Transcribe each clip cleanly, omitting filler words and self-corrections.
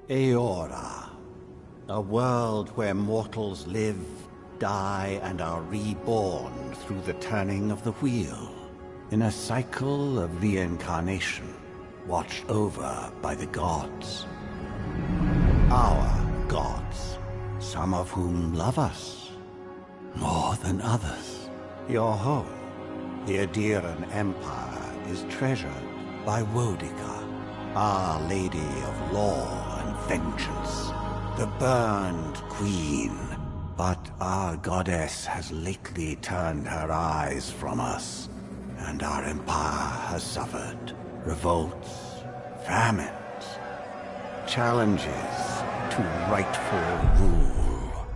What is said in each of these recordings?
Eora, a world where mortals live, die, and are reborn through the turning of the wheel, in a cycle of reincarnation, watched over by the gods. Our gods, some of whom love us more than others. Your home, the Obsidian Empire, is treasured by Wodica, Our Lady of Law and Vengeance, the Burned Queen. But our goddess has lately turned her eyes from us, and our empire has suffered revolts, famines, challenges to rightful rule.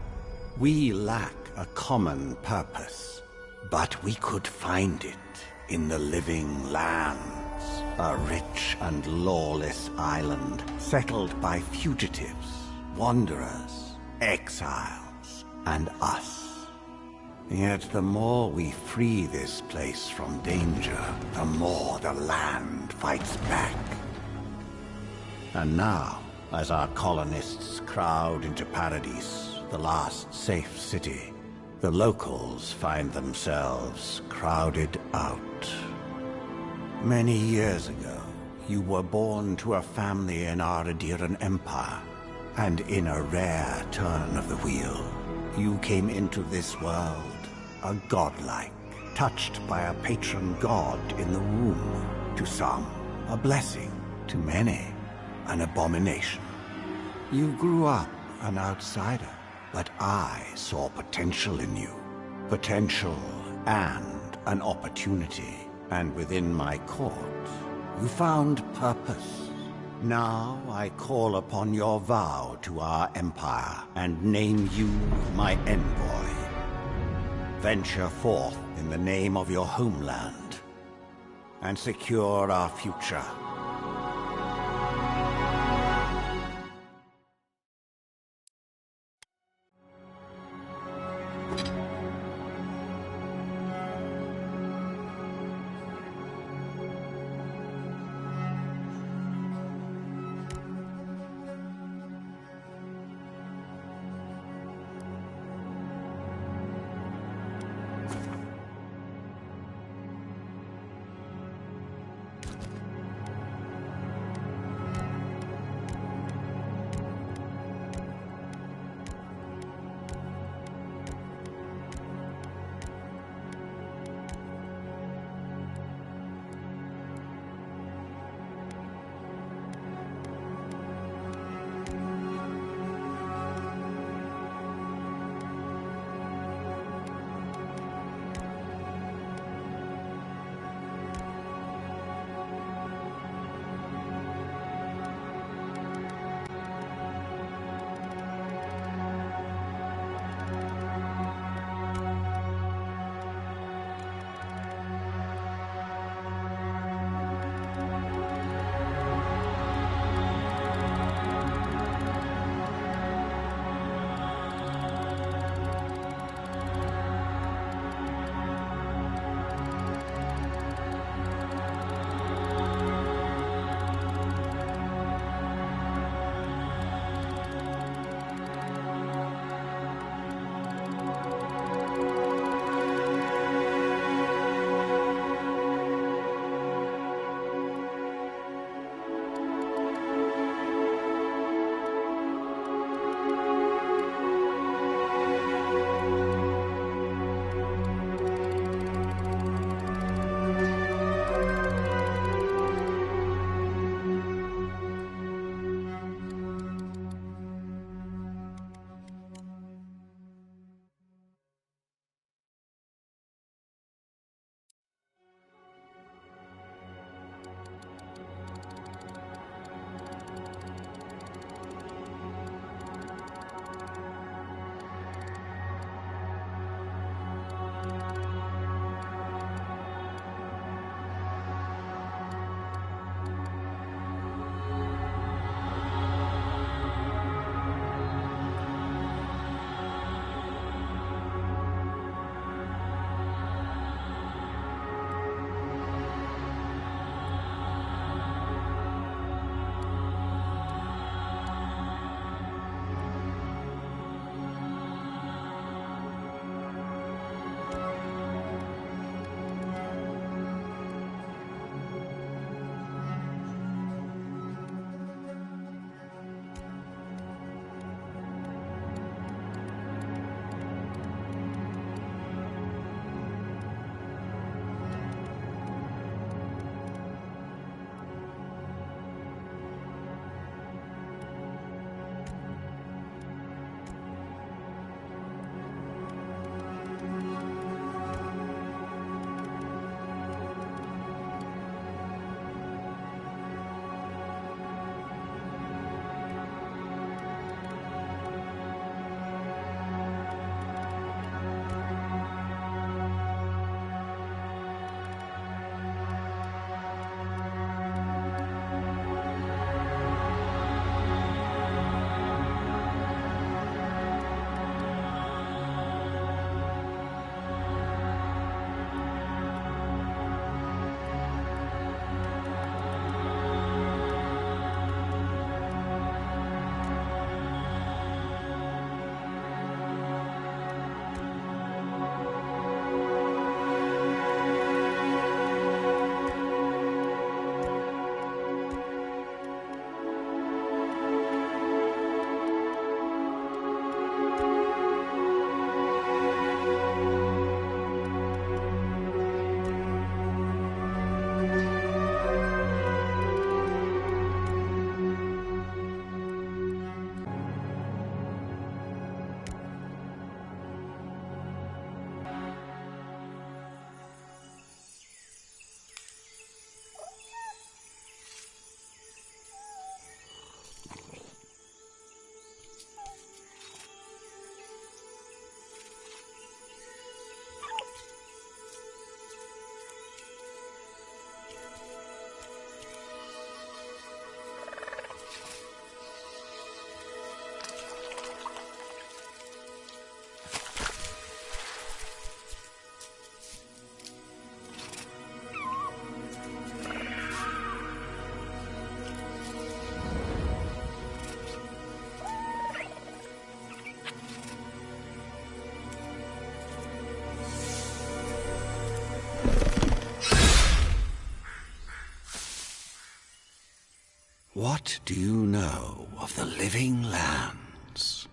We lack a common purpose, but we could find it in the living lands, a rich and lawless island settled by fugitives, wanderers, exiles, and us. Yet the more we free this place from danger, the more the land fights back. And now, as our colonists crowd into Paradise, the last safe city, the locals find themselves crowded out. Many years ago, you were born to a family in our Obsidian Empire, and in a rare turn of the wheel, you came into this world a godlike, touched by a patron god in the womb. To some, a blessing; to many, an abomination. You grew up an outsider, but I saw potential in you. Potential and an opportunity. And within my court, you found purpose. Now I call upon your vow to our empire and name you my envoy. Venture forth in the name of your homeland and secure our future. What do you know of the living lands?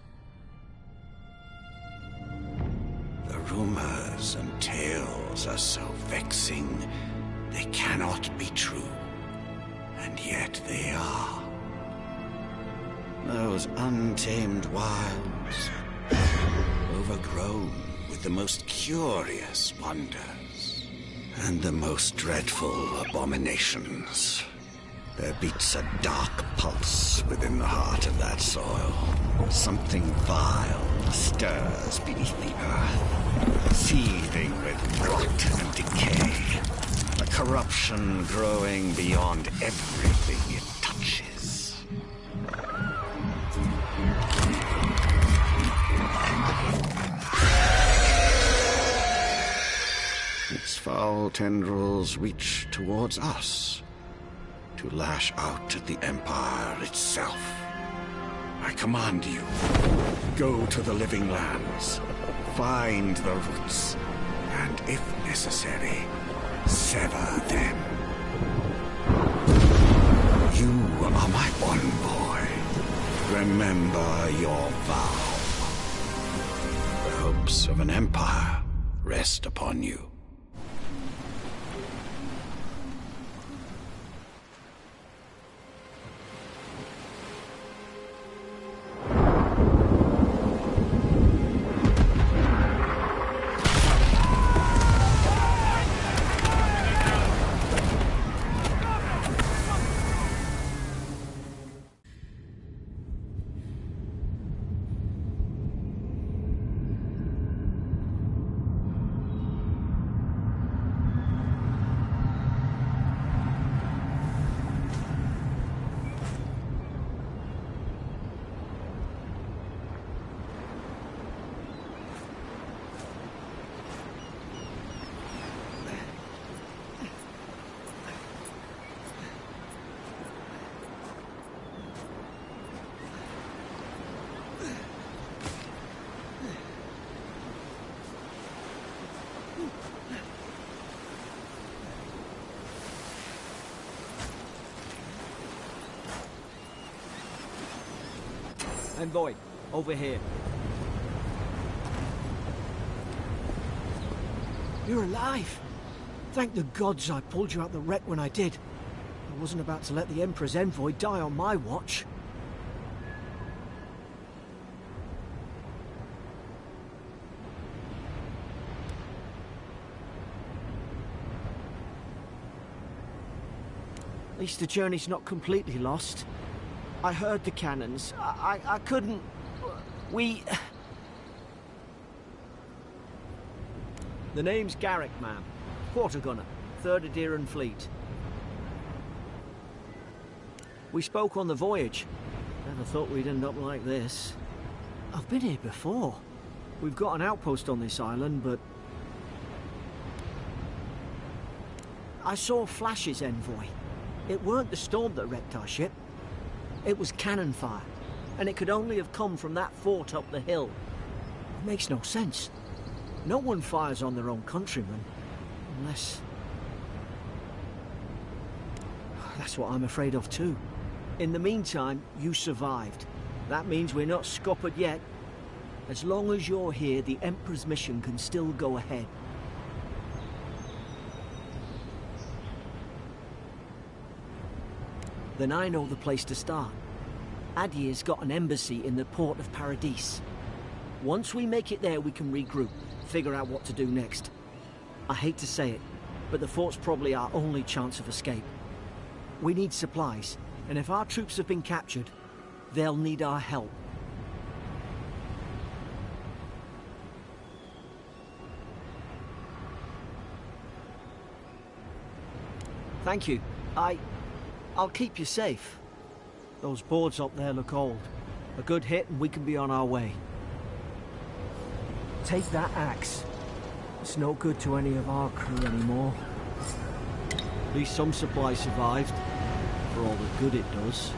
The rumors and tales are so vexing, they cannot be true. And yet they are. Those untamed wilds, overgrown with the most curious wonders and the most dreadful abominations. There beats a dark pulse within the heart of that soil. Something vile stirs beneath the earth, seething with rot and decay. A corruption growing beyond everything it touches. Its foul tendrils reach towards us, to lash out at the Empire itself. I command you, go to the living lands, find the roots, and if necessary, sever them. You are my one boy. Remember your vow. The hopes of an empire rest upon you. Envoy, over here. You're alive! Thank the gods I pulled you out the wreck when I did. I wasn't about to let the Emperor's envoy die on my watch. At least the journey's not completely lost. I heard the cannons. I couldn't... The name's Garrick, ma'am. Quarter gunner, 3rd Aderan Fleet. We spoke on the voyage. Never thought we'd end up like this. I've been here before. We've got an outpost on this island, but... I saw flashes, Envoy. It weren't the storm that wrecked our ship. It was cannon fire, and it could only have come from that fort up the hill. It makes no sense. No one fires on their own countrymen, unless... That's what I'm afraid of too. In the meantime, you survived. That means we're not scuppered yet. As long as you're here, the Emperor's mission can still go ahead. Then I know the place to start. Adir's got an embassy in the port of Paradis. Once we make it there, we can regroup, figure out what to do next. I hate to say it, but the fort's probably our only chance of escape. We need supplies, and if our troops have been captured, they'll need our help. Thank you. I'll keep you safe. Those boards up there look old. A good hit and we can be on our way. Take that axe. It's no good to any of our crew anymore. At least some supplies survived, for all the good it does.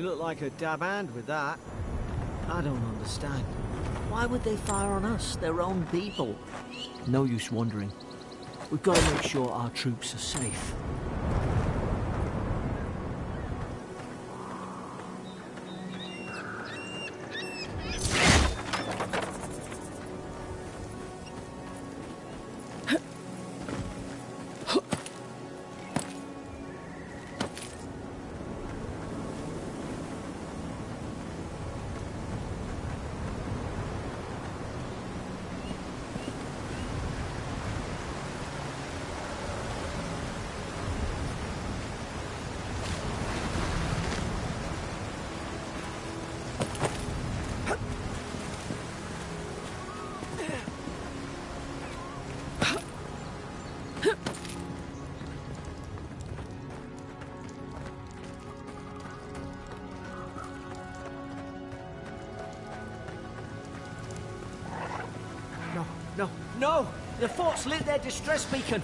You look like a dab hand with that. I don't understand. Why would they fire on us, their own people? No use wondering. We've got to make sure our troops are safe. No! The fort's lit their distress beacon!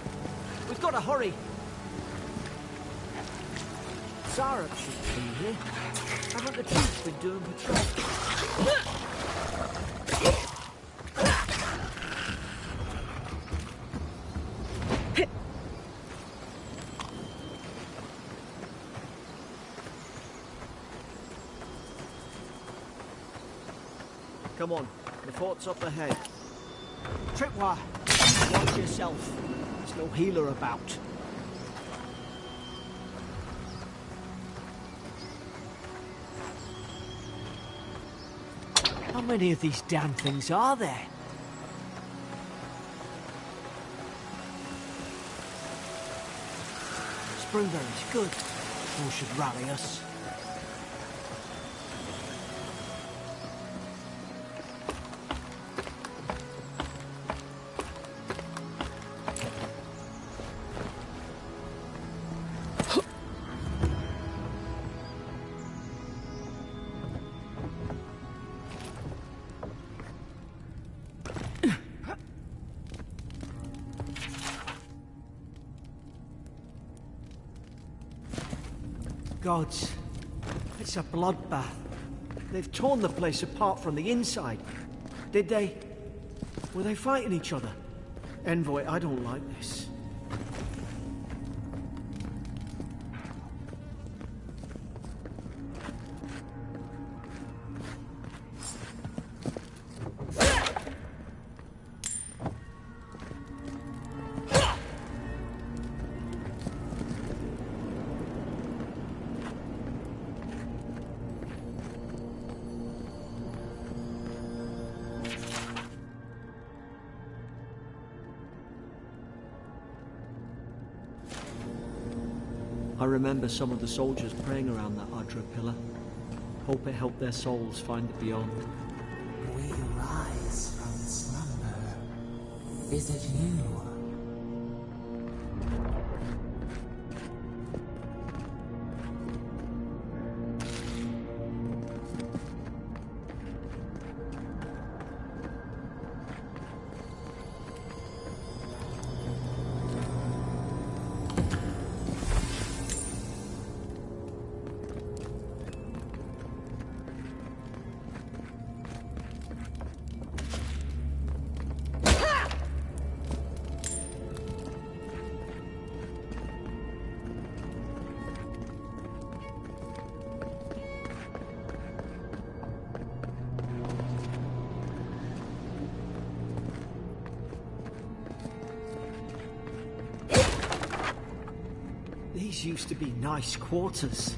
We've got to hurry! Sarah should be here. Haven't the troops been doing patrol? Come on, the fort's up ahead. Tripwire, watch yourself. There's no healer about. How many of these damn things are there? Springberry's good. All should rally us. Gods, it's a bloodbath. They've torn the place apart from the inside. Did they? Were they fighting each other? Envoy, I don't like this. I remember some of the soldiers praying around that Adra pillar. Hope it helped their souls find the beyond. We rise from slumber. Is it you? These used to be nice quarters.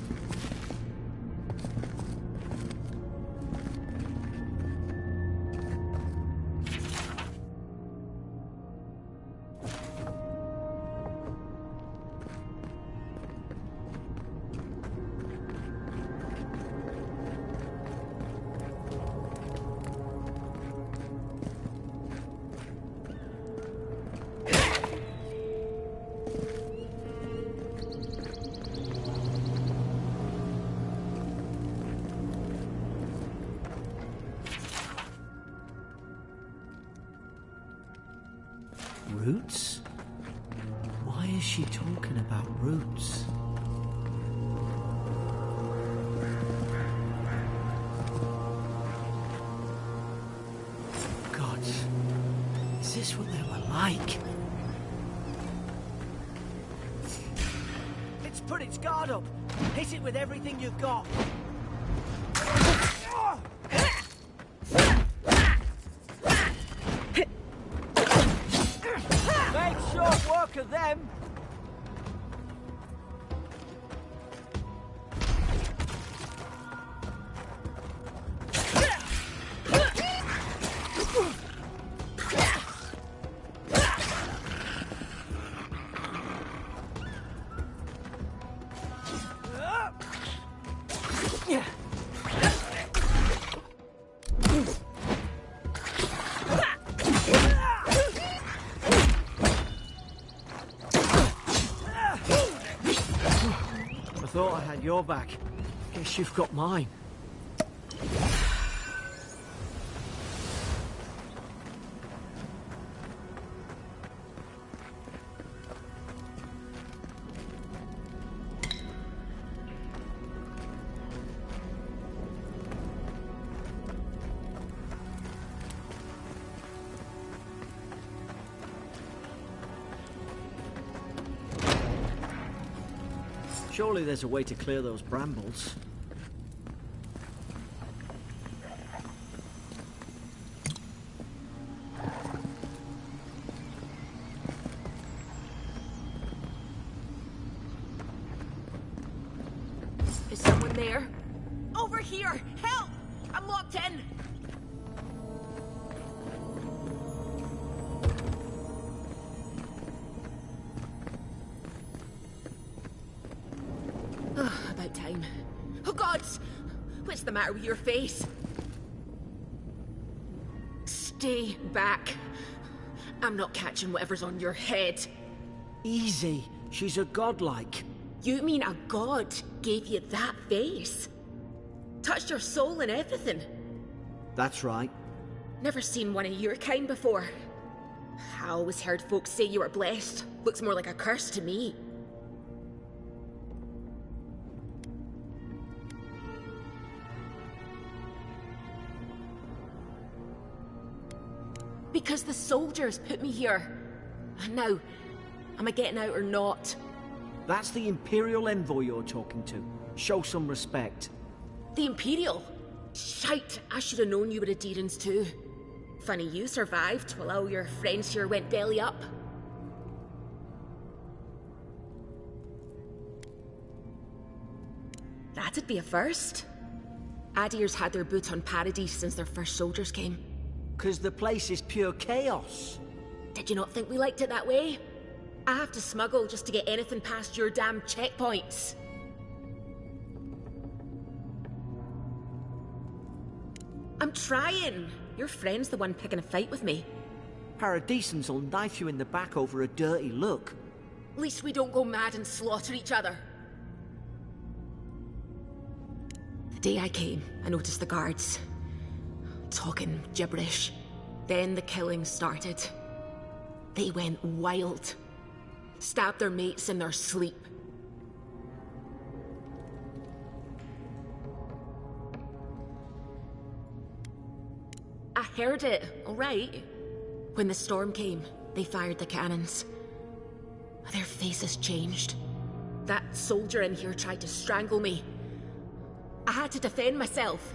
Roots? Why is she talking about roots? what they were like. It's put its guard up. Hit it with everything you've got. Make short work of them. I thought I had your back. Guess you've got mine. Surely there's a way to clear those brambles. Is someone there? Over here! Help! I'm locked in! About time. Oh gods! What's the matter with your face? Stay back. I'm not catching whatever's on your head. Easy. She's a godlike. You mean a god gave you that face? Touched your soul and everything? That's right. Never seen one of your kind before. I always heard folks say you were blessed. Looks more like a curse to me. Because the soldiers put me here. Now, am I getting out or not? That's the Imperial envoy you're talking to. Show some respect. The Imperial? Shite, I should have known you were Adherents too. Funny you survived while all your friends here went belly up. That'd be a first. Adir's had their boot on Paradise since their first soldiers came. 'Cause the place is pure chaos. Did you not think we liked it that way? I have to smuggle just to get anything past your damn checkpoints. I'm trying. Your friend's the one picking a fight with me. Paradisans will knife you in the back over a dirty look. At least we don't go mad and slaughter each other. The day I came, I noticed the guards talking gibberish. Then the killing started. They went wild. Stabbed their mates in their sleep. I heard it, all right. When the storm came, they fired the cannons. Their faces changed. That soldier in here tried to strangle me. I had to defend myself.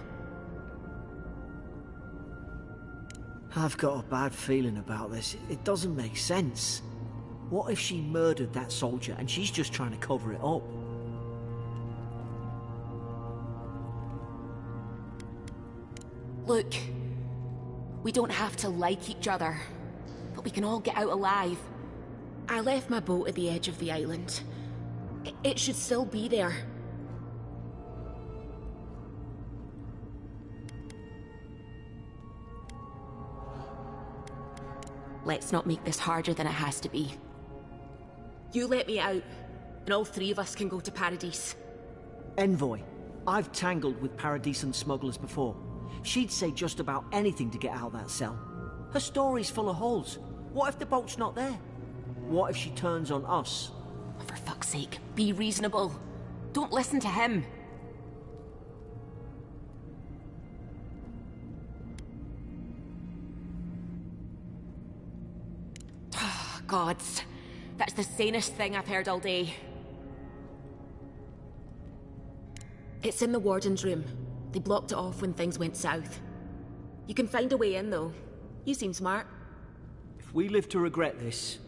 I've got a bad feeling about this. It doesn't make sense. What if she murdered that soldier and she's just trying to cover it up? Look, we don't have to like each other, but we can all get out alive. I left my boat at the edge of the island. It should still be there. Let's not make this harder than it has to be. You let me out, and all three of us can go to Paradise. Envoy, I've tangled with Paradisan smugglers before. She'd say just about anything to get out of that cell. Her story's full of holes. What if the boat's not there? What if she turns on us? For fuck's sake, be reasonable. Don't listen to him. gods. That's the sanest thing I've heard all day. It's in the warden's room. They blocked it off when things went south. You can find a way in, though. You seem smart. If we live to regret this...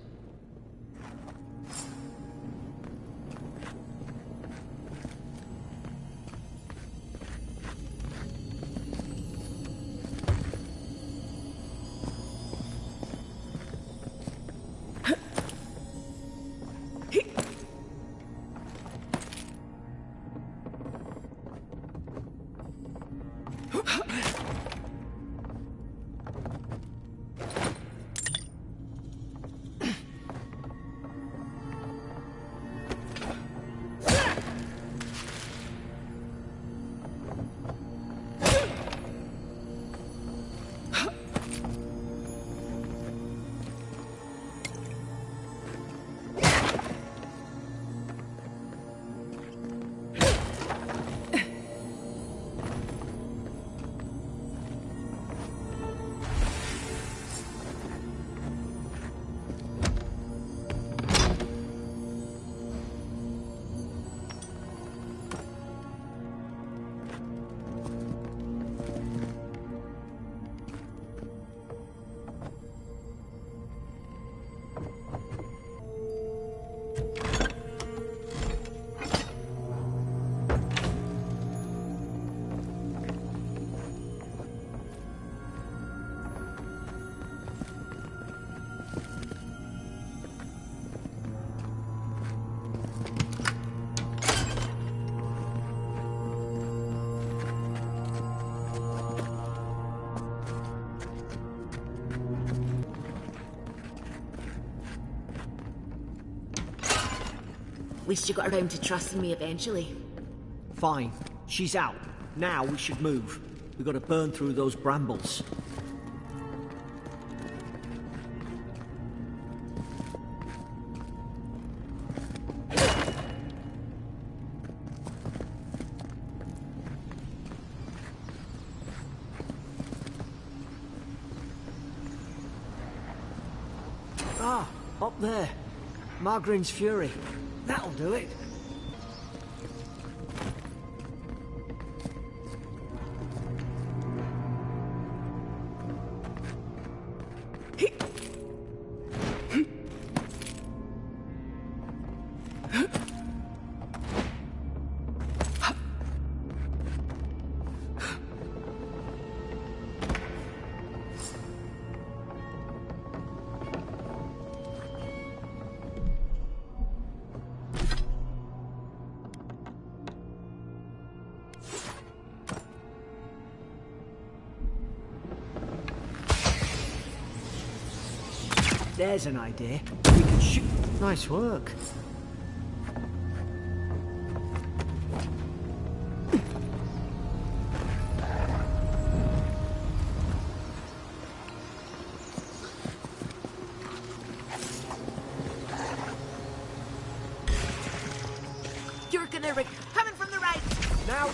At least you got around to trusting me eventually. Fine. She's out. Now we should move. We've got to burn through those brambles. Ah, up there. Margarine's Fury. That'll do it. There's an idea. We can shoot... Nice work. You're gonna coming from the right! Now...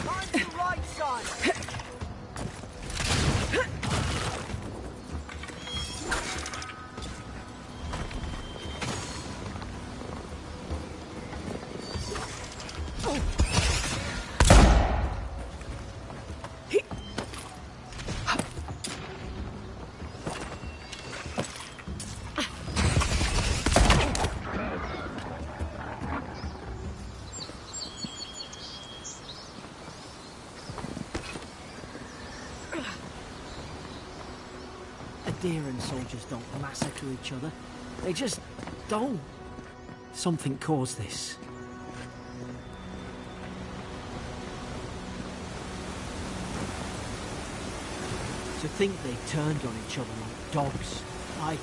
Find the right side! Adherent soldiers don't massacre each other. They just don't. Something caused this. To think they turned on each other like dogs. I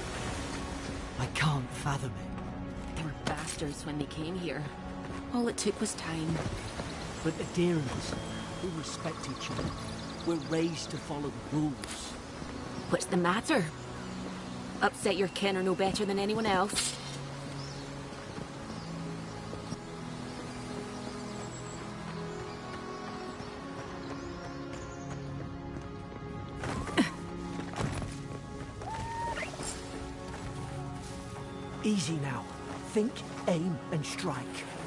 can't fathom it. They were bastards when they came here. All it took was time. But adherents, we respect each other. We're raised to follow the rules. What's the matter? Upset your kin are no better than anyone else. Easy now. Think, aim, and strike.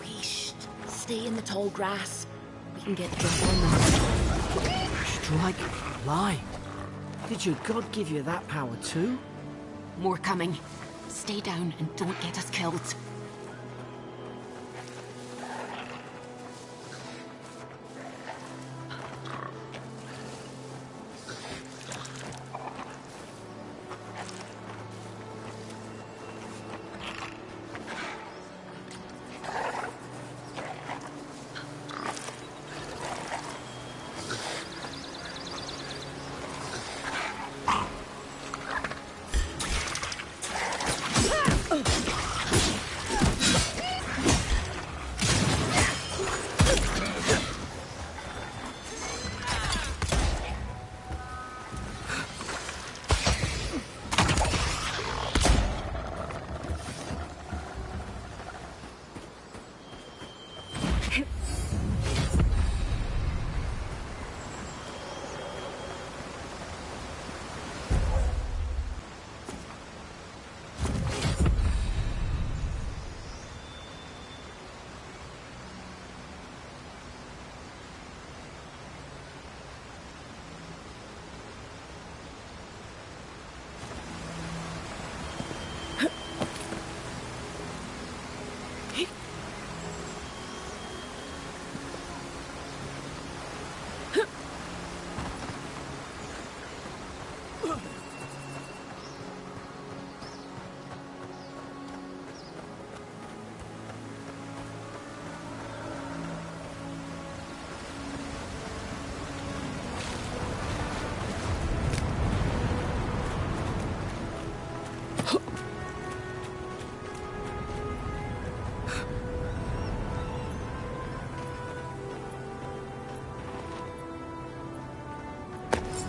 Whoosh. Stay in the tall grass. We can get the drop on them. Strike blind. Did your god give you that power too? More coming. Stay down and don't get us killed.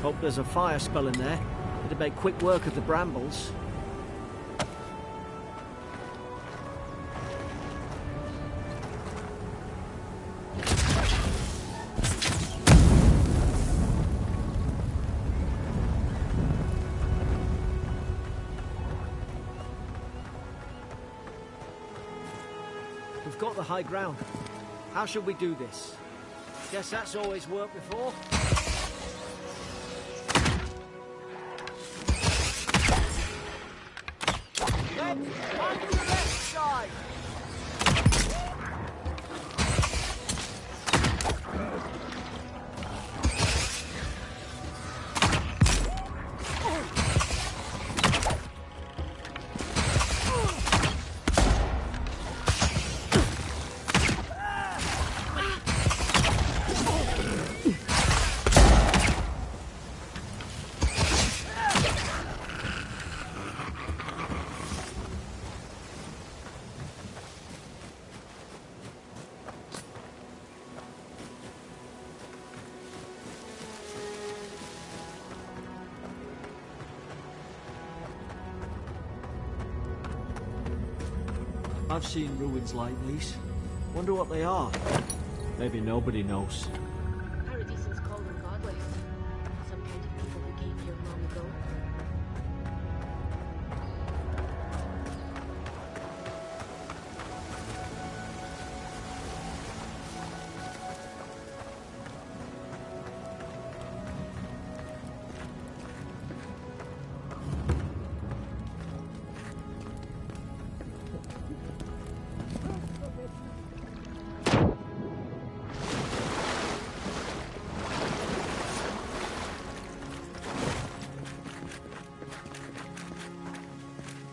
Hope there's a fire spell in there. It'd make quick work of the brambles. We've got the high ground. How should we do this? Guess that's always worked before. On to the left side! I've seen ruins like these. Wonder what they are. Maybe nobody knows. Paradisans call them godless. Some kind of people who came here long ago.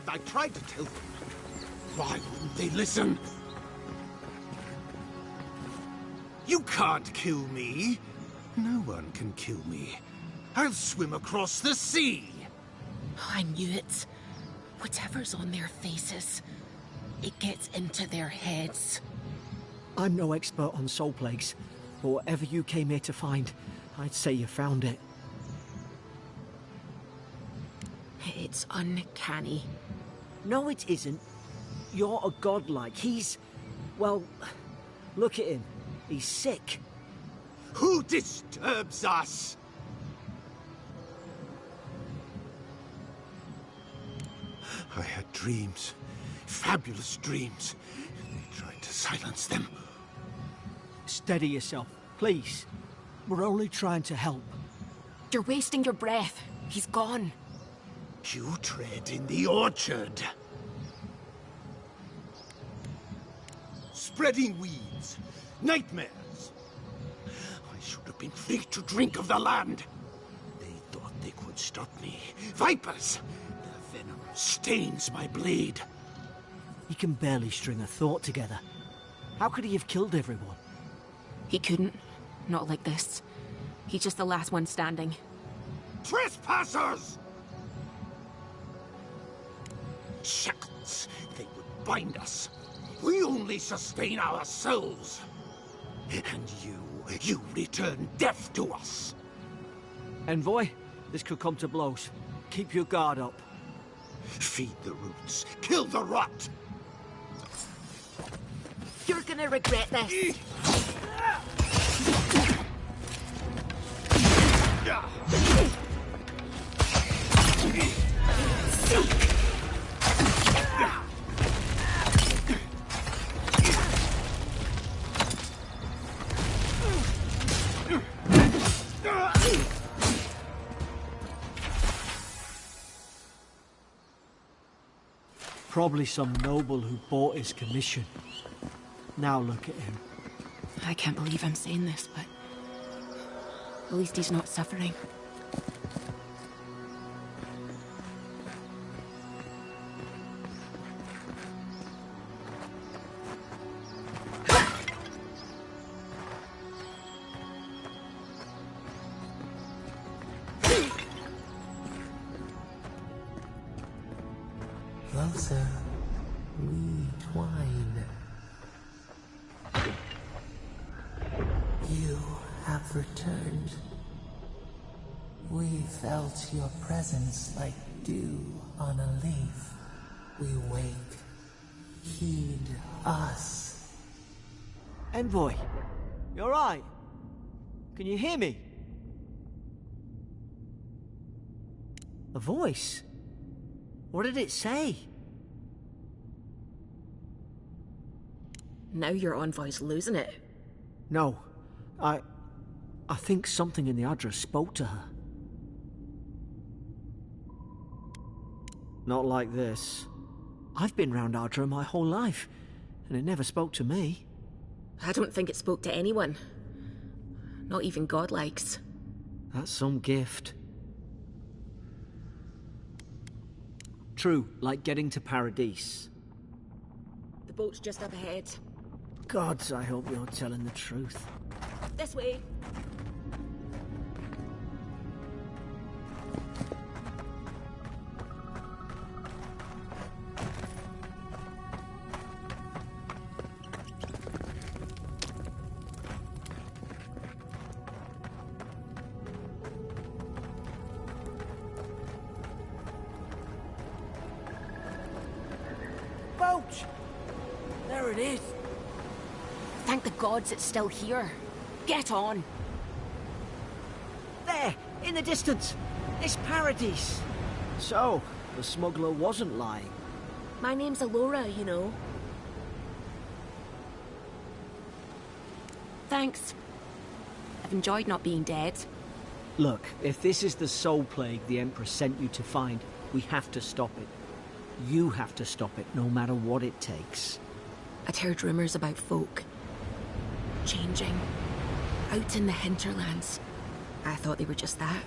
I tried to tell them. Why wouldn't they listen? You can't kill me. No one can kill me. I'll swim across the sea. I knew it. Whatever's on their faces, it gets into their heads. I'm no expert on soul plagues, but whatever you came here to find, I'd say you found it. It's uncanny. No, it isn't. You're a godlike. He's... well, look at him. He's sick. Who disturbs us? I had dreams. fabulous dreams. They tried to silence them. Steady yourself, please. We're only trying to help. You're wasting your breath. He's gone. You tread in the orchard. Spreading weeds. Nightmares. I should have been free to drink of the land. They thought they could stop me. Vipers! Their venom stains my blade. He can barely string a thought together. How could he have killed everyone? He couldn't. Not like this. He's just the last one standing. Trespassers! Shackles. They would bind us. We only sustain ourselves. And you return death to us. Envoy, this could come to blows. Keep your guard up. Feed the roots. Kill the rot. You're gonna regret this. Probably some noble who bought his commission. Now look at him. I can't believe I'm saying this, but at least he's not suffering. Closer, we twine. You have returned. We felt your presence like dew on a leaf. We wake. Heed us. Envoy, you alright? Can you hear me? A voice? What did it say? Now your envoy's losing it. No, I think something in the address spoke to her. Not like this. I've been round Ardra my whole life, and it never spoke to me. I don't think it spoke to anyone. Not even godlikes. That's some gift. True, like getting to Paradise. The boat's just up ahead. Gods, I hope you're telling the truth. This way. Boat! There it is. Thank the gods it's still here. Get on. There, in the distance. It's Paradise. So, the smuggler wasn't lying. My name's Eora, you know. Thanks. I've enjoyed not being dead. Look, if this is the soul plague the Emperor sent you to find, we have to stop it. You have to stop it, no matter what it takes. I'd heard rumors about folk changing out in the hinterlands. I thought they were just that.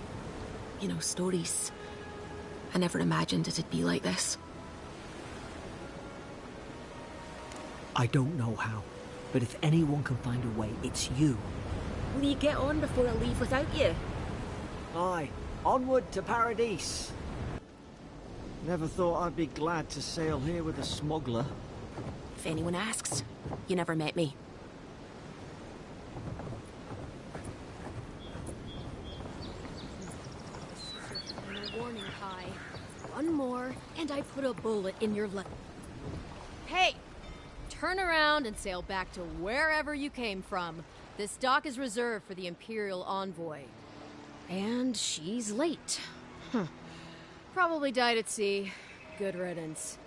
You know, stories. I never imagined it'd be like this. I don't know how, but if anyone can find a way, it's you. Will you get on before I leave without you? Aye, onward to Paradise. Never thought I'd be glad to sail here with a smuggler. If anyone asks, you never met me. Warning, Kai. One more, and I put a bullet in your leg. Hey! Turn around and sail back to wherever you came from. This dock is reserved for the Imperial envoy. And she's late. Probably died at sea. Good riddance.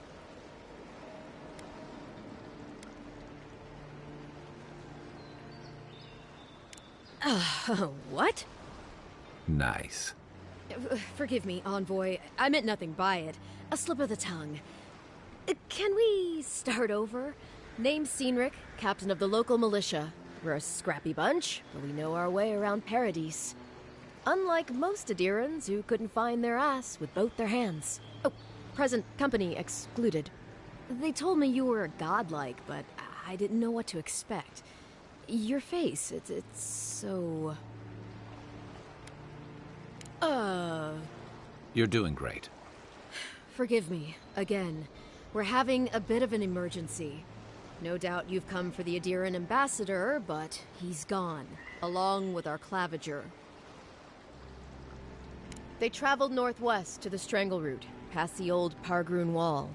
What? Nice. Forgive me, envoy. I meant nothing by it. A slip of the tongue. Can we start over? Name's Cynric, captain of the local militia. We're a scrappy bunch, but we know our way around Paradise. Unlike most Adirans who couldn't find their ass with both their hands. Oh, present company excluded. They told me you were godlike, but I didn't know what to expect. Your face, it's so... You're doing great. Forgive me, again. We're having a bit of an emergency. No doubt you've come for the Adiran ambassador, but he's gone, along with our claviger. They traveled northwest to the Strangle Route, past the old Pargrun Wall.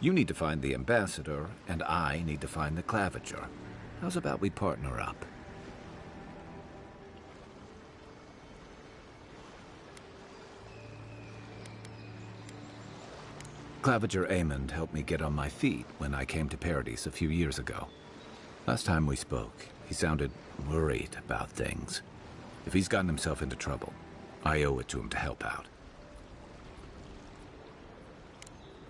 You need to find the ambassador, and I need to find the claviger. How's about we partner up? Claviger Aemond helped me get on my feet when I came to Paradise a few years ago. Last time we spoke, he sounded worried about things. If he's gotten himself into trouble, I owe it to him to help out.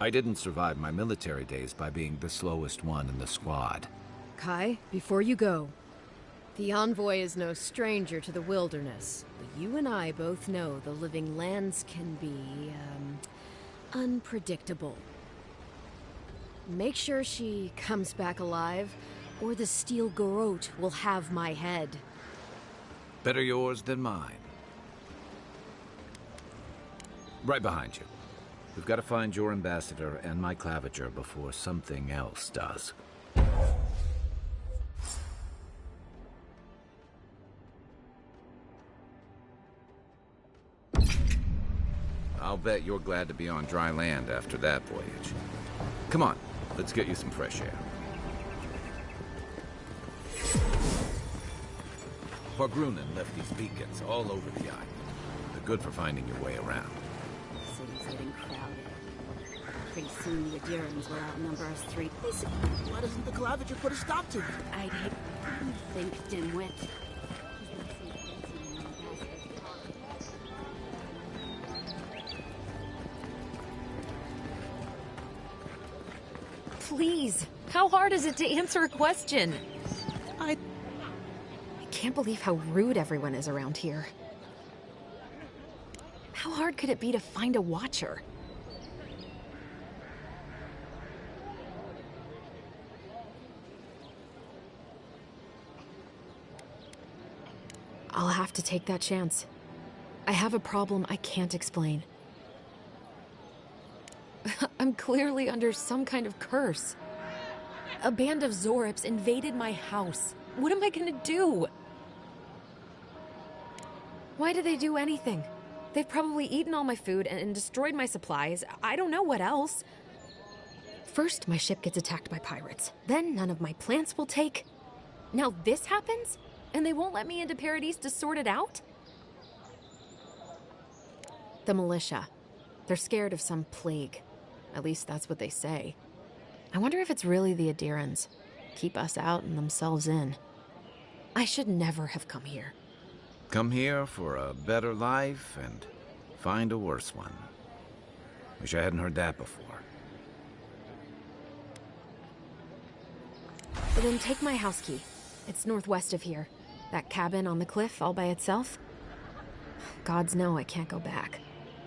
I didn't survive my military days by being the slowest one in the squad. Kai, before you go, the envoy is no stranger to the wilderness, but you and I both know the living lands can be, unpredictable. Make sure she comes back alive, or the steel garrote will have my head. Better yours than mine. Right behind you. We've got to find your ambassador and my claviger before something else does. I'll bet you're glad to be on dry land after that voyage. Come on, let's get you some fresh air. Pargrunen left these beacons all over the island. They're good for finding your way around. The city's getting crowded. Pretty soon the Adirans will outnumber us three. Why doesn't the claviger put a stop to it? I'd hate to think, dimwit. Please, how hard is it to answer a question? I can't believe how rude everyone is around here. How hard could it be to find a watcher? I'll have to take that chance. I have a problem I can't explain. I'm clearly under some kind of curse. A band of Zorips invaded my house. What am I gonna do? Why did they do anything? They've probably eaten all my food and destroyed my supplies. I don't know what else. First, my ship gets attacked by pirates. Then none of my plants will take. Now this happens? And they won't let me into Paradise to sort it out? The militia. They're scared of some plague. At least that's what they say. I wonder if it's really the Adirans. Keep us out and themselves in. I should never have come here. Come here for a better life and find a worse one. Wish I hadn't heard that before. But then take my house key. It's northwest of here. That cabin on the cliff all by itself. Gods know I can't go back.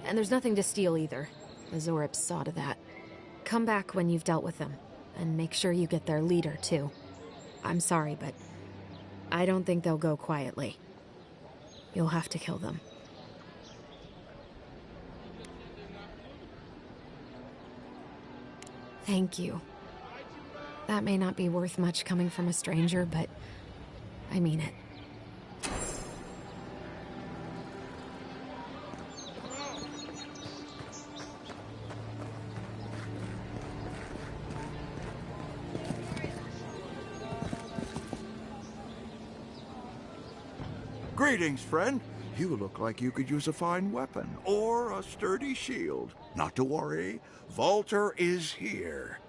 And there's nothing to steal either. The Zorips saw to that. Come back when you've dealt with them. And make sure you get their leader, too. I'm sorry, but I don't think they'll go quietly. You'll have to kill them. Thank you. That may not be worth much coming from a stranger, but I mean it. Greetings, friend. You look like you could use a fine weapon, or a sturdy shield. Not to worry, Valter is here.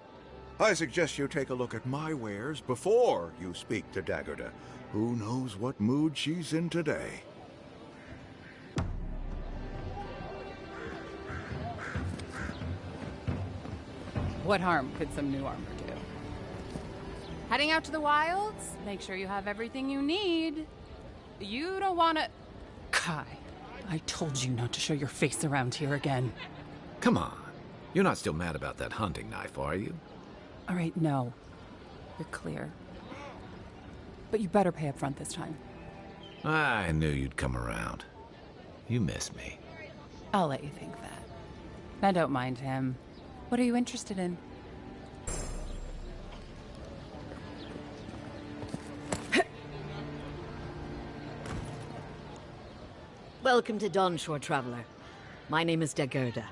I suggest you take a look at my wares before you speak to Daggerda. Who knows what mood she's in today? What harm could some new armor do? Heading out to the wilds? Make sure you have everything you need. You don't want to... Kai, I told you not to show your face around here again. Come on. You're not still mad about that hunting knife, are you? All right, no. You're clear. But you better pay up front this time. I knew you'd come around. You miss me. I'll let you think that. Now don't mind him. What are you interested in? Welcome to Dawnshore, Traveler. My name is Dagerda.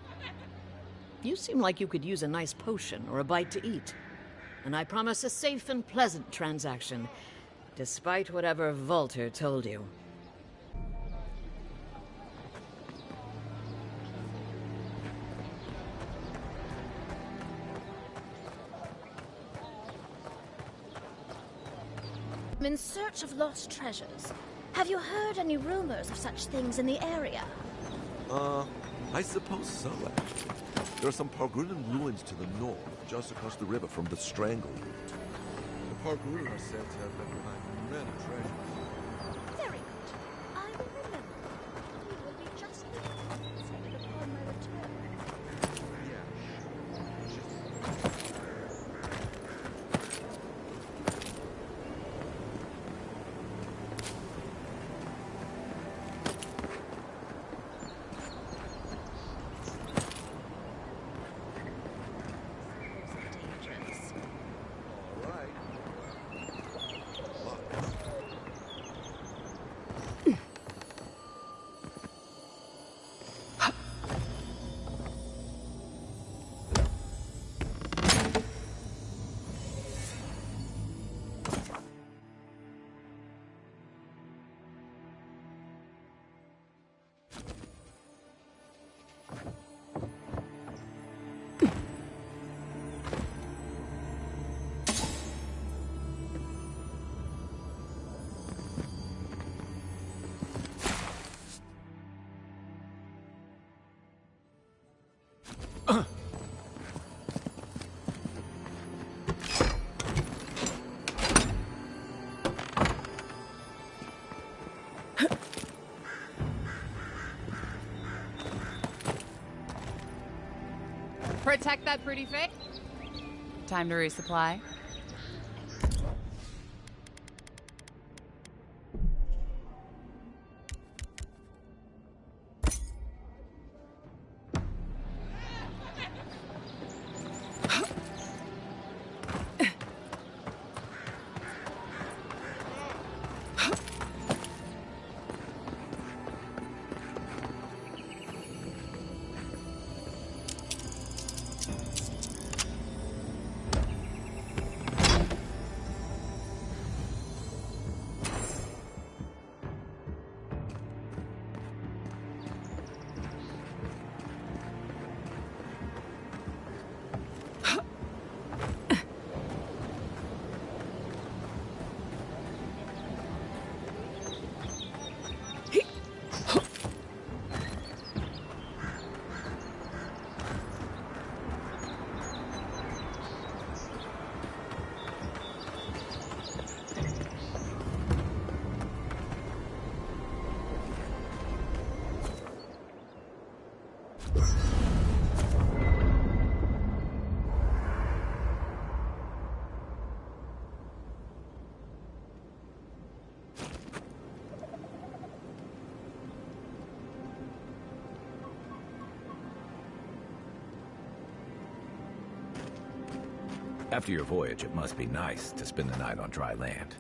You seem like you could use a nice potion or a bite to eat. And I promise a safe and pleasant transaction, despite whatever Valter told you. I'm in search of lost treasures. Have you heard any rumors of such things in the area? I suppose so, actually. There are some Pargulan ruins to the north, just across the river from the Strangle route. The Pargulan are said to have left behind many treasures. Very good. I will remember. You will be justly compensated upon my return. Protect that pretty face. Time to resupply. After your voyage, it must be nice to spend the night on dry land.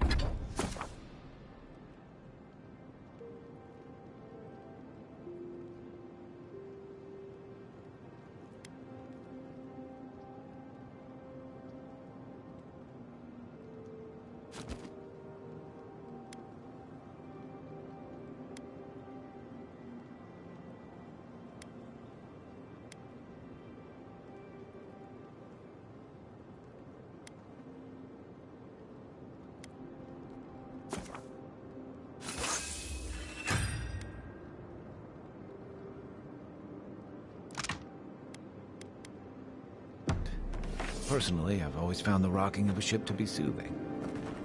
Personally, I've always found the rocking of a ship to be soothing.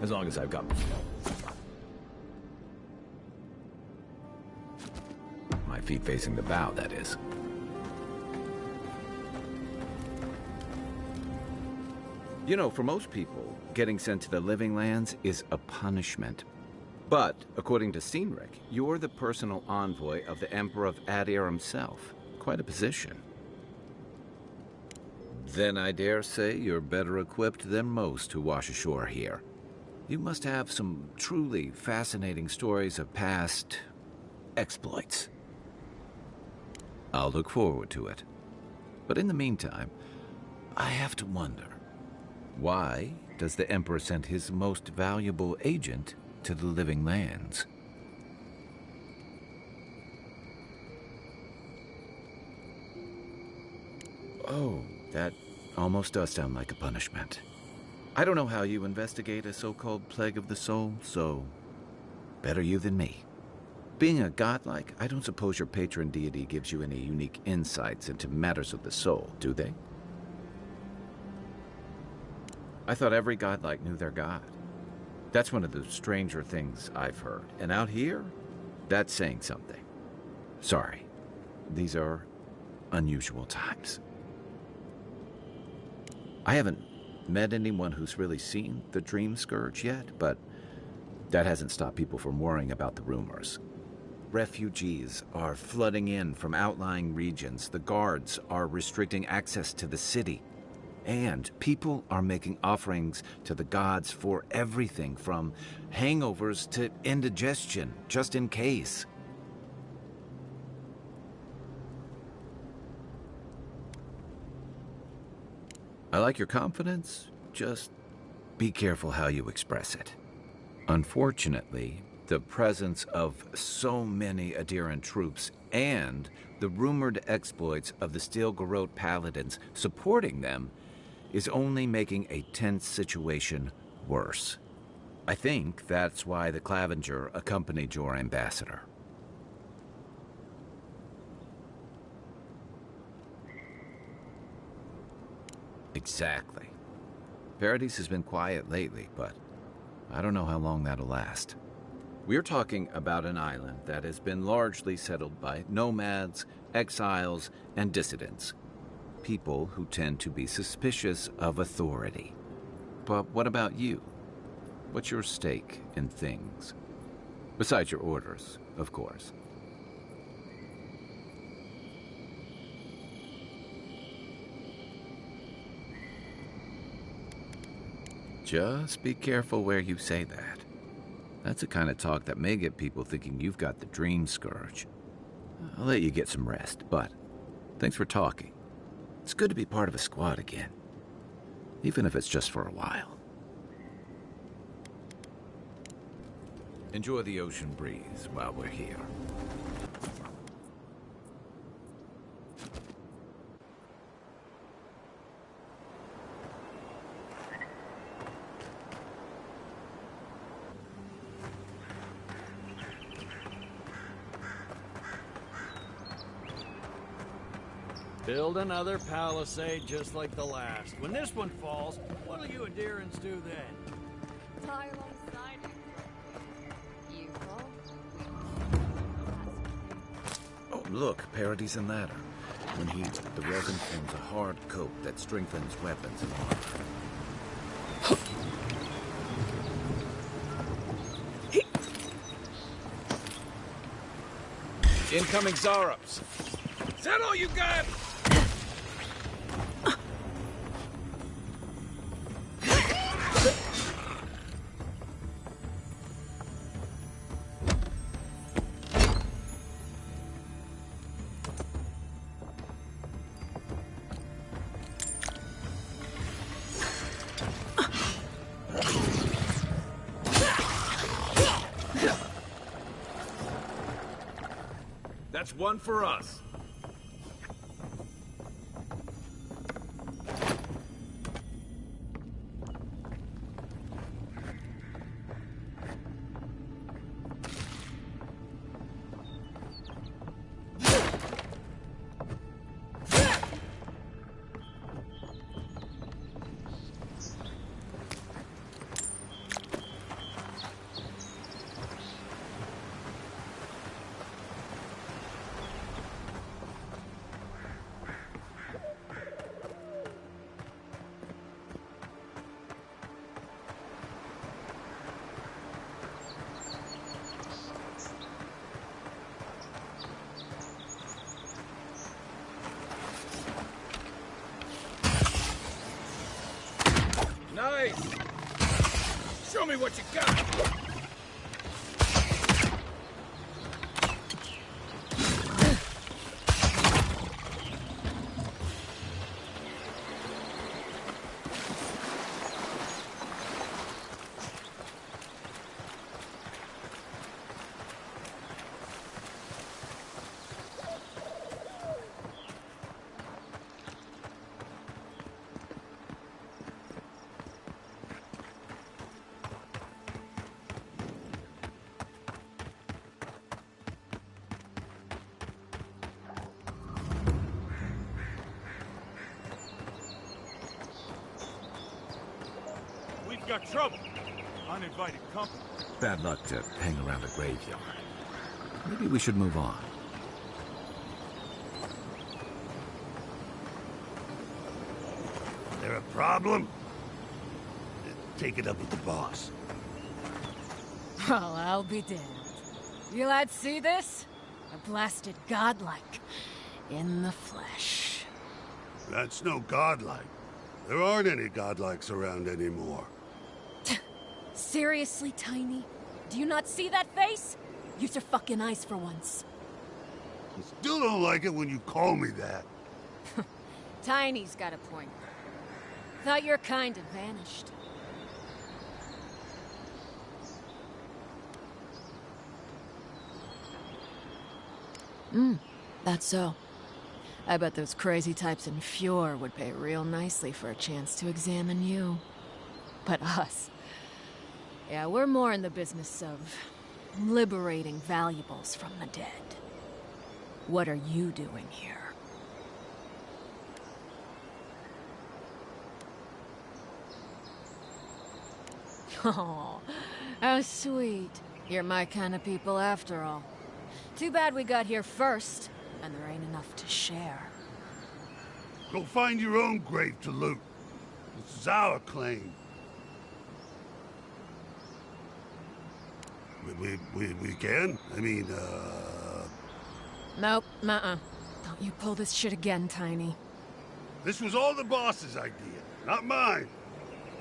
As long as I've got... my feet facing the bow, that is. You know, for most people, getting sent to the Living Lands is a punishment. But, according to Cynric, you're the personal envoy of the Emperor of Adir himself. Quite a position. Then I dare say you're better equipped than most who wash ashore here. You must have some truly fascinating stories of past... exploits. I'll look forward to it. But in the meantime, I have to wonder, why does the Emperor send his most valuable agent to the Living Lands? Oh, that almost does sound like a punishment. I don't know how you investigate a so-called plague of the soul, so better you than me. Being a godlike, I don't suppose your patron deity gives you any unique insights into matters of the soul, do they? I thought every godlike knew their god. That's one of the stranger things I've heard. And out here, that's saying something. Sorry, these are unusual times. I haven't met anyone who's really seen the Dream Scourge yet, but that hasn't stopped people from worrying about the rumors. Refugees are flooding in from outlying regions. The guards are restricting access to the city. And people are making offerings to the gods for everything from hangovers to indigestion, just in case. I like your confidence, just be careful how you express it. Unfortunately, the presence of so many Adiran troops and the rumored exploits of the Steel Garrote paladins supporting them is only making a tense situation worse. I think that's why the Clavenger accompanied your ambassador. Exactly. Paradise has been quiet lately, but I don't know how long that'll last. We're talking about an island that has been largely settled by nomads, exiles, and dissidents. People who tend to be suspicious of authority. But what about you? What's your stake in things? Besides your orders, of course. Just be careful where you say that. That's the kind of talk that may get people thinking you've got the Dream Scourge. I'll let you get some rest, but thanks for talking. It's good to be part of a squad again, even if it's just for a while. Enjoy the ocean breeze while we're here. Build another palisade just like the last. When this one falls, what'll you Adirans do then? Die alongside you. Oh, look, Paradise and Ladder. When heated, the resin forms a hard coat that strengthens weapons and armor. Incoming Zarups! Is that all you got? That's one for us. Nice! Show me what you got! Got trouble. Uninvited company. Bad luck to hang around a graveyard. Maybe we should move on. There a problem? Take it up with the boss. Well, I'll be damned. You lads see this? A blasted godlike. In the flesh. That's no godlike. There aren't any godlikes around anymore. Seriously, Tiny? Do you not see that face? Use your fucking eyes for once. I still don't like it when you call me that. Tiny's got a point. Thought your kind had vanished. That's so. I bet those crazy types in Fjord would pay real nicely for a chance to examine you. But us... yeah, we're more in the business of liberating valuables from the dead. What are you doing here? Oh, how sweet. You're my kind of people after all. Too bad we got here first, and there ain't enough to share. Go find your own grave to loot. This is our claim. We can? I mean, Nope, nuh-uh. Don't you pull this shit again, Tiny. This was all the boss's idea, not mine.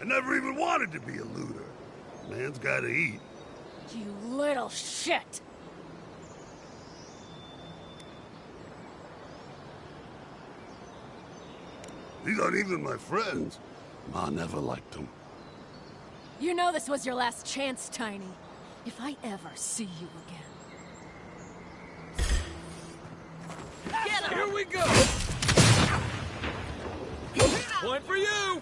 I never even wanted to be a looter. Man's gotta eat. You little shit! These aren't even my friends. Ma never liked them. You know this was your last chance, Tiny. If I ever see you again... Get him! Here we go! Point for you!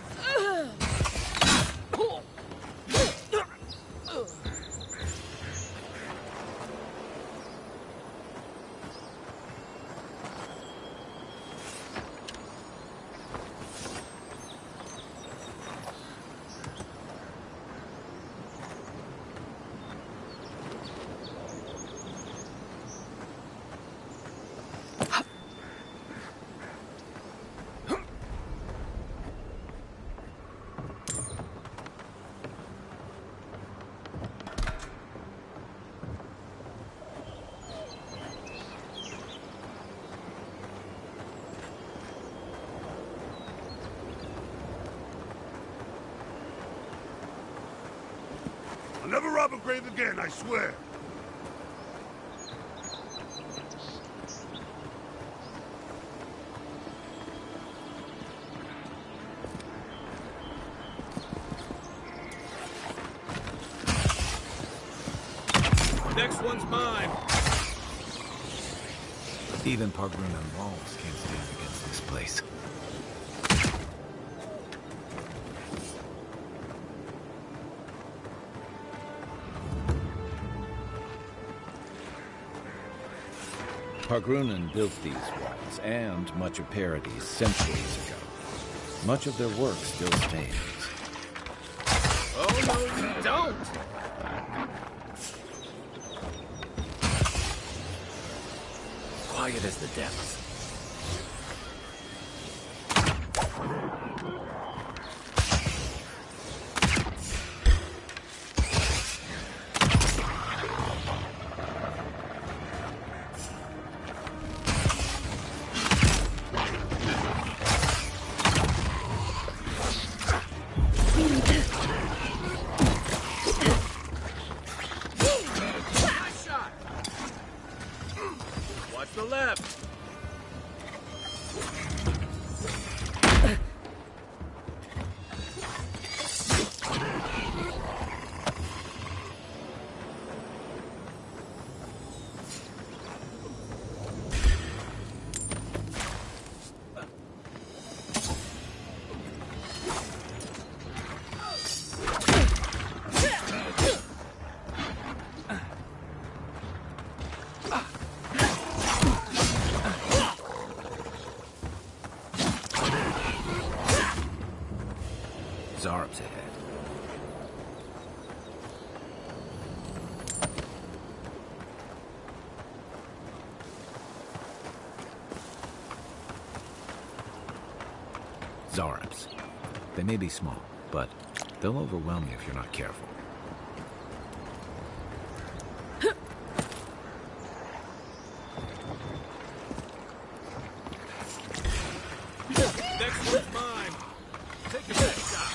I'll never rob a grave again, I swear. Next one's mine. Even Pargrunan walls can't stand against this place. Pargrunan built these walls, and much of Paradis centuries ago. Much of their work still stands. Oh, no, you don't! Quiet as the depths. Zarp's ahead. Zarps. They may be small, but they'll overwhelm you if you're not careful. Next one's mine. Take a best shot.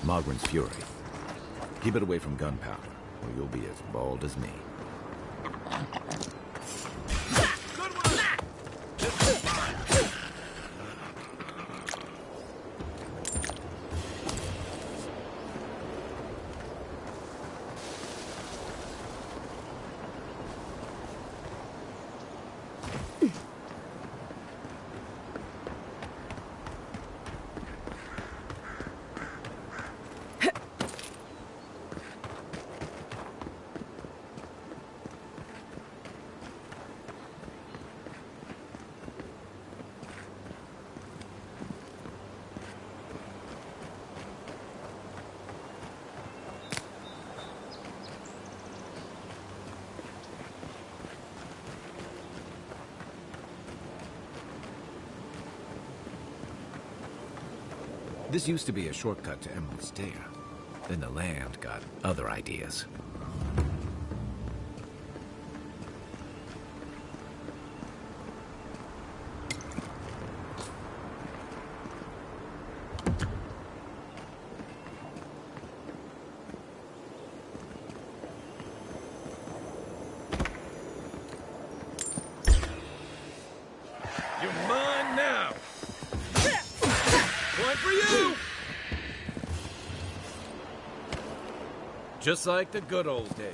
Mogren's Fury. Keep it away from gunpowder, or you'll be as bald as me. This used to be a shortcut to Emerald Stair. Then the land got other ideas. You're mine now. One for you! Just like the good old days.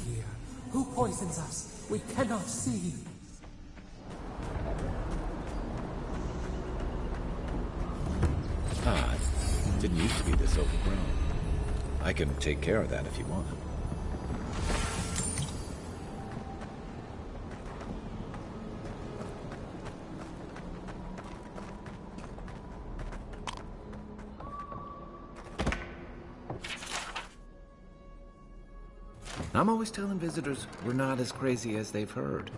here? Who poisons us? We cannot see. Ah, it didn't used to be this overgrown. I can take care of that if you want. I'm always telling visitors we're not as crazy as they've heard.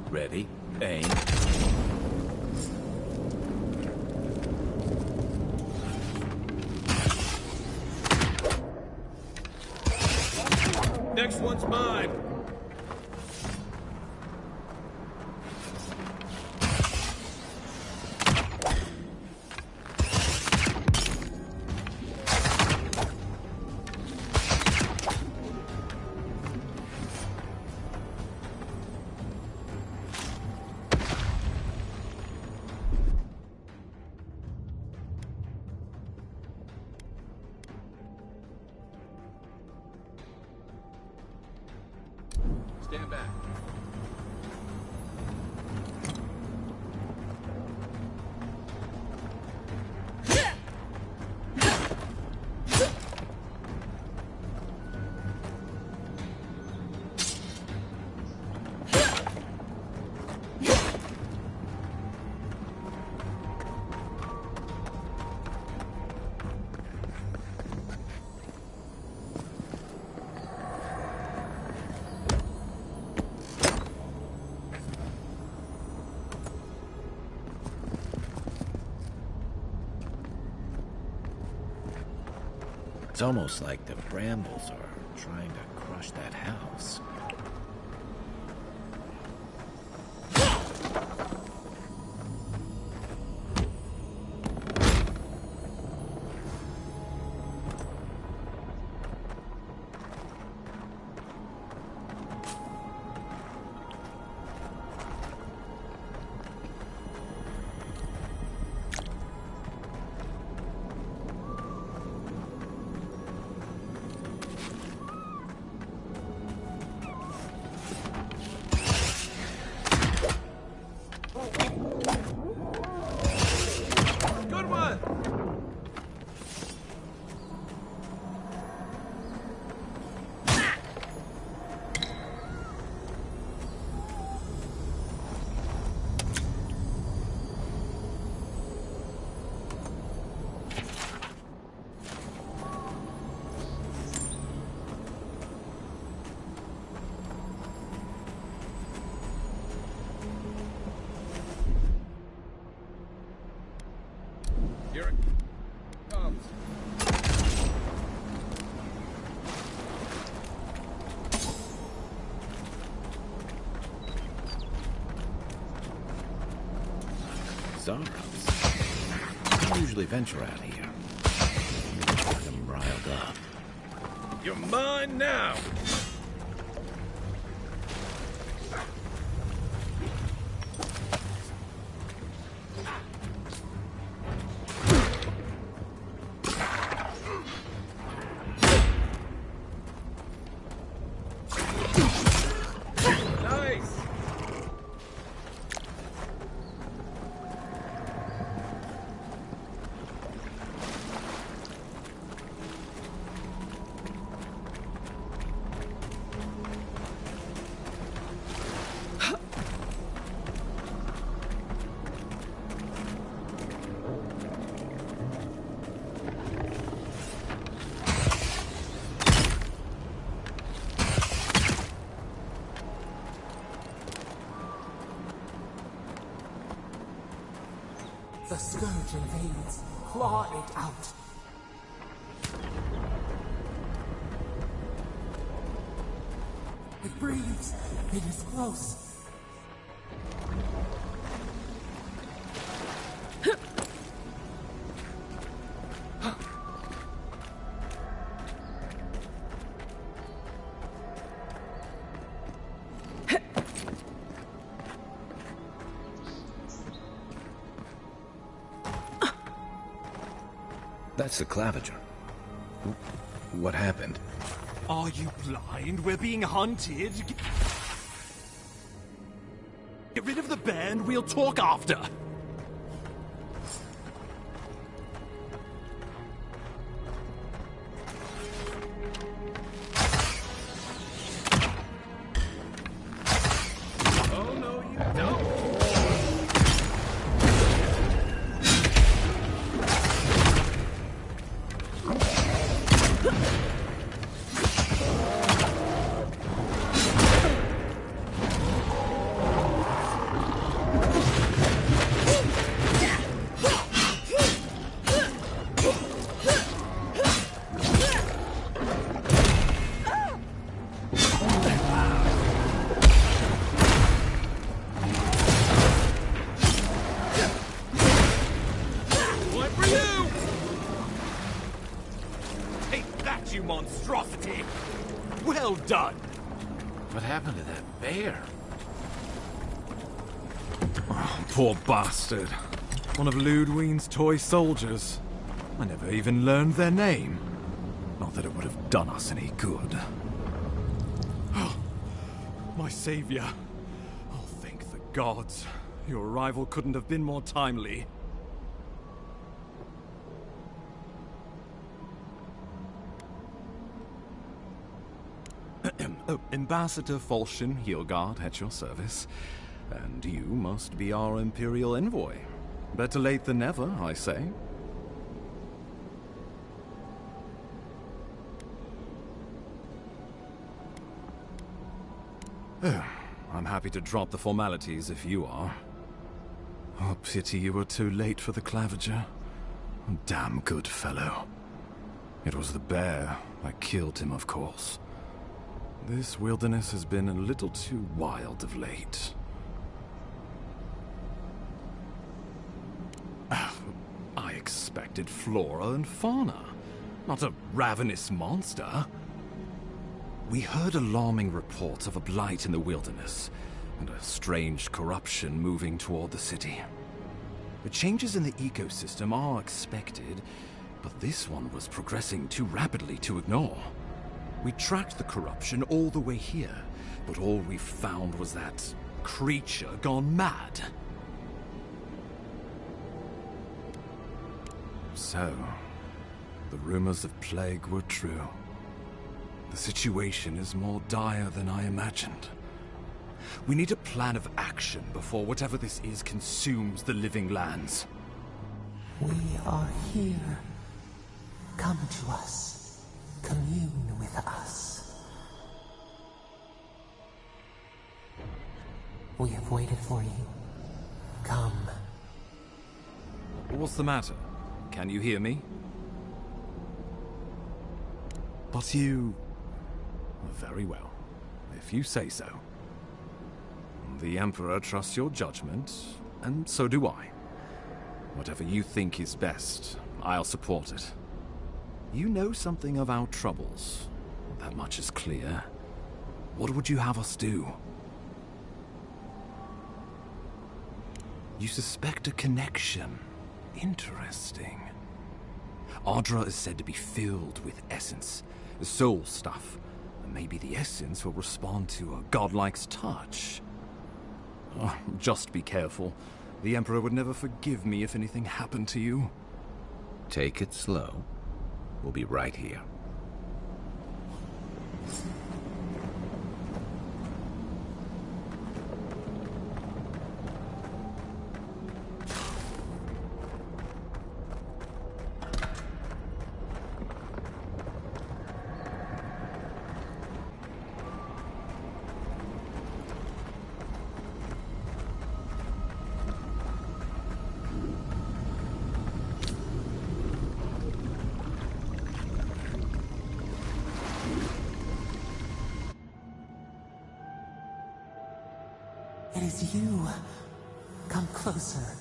Ready, aim. Next one's mine. Stand back. It's almost like the brambles are trying to crush that house. Here it comes. Zoros. Don't usually venture out here. Get them riled up. You're mine now! The scourge invades. Claw it out. It breathes. It is close. That's the claviger. What happened? Are you blind? We're being hunted. Get rid of the bear and we'll talk after. Oh, no, you don't. You monstrosity! Well done! What happened to that bear? Oh, poor bastard. One of Ludwine's toy soldiers. I never even learned their name. Not that it would have done us any good. Oh, my savior. Oh, thank the gods. Your arrival couldn't have been more timely. Oh, Ambassador Falchion Heelguard at your service. And you must be our Imperial envoy. Better late than never, I say. I'm happy to drop the formalities if you are. Oh, pity you were too late for the claviger. Damn good fellow. It was the bear that killed him, of course. This wilderness has been a little too wild of late. I expected flora and fauna, not a ravenous monster. We heard alarming reports of a blight in the wilderness, and a strange corruption moving toward the city. The changes in the ecosystem are expected, but this one was progressing too rapidly to ignore. We tracked the corruption all the way here, but all we found was that creature gone mad. So, the rumors of plague were true. The situation is more dire than I imagined. We need a plan of action before whatever this is consumes the living lands. We are here. Come to us. Commune with us. We have waited for you. Come. What's the matter? Can you hear me? But you... Very well, if you say so. The Emperor trusts your judgment, and so do I. Whatever you think is best, I'll support it. You know something of our troubles. That much is clear. What would you have us do? You suspect a connection. Interesting. Ardra is said to be filled with essence, soul stuff. And maybe the essence will respond to a godlike's touch. Oh, just be careful. The Emperor would never forgive me if anything happened to you. Take it slow. We'll be right here. It is you. Come closer.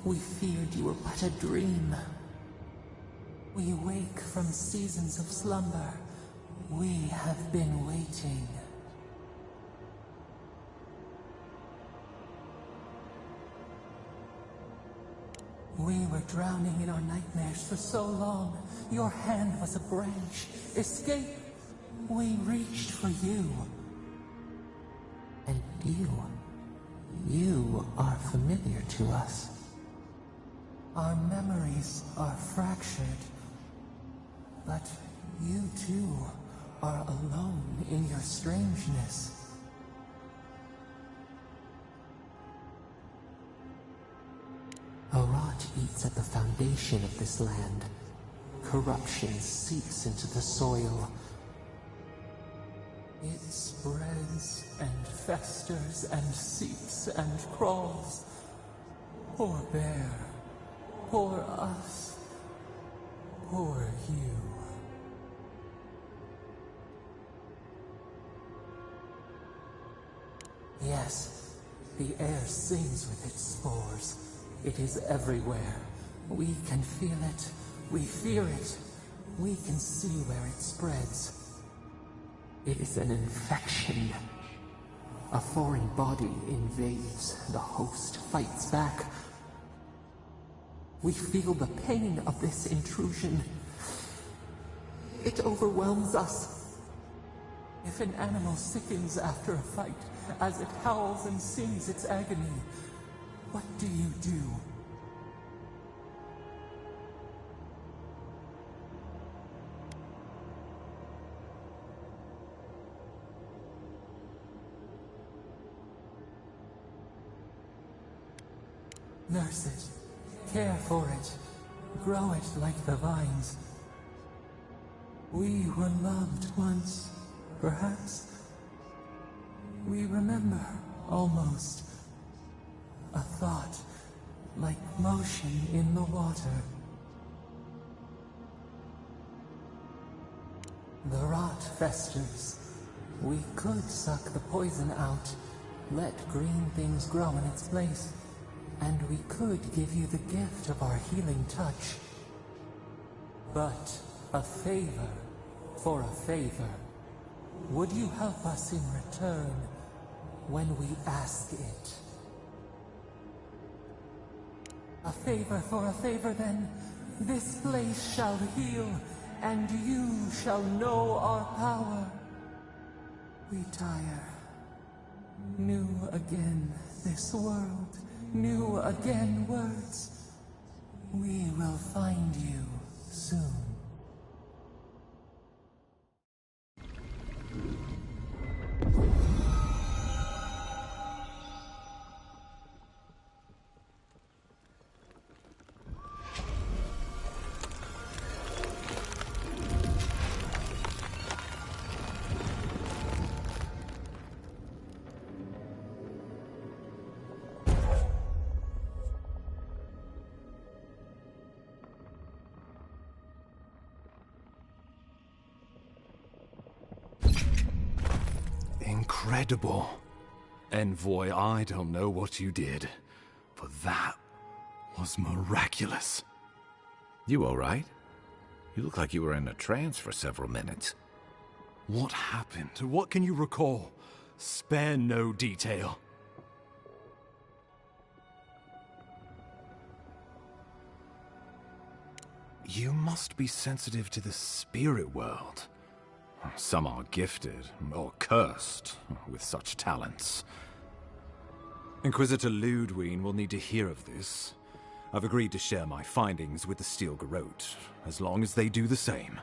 We feared you were but a dream. We wake from seasons of slumber. We have been waiting. We were drowning in our nightmares for so long. Your hand was a branch. Escape! We reached for you. And you are familiar to us. Our memories are fractured. But you too are alone in your strangeness. A rot eats at the foundation of this land. Corruption seeps into the soil. It spreads and festers and seeps and crawls. Poor bear. Poor us. Poor you. Yes, the air sings with its spores. It is everywhere. We can feel it. We fear it. We can see where it spreads. It is an infection. A foreign body invades. The host fights back. We feel the pain of this intrusion. It overwhelms us. If an animal sickens after a fight, as it howls and sings its agony, what do you do? Nurse it, care for it, grow it like the vines. We were loved once, perhaps. We remember, almost. A thought, like motion in the water. The rot festers. We could suck the poison out, let green things grow in its place, and we could give you the gift of our healing touch. But a favor for a favor. Would you help us in return when we ask it? A favor for a favor, then. This place shall heal, and you shall know our power. We tire. New again this world, new again words. We will find you soon. Incredible. Envoy, I don't know what you did, but that was miraculous. You all right? You look like you were in a trance for several minutes. What happened? What can you recall? Spare no detail. You must be sensitive to the spirit world. Some are gifted, or cursed, with such talents. Inquisitor Ludwine will need to hear of this. I've agreed to share my findings with the Steel Garrote, as long as they do the same.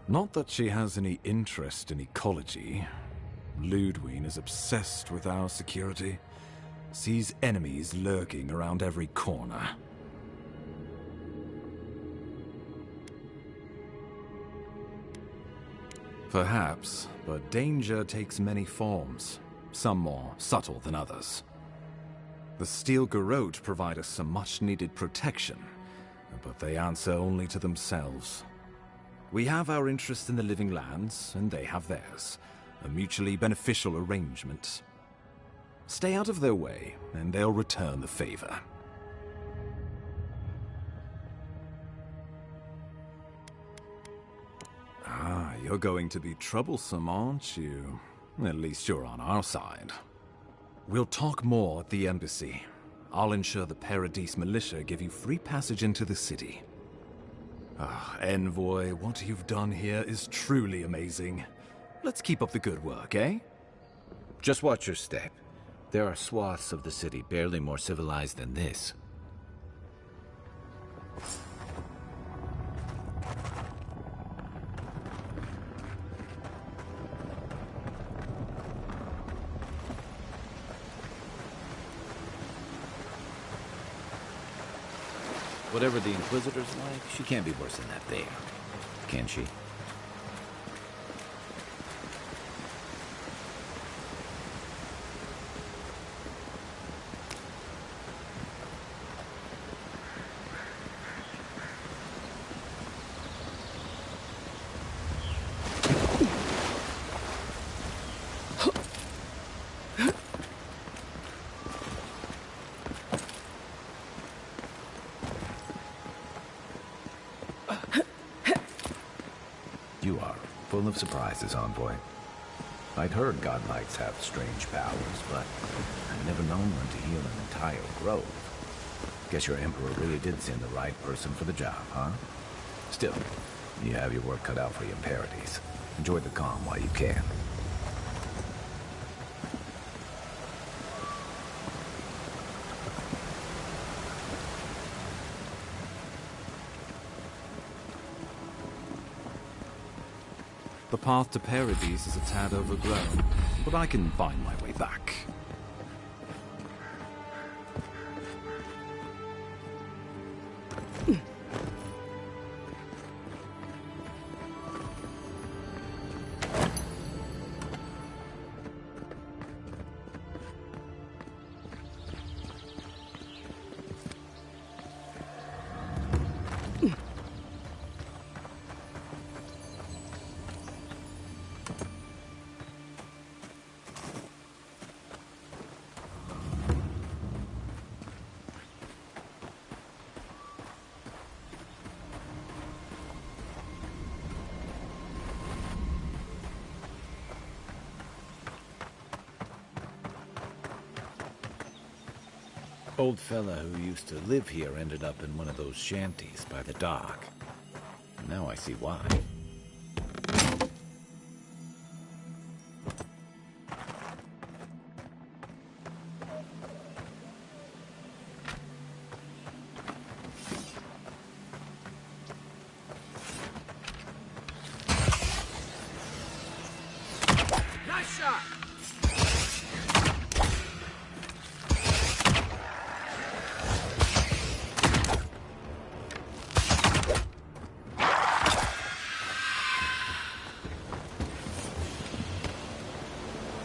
Not that she has any interest in ecology. Ludwine is obsessed with our security, sees enemies lurking around every corner. Perhaps, but danger takes many forms, some more subtle than others. The Steel Garrote provide us some much-needed protection, but they answer only to themselves. We have our interest in the living lands, and they have theirs, a mutually beneficial arrangement. Stay out of their way, and they'll return the favor. Ah, you're going to be troublesome, aren't you? At least you're on our side. We'll talk more at the embassy. I'll ensure the Paradise militia give you free passage into the city. Ah, envoy, what you've done here is truly amazing. Let's keep up the good work, eh? Just watch your step. There are swaths of the city barely more civilized than this. Whatever the Inquisitor's like, she can't be worse than that there, can she? You are full of surprises, envoy. I'd heard godlights have strange powers, but I'd never known one to heal an entire grove. Guess your emperor really did send the right person for the job, huh? Still, you have your work cut out for you in Paradise. Enjoy the calm while you can. The path to Paradise is a tad overgrown, but I can find my way back. Old fella who used to live here ended up in one of those shanties by the dock. Now I see why. Nice shot!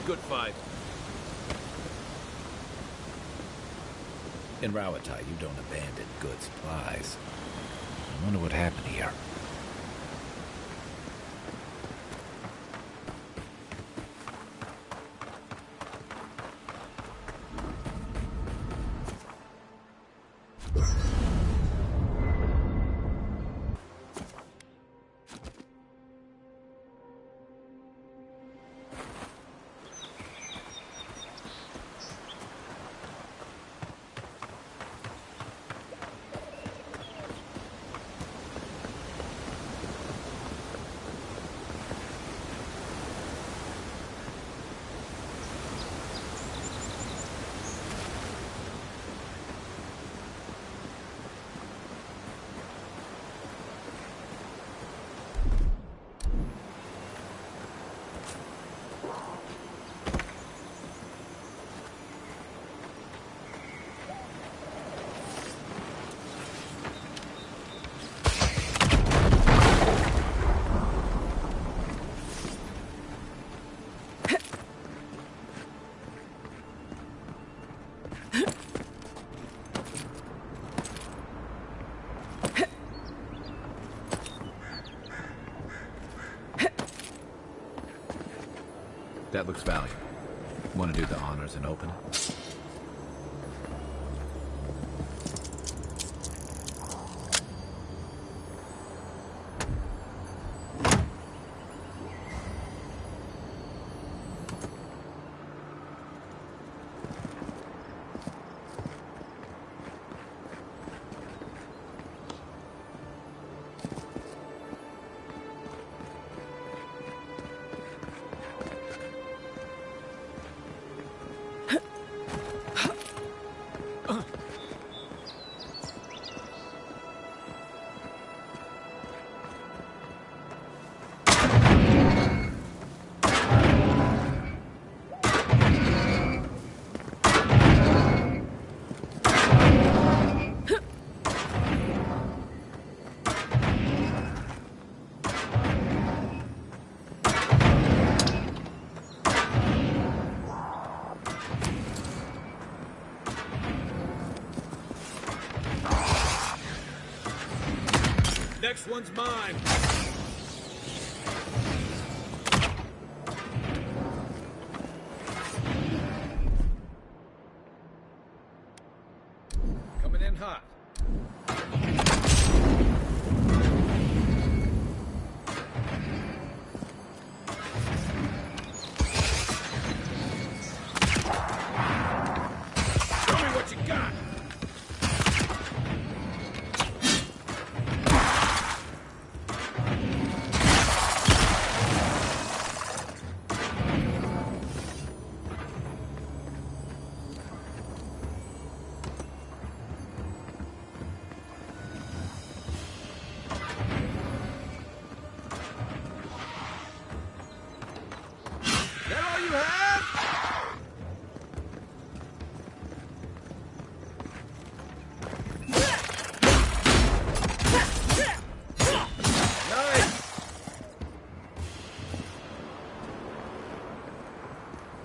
Good fight. In Rawatai, you don't abandon good supplies. I wonder what happened here. That looks valiant. Want to do the honors and open? next one's mine. Coming in hot. Show me what you got.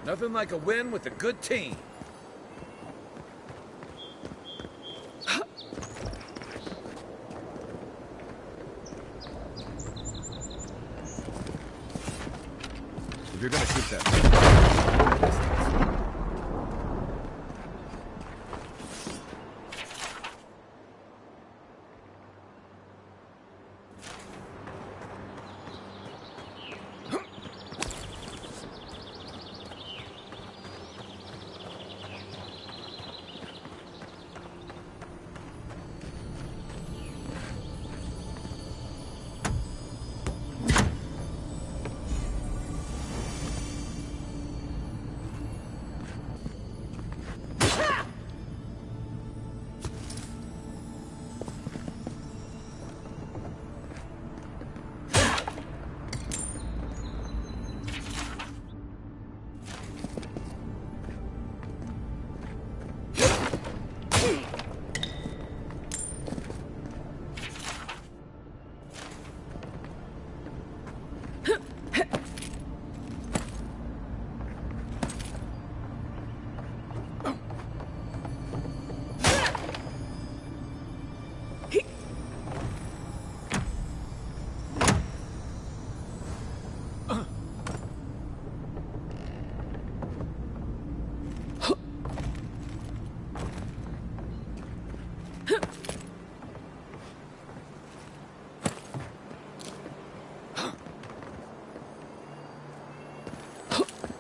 Nothing like a win with a good team. If you're gonna shoot that...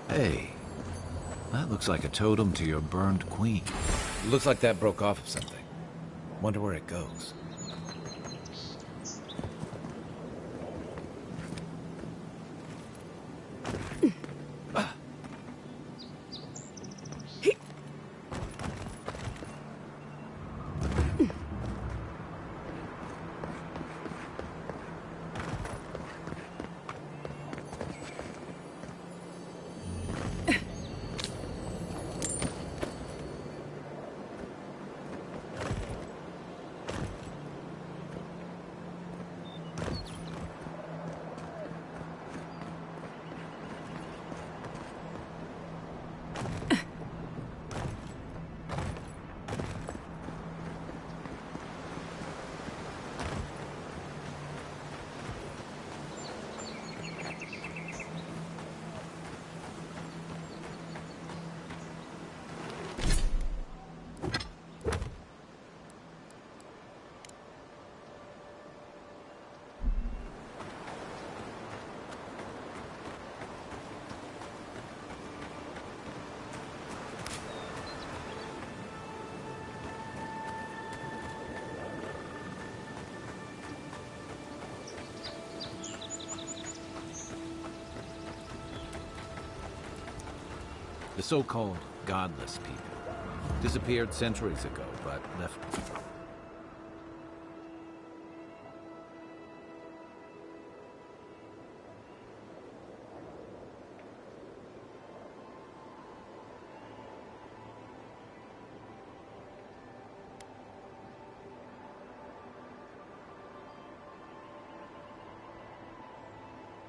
Hey, that looks like a totem to your burned queen. Looks like that broke off of something. Wonder where it goes. The so-called godless people disappeared centuries ago, but left...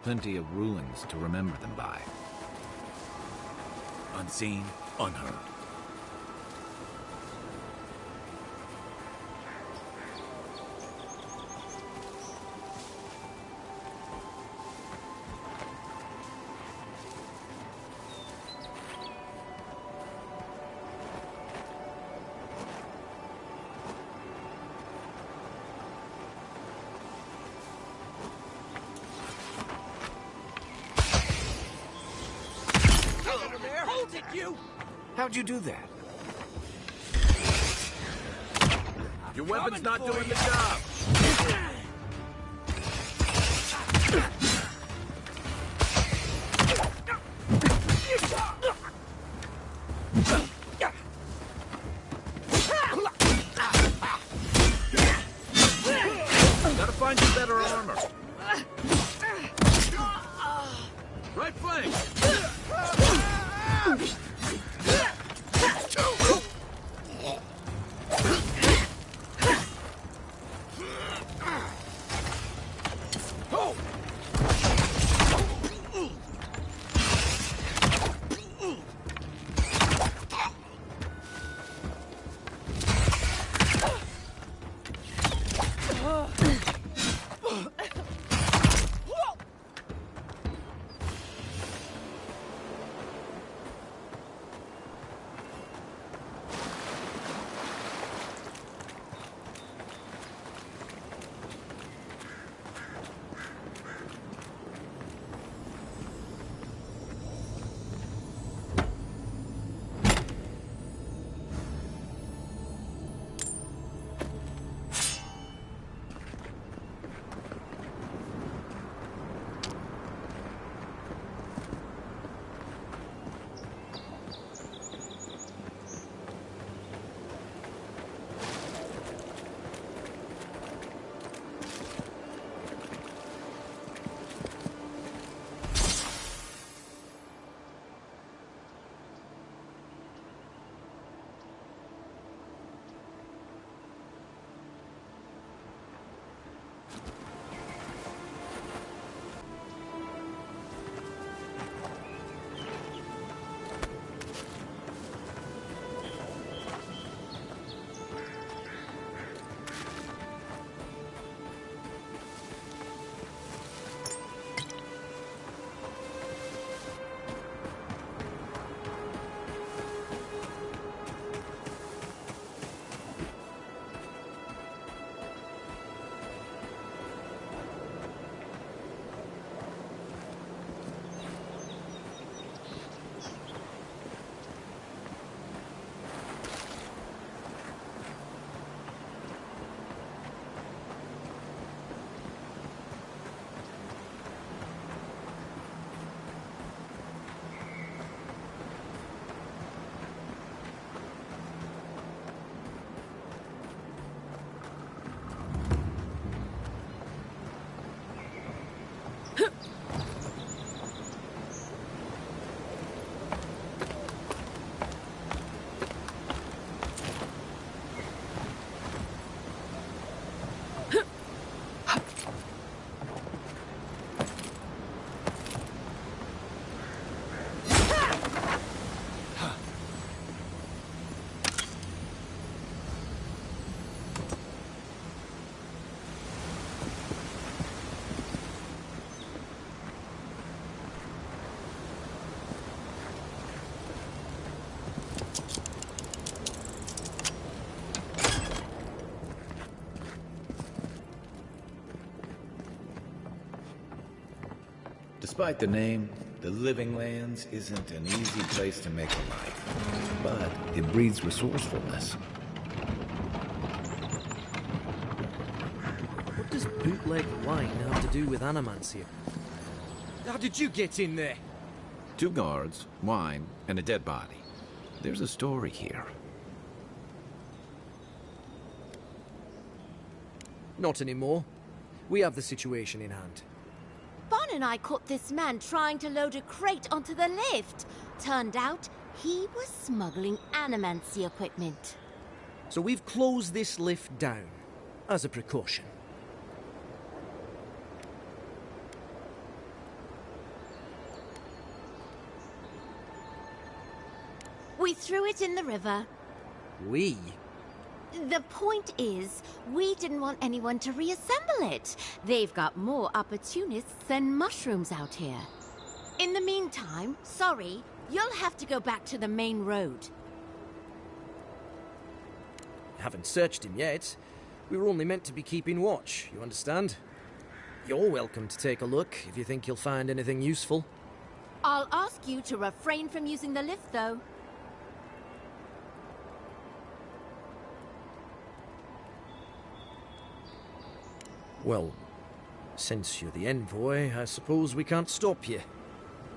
plenty of ruins to remember them by. Unseen, unheard. Hold it, you! How'd you do that? Your weapon's not doing the job. Gotta find some better armor. Right flank. Despite the name, the Living Lands isn't an easy place to make a life, but it breeds resourcefulness. What does bootleg wine have to do with animancy? How did you get in there? 2 guards, wine, and a dead body. There's a story here. Not anymore. We have the situation in hand. Bon and I caught this man trying to load a crate onto the lift. Turned out, he was smuggling animancy equipment. So we've closed this lift down, as a precaution. We threw it in the river. We? The point is, we didn't want anyone to reassemble it. They've got more opportunists than mushrooms out here. In the meantime, sorry, you'll have to go back to the main road. Haven't searched him yet. We were only meant to be keeping watch, you understand? You're welcome to take a look if you think you'll find anything useful. I'll ask you to refrain from using the lift, though. Well, since you're the envoy, I suppose we can't stop you.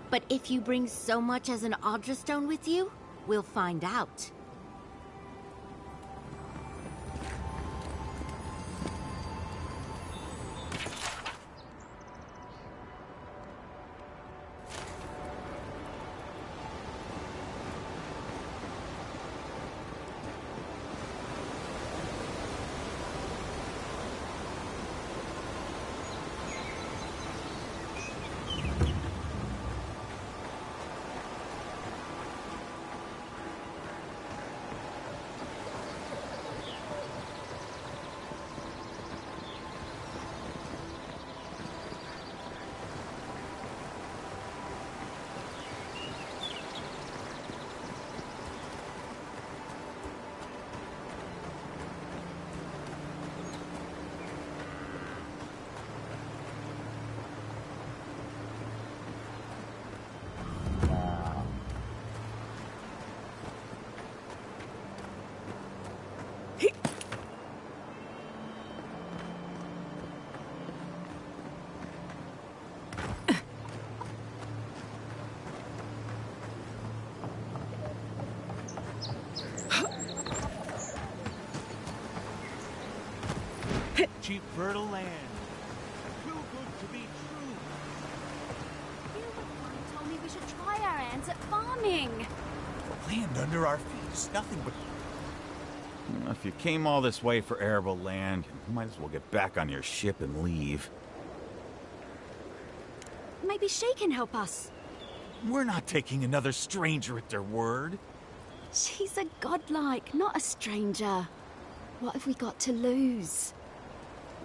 But if you bring so much as an Audra stone with you, we'll find out. Cheap fertile land. Too good to be true. You told me we should try our hands at farming. Land under our feet is nothing but... If you came all this way for arable land, you might as well get back on your ship and leave. Maybe she can help us. We're not taking another stranger at their word. She's a godlike, not a stranger. What have we got to lose?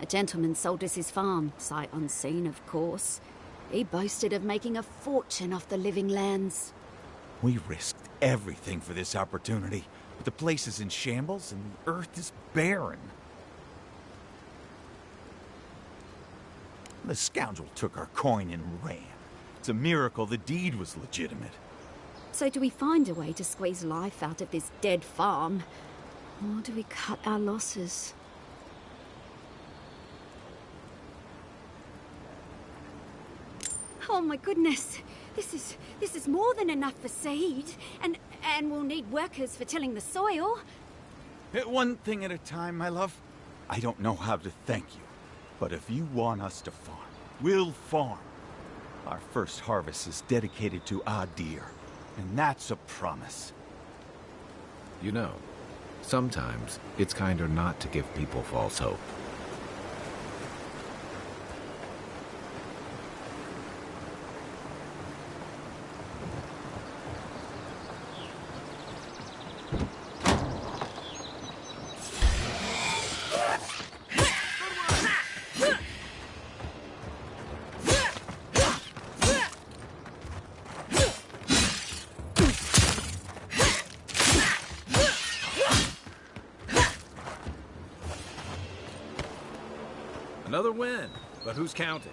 A gentleman sold us his farm, sight unseen, of course. He boasted of making a fortune off the living lands. We risked everything for this opportunity, but the place is in shambles and the earth is barren. The scoundrel took our coin and ran. It's a miracle the deed was legitimate. So do we find a way to squeeze life out of this dead farm? Or do we cut our losses? Oh my goodness! This is more than enough for seed, and we'll need workers for tilling the soil. Hit one thing at a time, my love. I don't know how to thank you, but if you want us to farm, we'll farm. Our first harvest is dedicated to Adir, and that's a promise. You know, sometimes it's kinder not to give people false hope. Another win, but who's counting?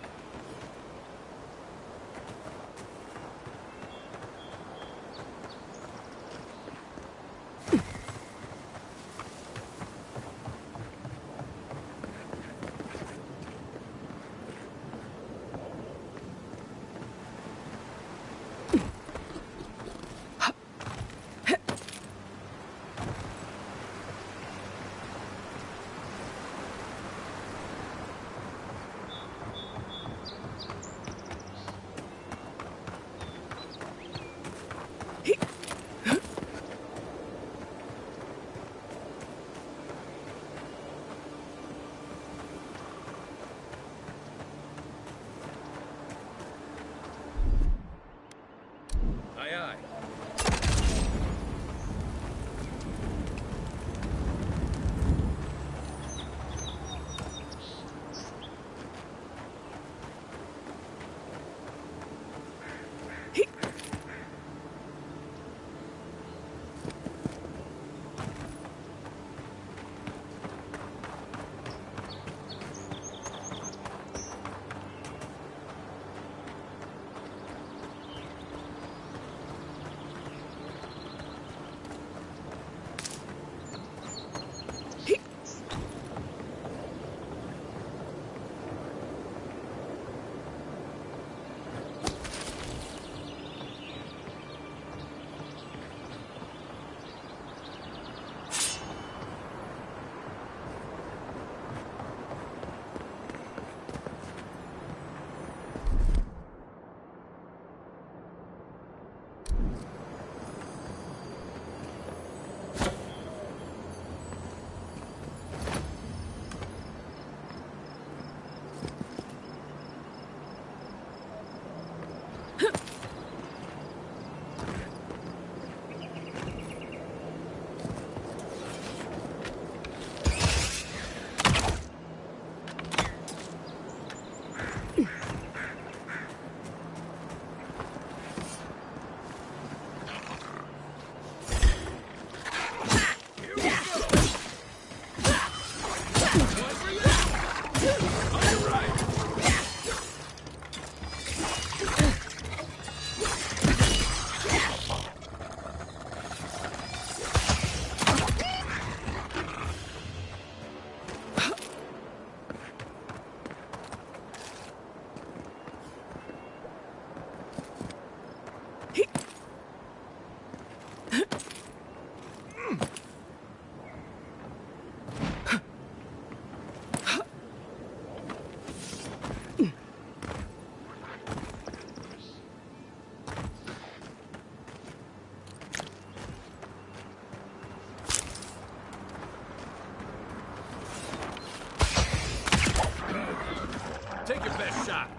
Take your best shot.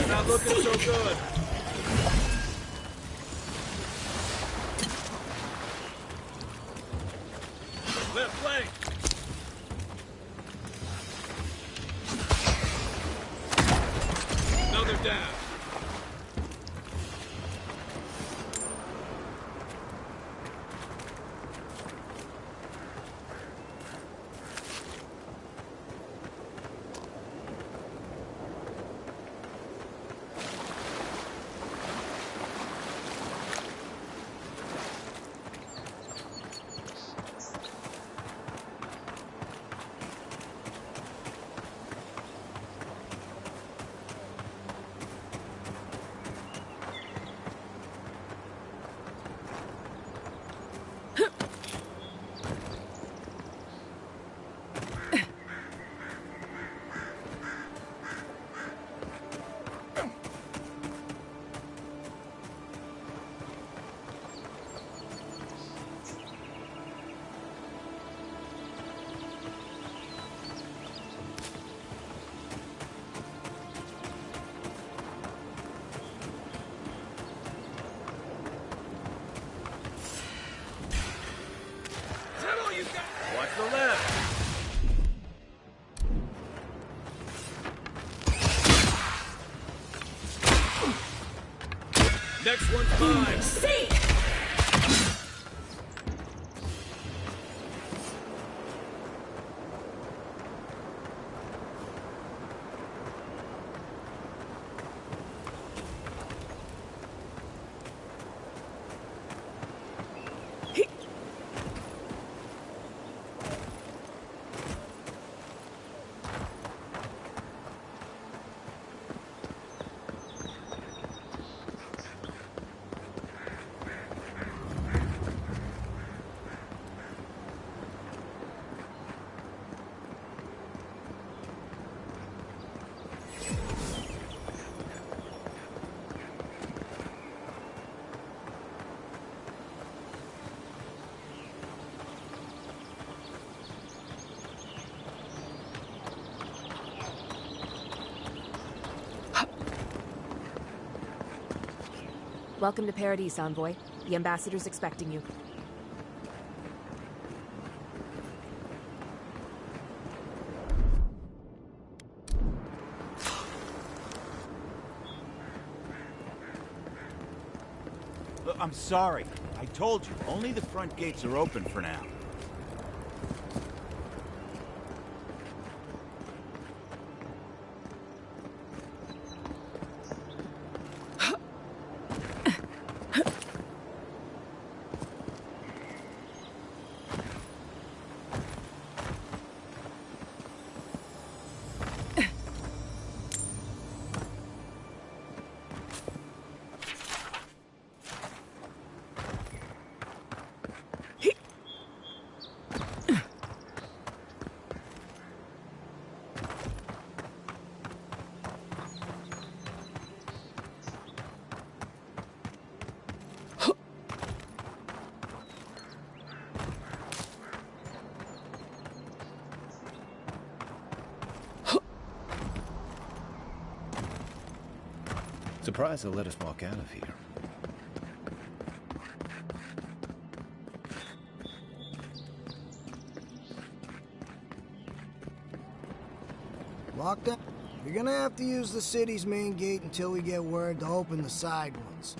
Not looking so good. Left flank. Now they're down. Watch the left. Next one's mine. See. Welcome to Paradise, envoy. The ambassador's expecting you. Look, I'm sorry. I told you, only the front gates are open for now. Surprised they'll let us walk out of here. Locked up? You're gonna have to use the city's main gate until we get word to open the side ones.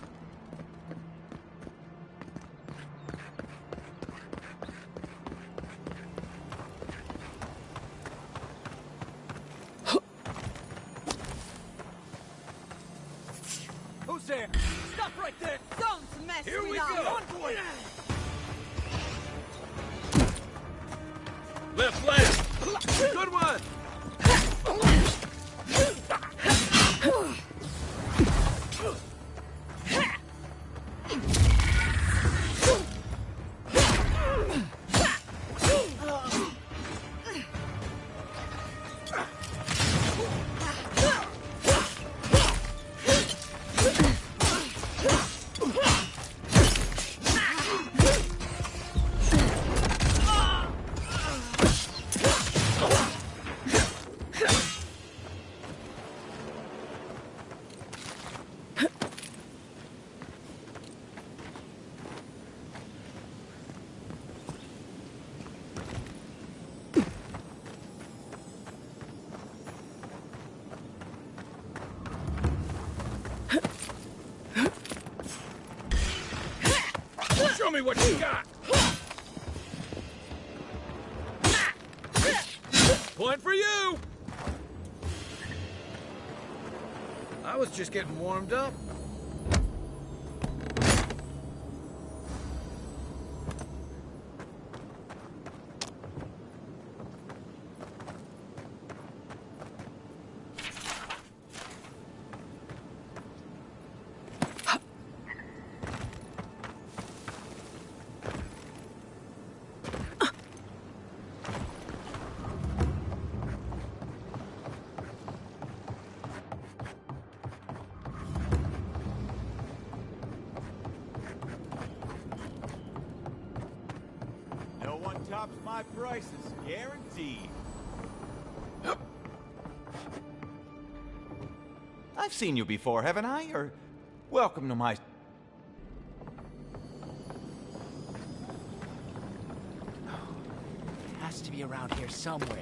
Who's there? Stop right there! Don't mess Here we with go! us. Envoy! Left, left! Good one! Show me what you got! Point for you! I was just getting warmed up. No one tops my prices, guaranteed. I've seen you before, haven't I? Or welcome to my... Has to be around here somewhere.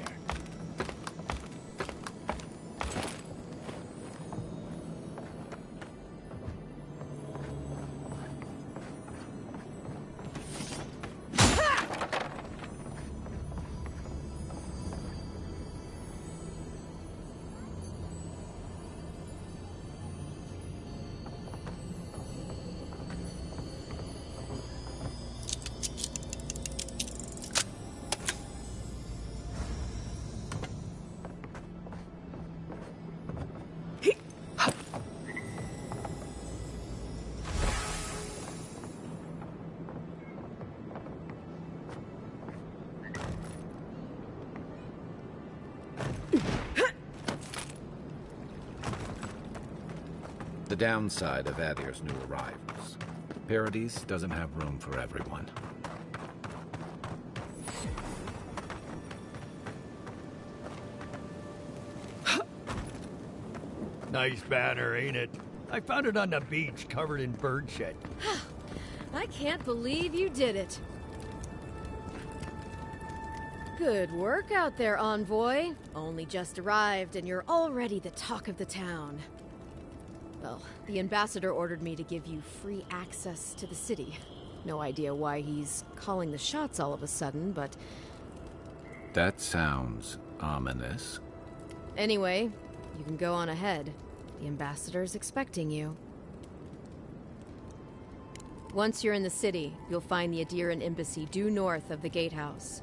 The downside of Adir's new arrivals. Paradise doesn't have room for everyone. Nice banner, ain't it? I found it on the beach, covered in bird shit. I can't believe you did it. Good work out there, envoy. Only just arrived and you're already the talk of the town. Well, the ambassador ordered me to give you free access to the city. No idea why he's calling the shots all of a sudden, but... That sounds ominous. Anyway, you can go on ahead. The ambassador's expecting you. Once you're in the city, you'll find the Adiran embassy due north of the gatehouse.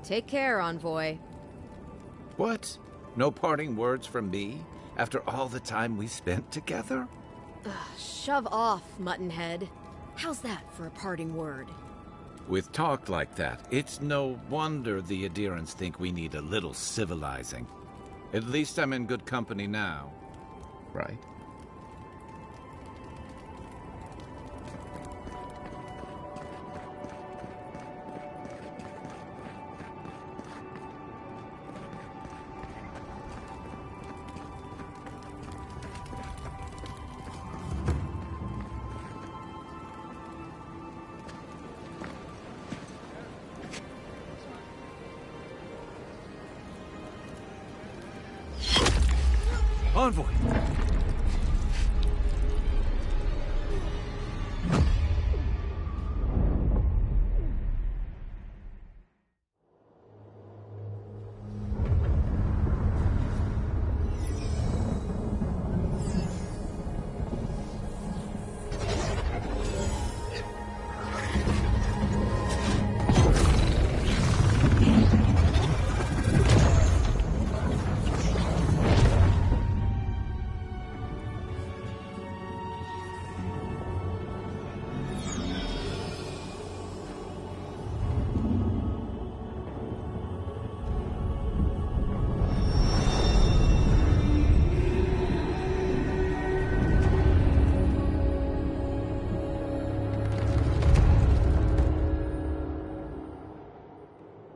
Take care, envoy. What? No parting words from me? After all the time we spent together? Shove off, Muttonhead. How's that for a parting word? With talk like that, it's no wonder the Adirans think we need a little civilizing. At least I'm in good company now, right? Envoy!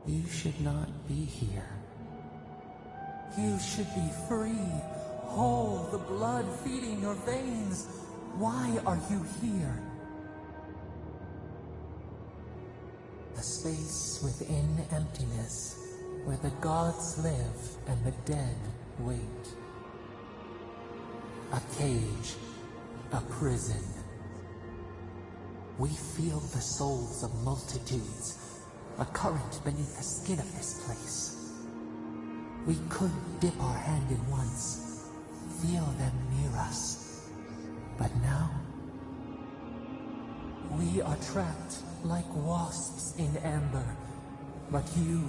You should not be here. You should be free, whole, the blood feeding your veins. Why are you here? A space within emptiness, where the gods live and the dead wait. A cage, a prison. We feel the souls of multitudes, a current beneath the skin of this place. We could dip our hand in once, feel them near us. But now, we are trapped like wasps in amber. But you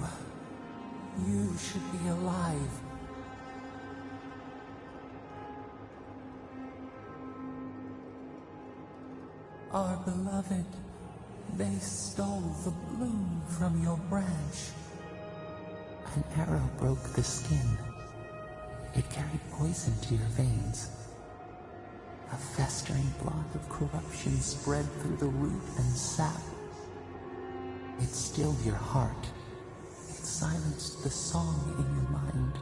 should be alive. Our beloved, they stole the bloom from your branch. An arrow broke the skin. It carried poison to your veins. A festering blot of corruption spread through the root and sap. It stilled your heart. It silenced the song in your mind.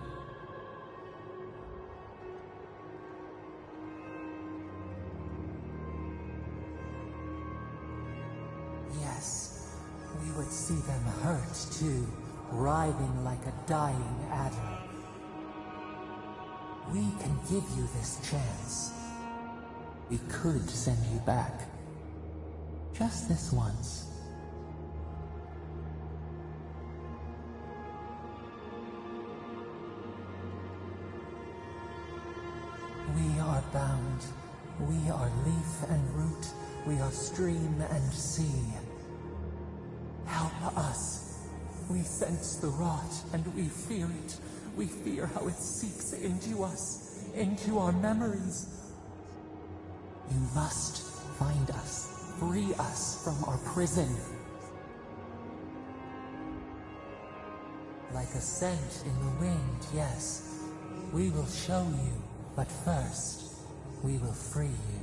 Yes, we would see them hurt too, writhing like a dying adder. We can give you this chance. We could send you back. Just this once. We are bound. We are leaf and root. We are stream and sea. Help us. We sense the rot and we fear it. We fear how it seeps into us, into our memories. You must find us, free us from our prison. Like a scent in the wind, yes. We will show you, but first, we will free you.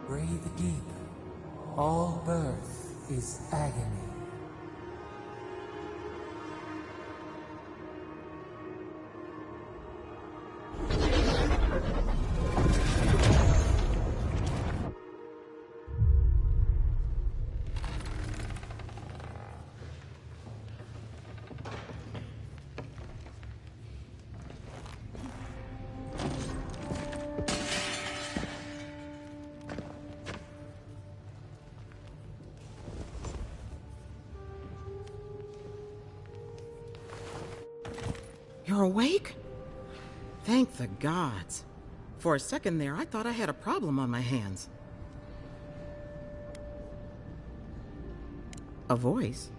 Breathe deep. All birth is agony. You're awake? Thank the gods. For a second there, I thought I had a problem on my hands. A voice?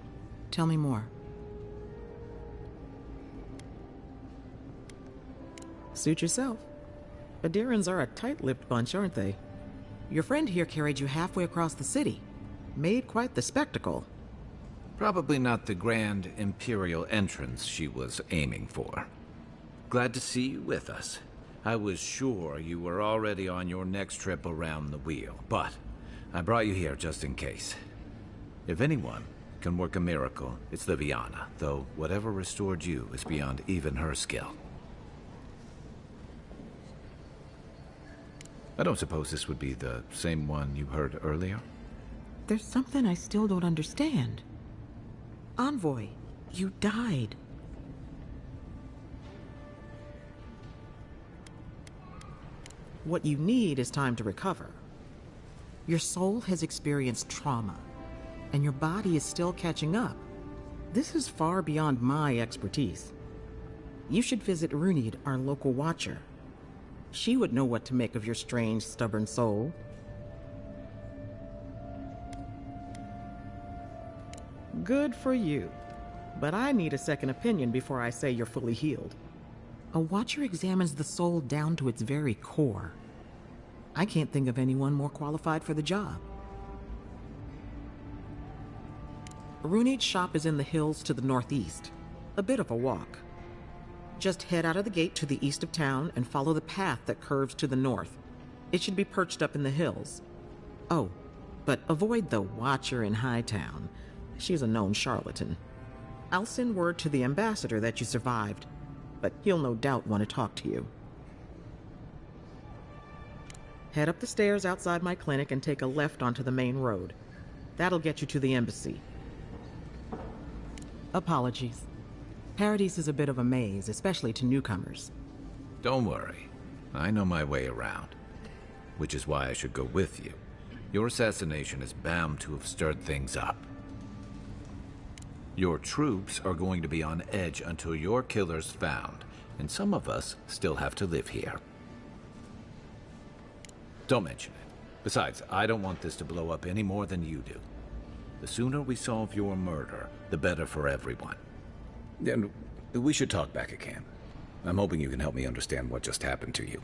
Tell me more. Suit yourself. Adirans are a tight-lipped bunch, aren't they? Your friend here carried you halfway across the city. Made quite the spectacle. Probably not the grand imperial entrance she was aiming for. Glad to see you with us. I was sure you were already on your next trip around the wheel, but I brought you here just in case. If anyone can work a miracle, it's Liviana, though whatever restored you is beyond even her skill. I don't suppose this would be the same one you heard earlier? There's something I still don't understand. Envoy, you died. What you need is time to recover. Your soul has experienced trauma, and your body is still catching up. This is far beyond my expertise. You should visit Runid, our local watcher. She would know what to make of your strange, stubborn soul. Good for you. But I need a second opinion before I say you're fully healed. A watcher examines the soul down to its very core. I can't think of anyone more qualified for the job. Runid's shop is in the hills to the northeast. A bit of a walk. Just head out of the gate to the east of town and follow the path that curves to the north. It should be perched up in the hills. Oh, but avoid the watcher in Hightown. She's a known charlatan. I'll send word to the ambassador that you survived, but he'll no doubt want to talk to you. Head up the stairs outside my clinic and take a left onto the main road. That'll get you to the embassy. Apologies. Paradise is a bit of a maze, especially to newcomers. Don't worry. I know my way around. Which is why I should go with you. Your assassination is bound to have stirred things up. Your troops are going to be on edge until your killer's found, and some of us still have to live here. Don't mention it. Besides, I don't want this to blow up any more than you do. The sooner we solve your murder, the better for everyone. And we should talk back at camp. I'm hoping you can help me understand what just happened to you.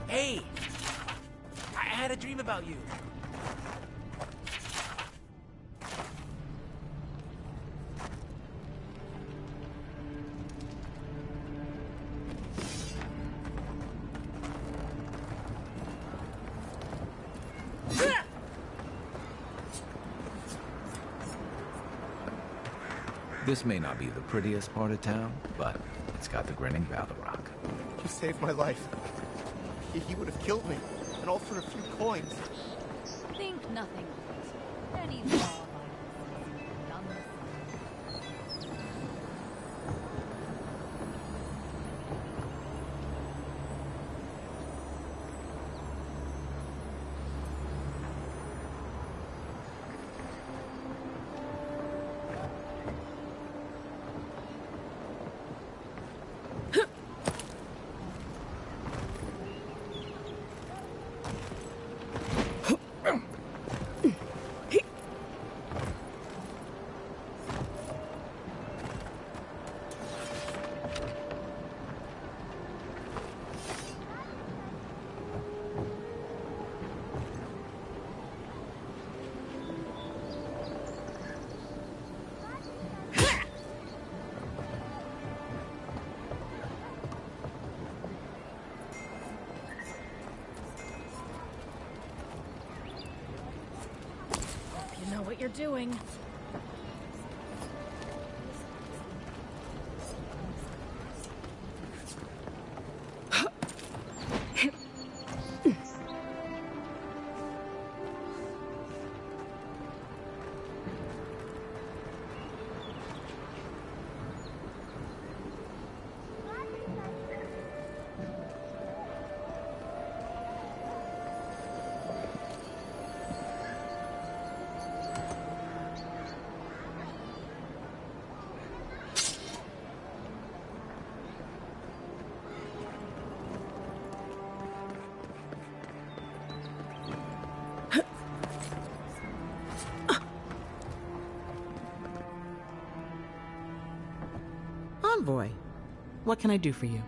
Hey! I had a dream about you. This may not be the prettiest part of town, but it's got the grinning Baldur. You saved my life. He would have killed me, and all for a few coins. Think nothing of it. Any law what you're doing. Envoy, what can I do for you?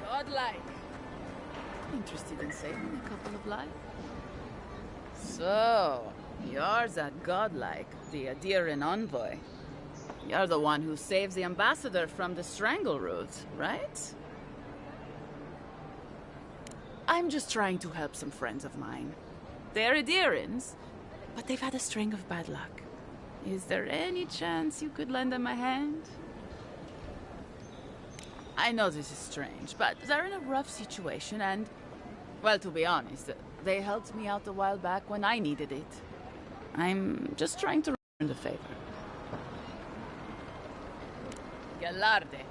Godlike. Interested in saving a couple of lives? So, you're that godlike, the Adiran envoy. You're the one who saves the ambassador from the strangle root, right? I'm just trying to help some friends of mine. They're Adirans, but they've had a string of bad luck. Is there any chance you could lend them a hand? I know this is strange, but they're in a rough situation and, well, to be honest, they helped me out a while back when I needed it. I'm just trying to return the favor. Galarde.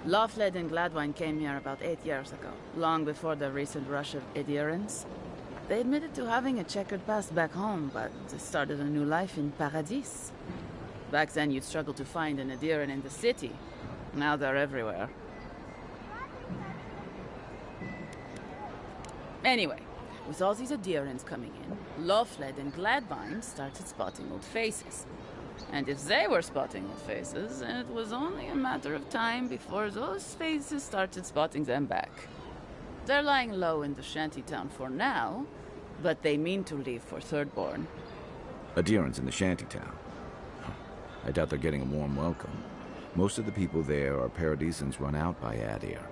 Lofled and Gladwine came here about 8 years ago, long before the recent rush of adherents. They admitted to having a checkered past back home, but they started a new life in Paradis. Back then you'd struggle to find an adherent in the city. Now they're everywhere. Anyway, with all these adherents coming in, Lofled and Gladwine started spotting old faces. And if they were spotting old faces, it was only a matter of time before those faces started spotting them back. They're lying low in the shantytown for now, but they mean to leave for Thirdborn. Adherents in the shantytown. I doubt they're getting a warm welcome. Most of the people there are Paradisans run out by Adir.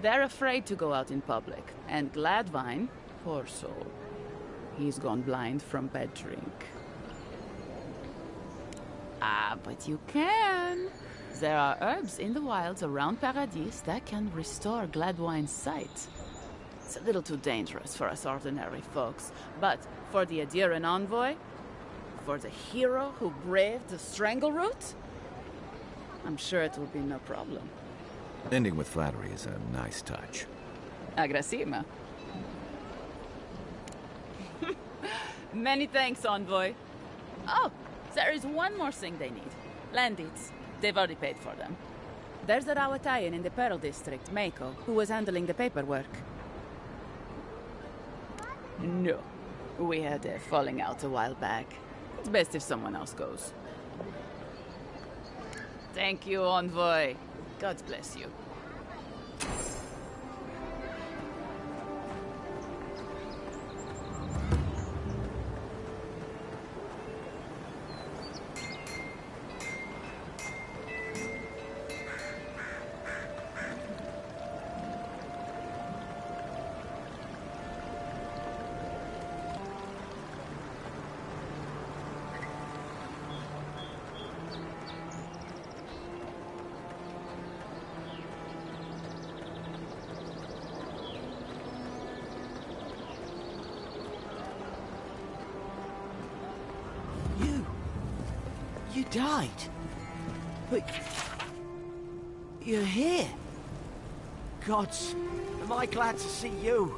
They're afraid to go out in public, and Gladwine, poor soul, he's gone blind from bad drink. Ah, but you can. There are herbs in the wilds around Paradis that can restore Gladwine's sight. It's a little too dangerous for us ordinary folks, but for the Adiran envoy, for the hero who braved the strangle route, I'm sure it will be no problem. Ending with flattery is a nice touch. Agrasima. Many thanks, envoy. Oh, there is one more thing they need. Land deeds. They've already paid for them. There's a Rawatayan in the Pearl District, Mako, who was handling the paperwork. No. We had a falling out a while back. It's best if someone else goes. Thank you, envoy. God bless you. You died. But you're here. Gods, am I glad to see you.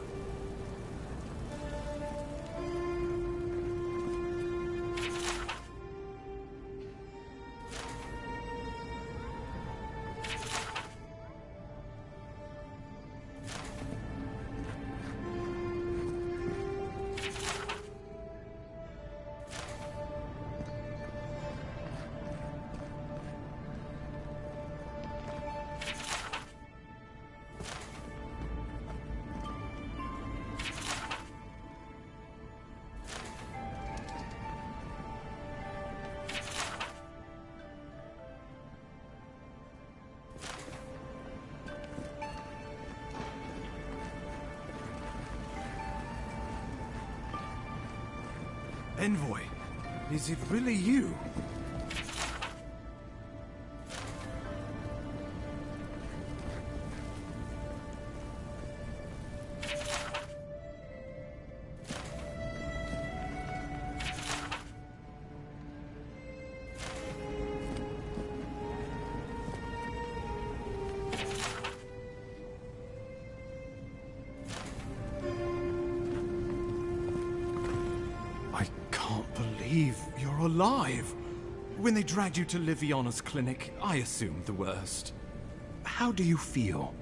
Envoy, is it really you? You're alive. When they dragged you to Liviona's clinic, I assumed the worst. How do you feel?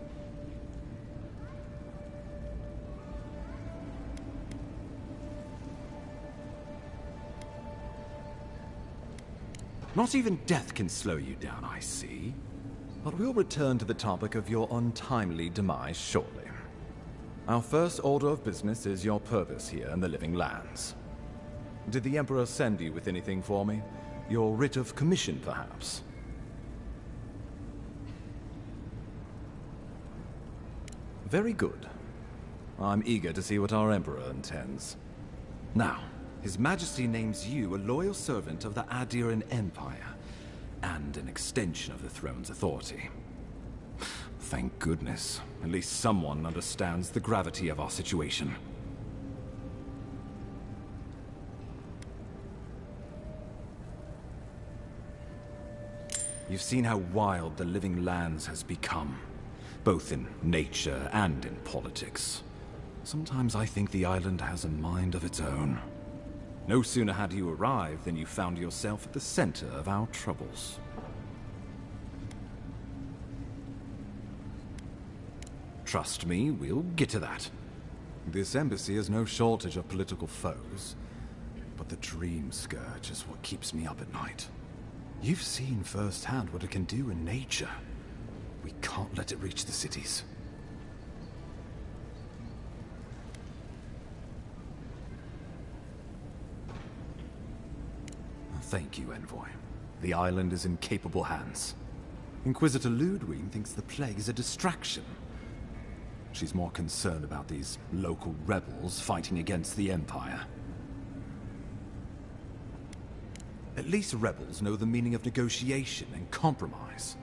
Not even death can slow you down, I see. But we'll return to the topic of your untimely demise shortly. Our first order of business is your purpose here in the Living Lands. Did the Emperor send you with anything for me? Your writ of commission, perhaps? Very good. I'm eager to see what our Emperor intends. Now, His Majesty names you a loyal servant of the Adiran Empire, and an extension of the throne's authority. Thank goodness. At least someone understands the gravity of our situation. You've seen how wild the Living Lands has become, both in nature and in politics. Sometimes I think the island has a mind of its own. No sooner had you arrived than you found yourself at the center of our troubles. Trust me, we'll get to that. This embassy has no shortage of political foes, but the Dream Scourge is what keeps me up at night. You've seen firsthand what it can do in nature. We can't let it reach the cities. Thank you, Envoy. The island is in capable hands. Inquisitor Ludwig thinks the plague is a distraction. She's more concerned about these local rebels fighting against the Empire. At least rebels know the meaning of negotiation and compromise.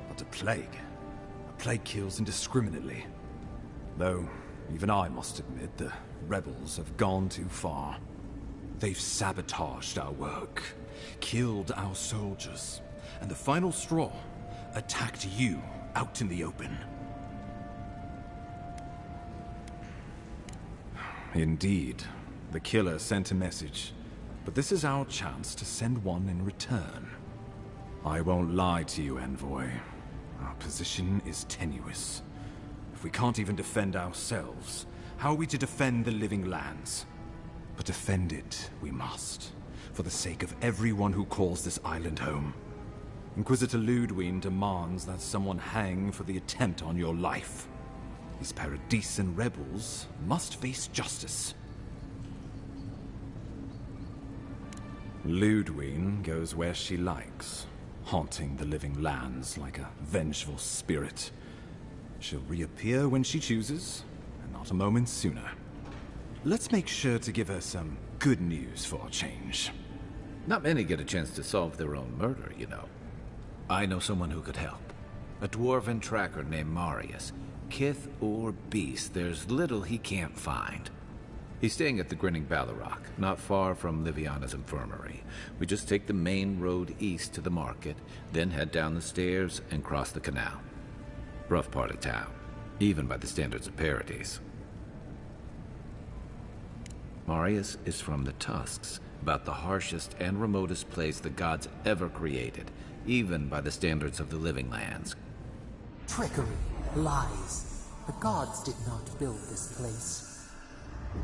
But a plague kills indiscriminately. Though, even I must admit, the rebels have gone too far. They've sabotaged our work, killed our soldiers, and the final straw, attacked you out in the open. Indeed, the killer sent a message. But this is our chance to send one in return. I won't lie to you, Envoy. Our position is tenuous. If we can't even defend ourselves, how are we to defend the Living Lands? But defend it we must, for the sake of everyone who calls this island home. Inquisitor Ludwig demands that someone hang for the attempt on your life. These Paradisian rebels must face justice. Ludwig goes where she likes, haunting the Living Lands like a vengeful spirit. She'll reappear when she chooses, and not a moment sooner. Let's make sure to give her some good news for a change. Not many get a chance to solve their own murder, you know. I know someone who could help. A dwarven tracker named Marius. Kith or beast, there's little he can't find. He's staying at the Grinning Baldur, not far from Liviana's infirmary. We just take the main road east to the market, then head down the stairs and cross the canal. Rough part of town, even by the standards of Paradise. Marius is from the Tusks, about the harshest and remotest place the gods ever created, even by the standards of the Living Lands. Trickery, lies. The gods did not build this place.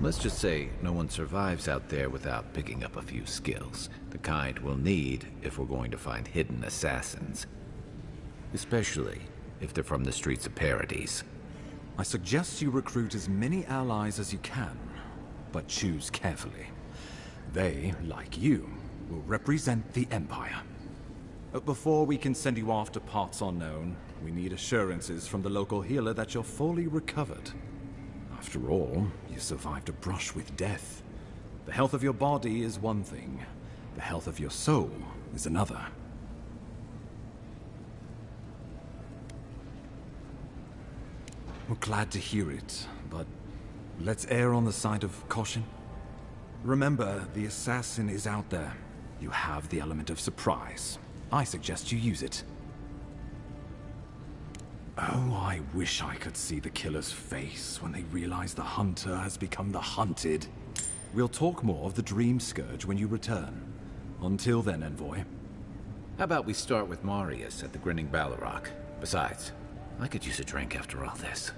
Let's just say no one survives out there without picking up a few skills, the kind we'll need if we're going to find hidden assassins. Especially if they're from the streets of Paradise. I suggest you recruit as many allies as you can, but choose carefully. They, like you, will represent the Empire. But before we can send you off to parts unknown, we need assurances from the local healer that you're fully recovered. After all, you survived a brush with death. The health of your body is one thing. The health of your soul is another. We're glad to hear it, but let's err on the side of caution. Remember, the assassin is out there. You have the element of surprise. I suggest you use it. Oh, I wish I could see the killer's face when they realize the hunter has become the hunted. We'll talk more of the Dream Scourge when you return. Until then, Envoy. How about we start with Marius at the Grinning Baldur? Besides, I could use a drink after all this.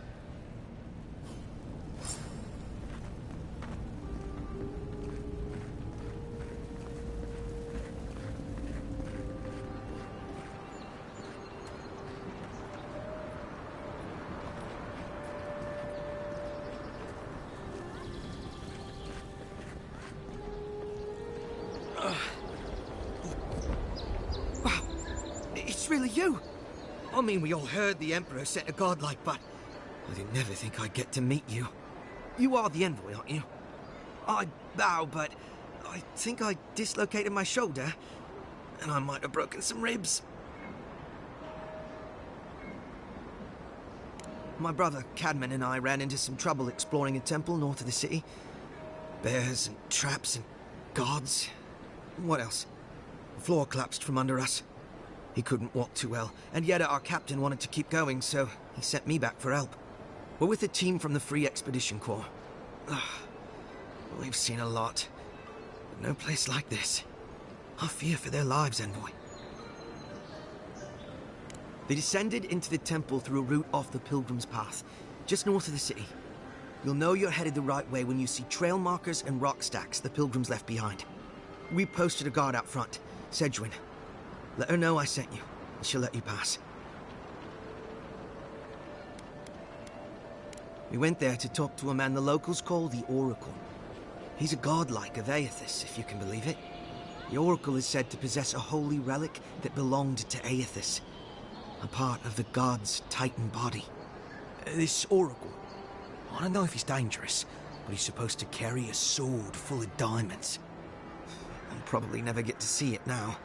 Really you? I mean, we all heard the Emperor sent a godlike, but I didn't never think I'd get to meet you. You are the envoy, aren't you? I bow, but I think I dislocated my shoulder, and I might have broken some ribs. My brother, Cadman, and I ran into some trouble exploring a temple north of the city. Bears and traps and guards. What else? The floor collapsed from under us. He couldn't walk too well, and yet our captain wanted to keep going, so he sent me back for help. We're with a team from the Free Expedition Corps. We've seen a lot, but no place like this. I fear for their lives, envoy. They descended into the temple through a route off the Pilgrim's Path, just north of the city. You'll know you're headed the right way when you see trail markers and rock stacks the Pilgrims left behind. We posted a guard out front, Sedgwin. Let her know I sent you, and she'll let you pass. We went there to talk to a man the locals call the Oracle. He's a godlike of Aethys, if you can believe it. The Oracle is said to possess a holy relic that belonged to Aethys, a part of the god's Titan body. This Oracle, I don't know if he's dangerous, but he's supposed to carry a sword full of diamonds. I'll probably never get to see it now.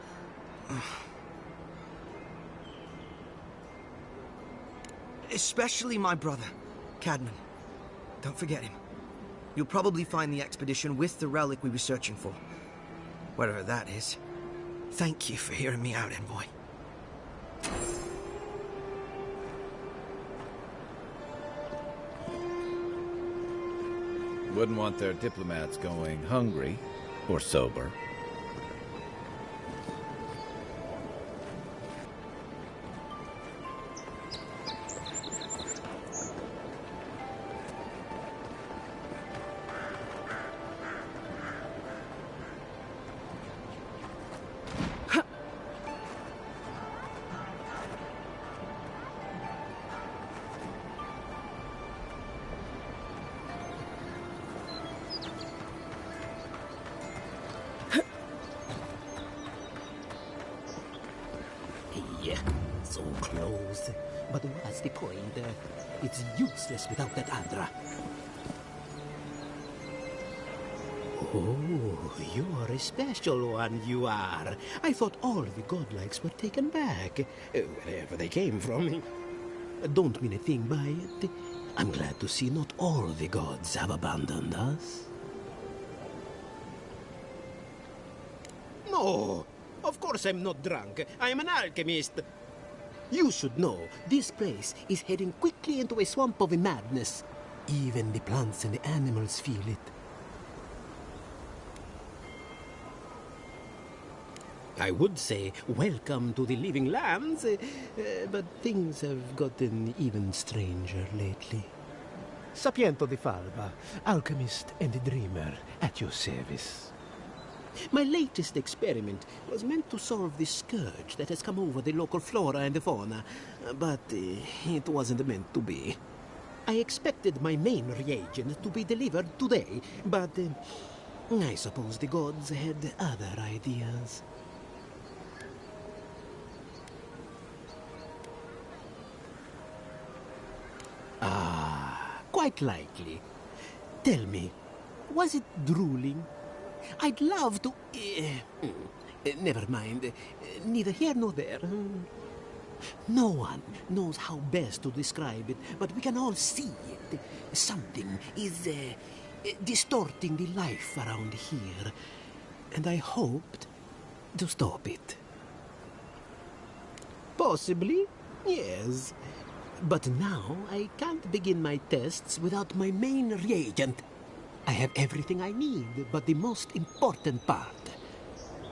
Especially my brother, Cadman. Don't forget him. You'll probably find the expedition with the relic we were searching for. Whatever that is. Thank you for hearing me out, envoy. Wouldn't want their diplomats going hungry or sober. So close. But what's the point? It's useless without that Adra. Oh, you are a special one, you are. I thought all the godlikes were taken back, wherever they came from. Don't mean a thing by it. I'm glad to see not all the gods have abandoned us. No, of course I'm not drunk. I'm an alchemist. You should know, this place is heading quickly into a swamp of madness. Even the plants and the animals feel it. I would say, welcome to the living lands, but things have gotten even stranger lately. Sapiento di Falba, alchemist and dreamer, at your service. My latest experiment was meant to solve the scourge that has come over the local flora and fauna, but it wasn't meant to be. I expected my main reagent to be delivered today, but I suppose the gods had other ideas. Ah, quite likely. Tell me, was it drooling? I'd love to... never mind. Neither here nor there. No one knows how best to describe it, but we can all see it. Something is distorting the life around here, and I hoped to stop it. Possibly, yes. But now I can't begin my tests without my main reagent. I have everything I need, but the most important part,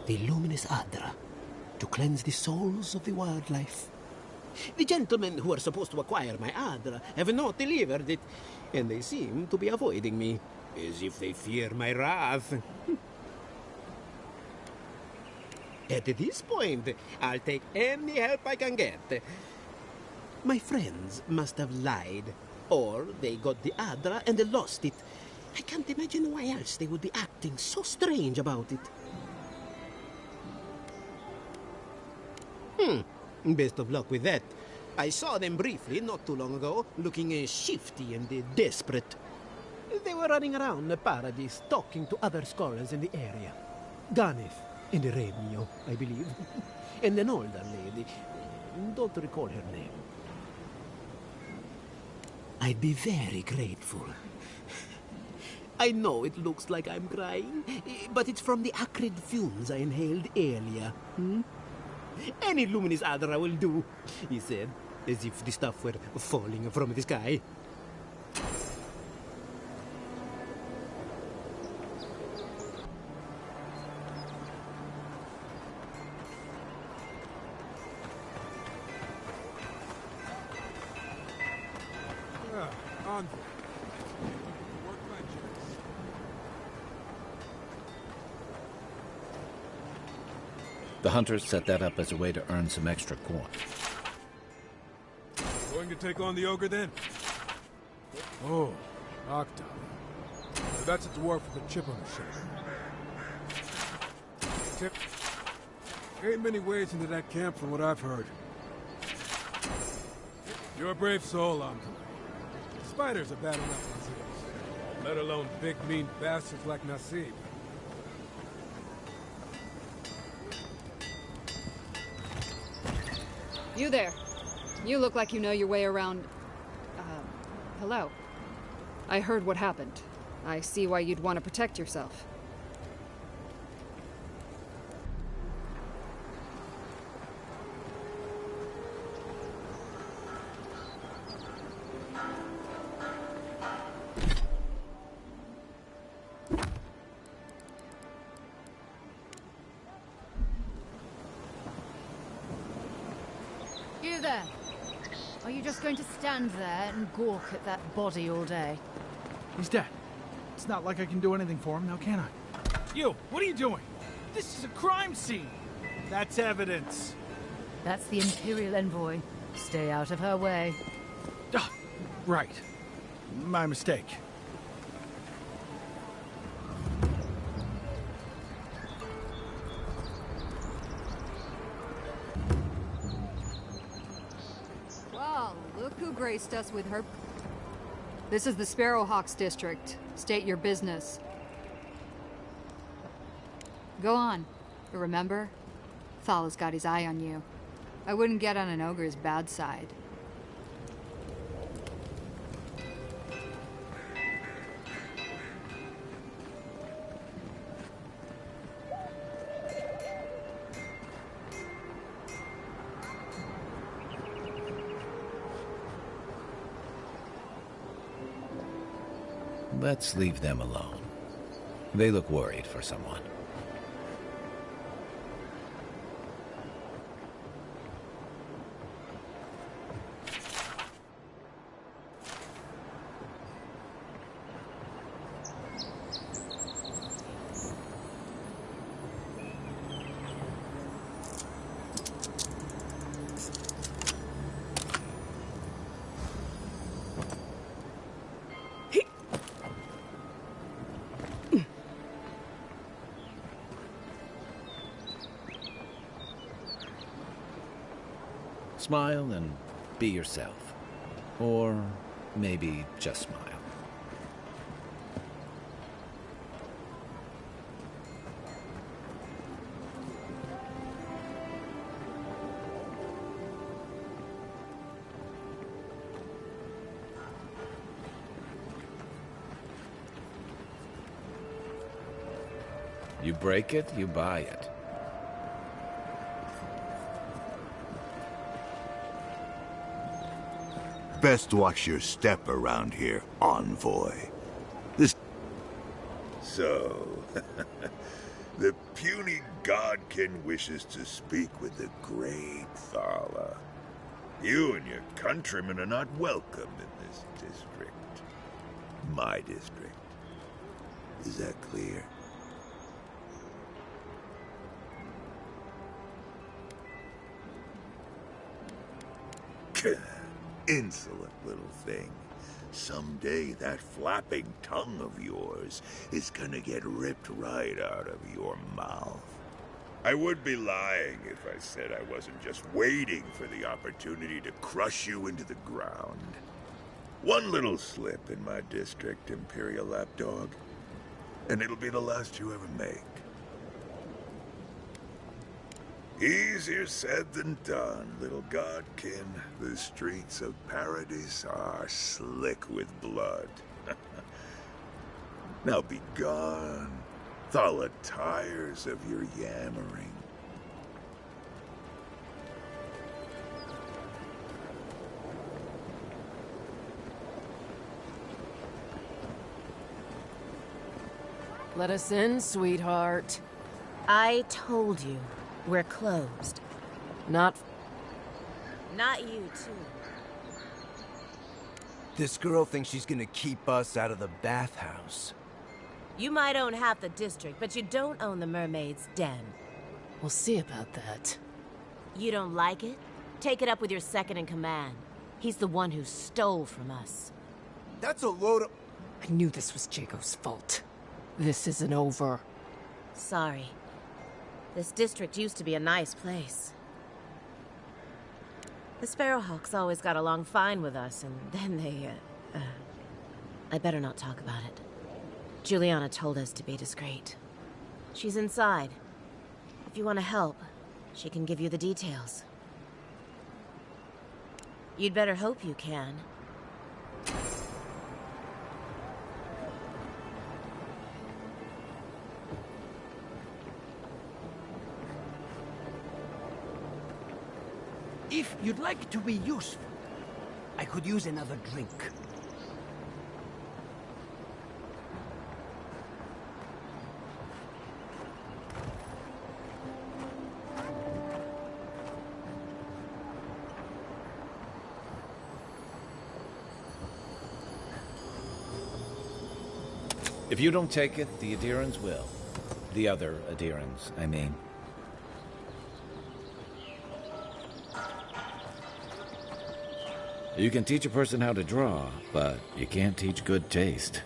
the luminous Adra, to cleanse the souls of the wildlife. The gentlemen who are supposed to acquire my Adra have not delivered it, and they seem to be avoiding me, as if they fear my wrath. At this point, I'll take any help I can get. My friends must have lied, or they got the Adra and lost it. I can't imagine why else they would be acting so strange about it. Best of luck with that. I saw them briefly not too long ago, looking shifty and desperate. They were running around the Paradise, talking to other scholars in the area. Ganeth and Remio, I believe. And an older lady. Don't recall her name. I'd be very grateful. I know it looks like I'm crying, but it's from the acrid fumes I inhaled earlier. Any luminous Adra will do, he said, as if the stuff were falling from the sky. The hunters set that up as a way to earn some extra coin. Going to take on the ogre then? Oh, Octa. That's a dwarf with a chip on his shoulder. Ain't many ways into that camp from what I've heard. You're a brave soul, Octa. Spiders are bad enough as it is, let alone big mean bastards like Nasib. You there. You look like you know your way around... hello. I heard what happened. I see why you'd want to protect yourself. You there. Are you just going to stand there and gawk at that body all day? He's dead. It's not like I can do anything for him now, can I? You, what are you doing? This is a crime scene. That's evidence. That's the Imperial envoy. Stay out of her way. Right. My mistake. Well, look who graced us with her... This is the Sparrowhawks district. State your business. Go on. But remember, Thal's got his eye on you. I wouldn't get on an ogre's bad side. Let's leave them alone. They look worried for someone. Smile and be yourself. Or maybe just smile. You break it, you buy it. Best watch your step around here, envoy. This... So, the puny godkin wishes to speak with the great Thala. You and your countrymen are not welcome in this district. My district. Is that clear? Insolent little thing. Someday that flapping tongue of yours is gonna get ripped right out of your mouth. I would be lying if I said I wasn't just waiting for the opportunity to crush you into the ground. One little slip in my district, Imperial Lapdog, and it'll be the last you ever make. Easier said than done, little godkin. The streets of Paradise are slick with blood. Now be gone. Thala tires of your yammering. Let us in, sweetheart. I told you, we're closed. Not you, too. This girl thinks she's gonna keep us out of the bathhouse. You might own half the district, but you don't own the mermaid's den. We'll see about that. You don't like it? Take it up with your second in command. He's the one who stole from us. That's a load of... I knew this was Jago's fault. This isn't over. Sorry. This district used to be a nice place. The Sparrowhawks always got along fine with us, and then they, I better not talk about it. Juliana told us to be discreet. She's inside. If you want to help, she can give you the details. You'd better hope you can. If you'd like to be useful, I could use another drink. If you don't take it, the Adirans will. The other Adirans, I mean. You can teach a person how to draw, but you can't teach good taste.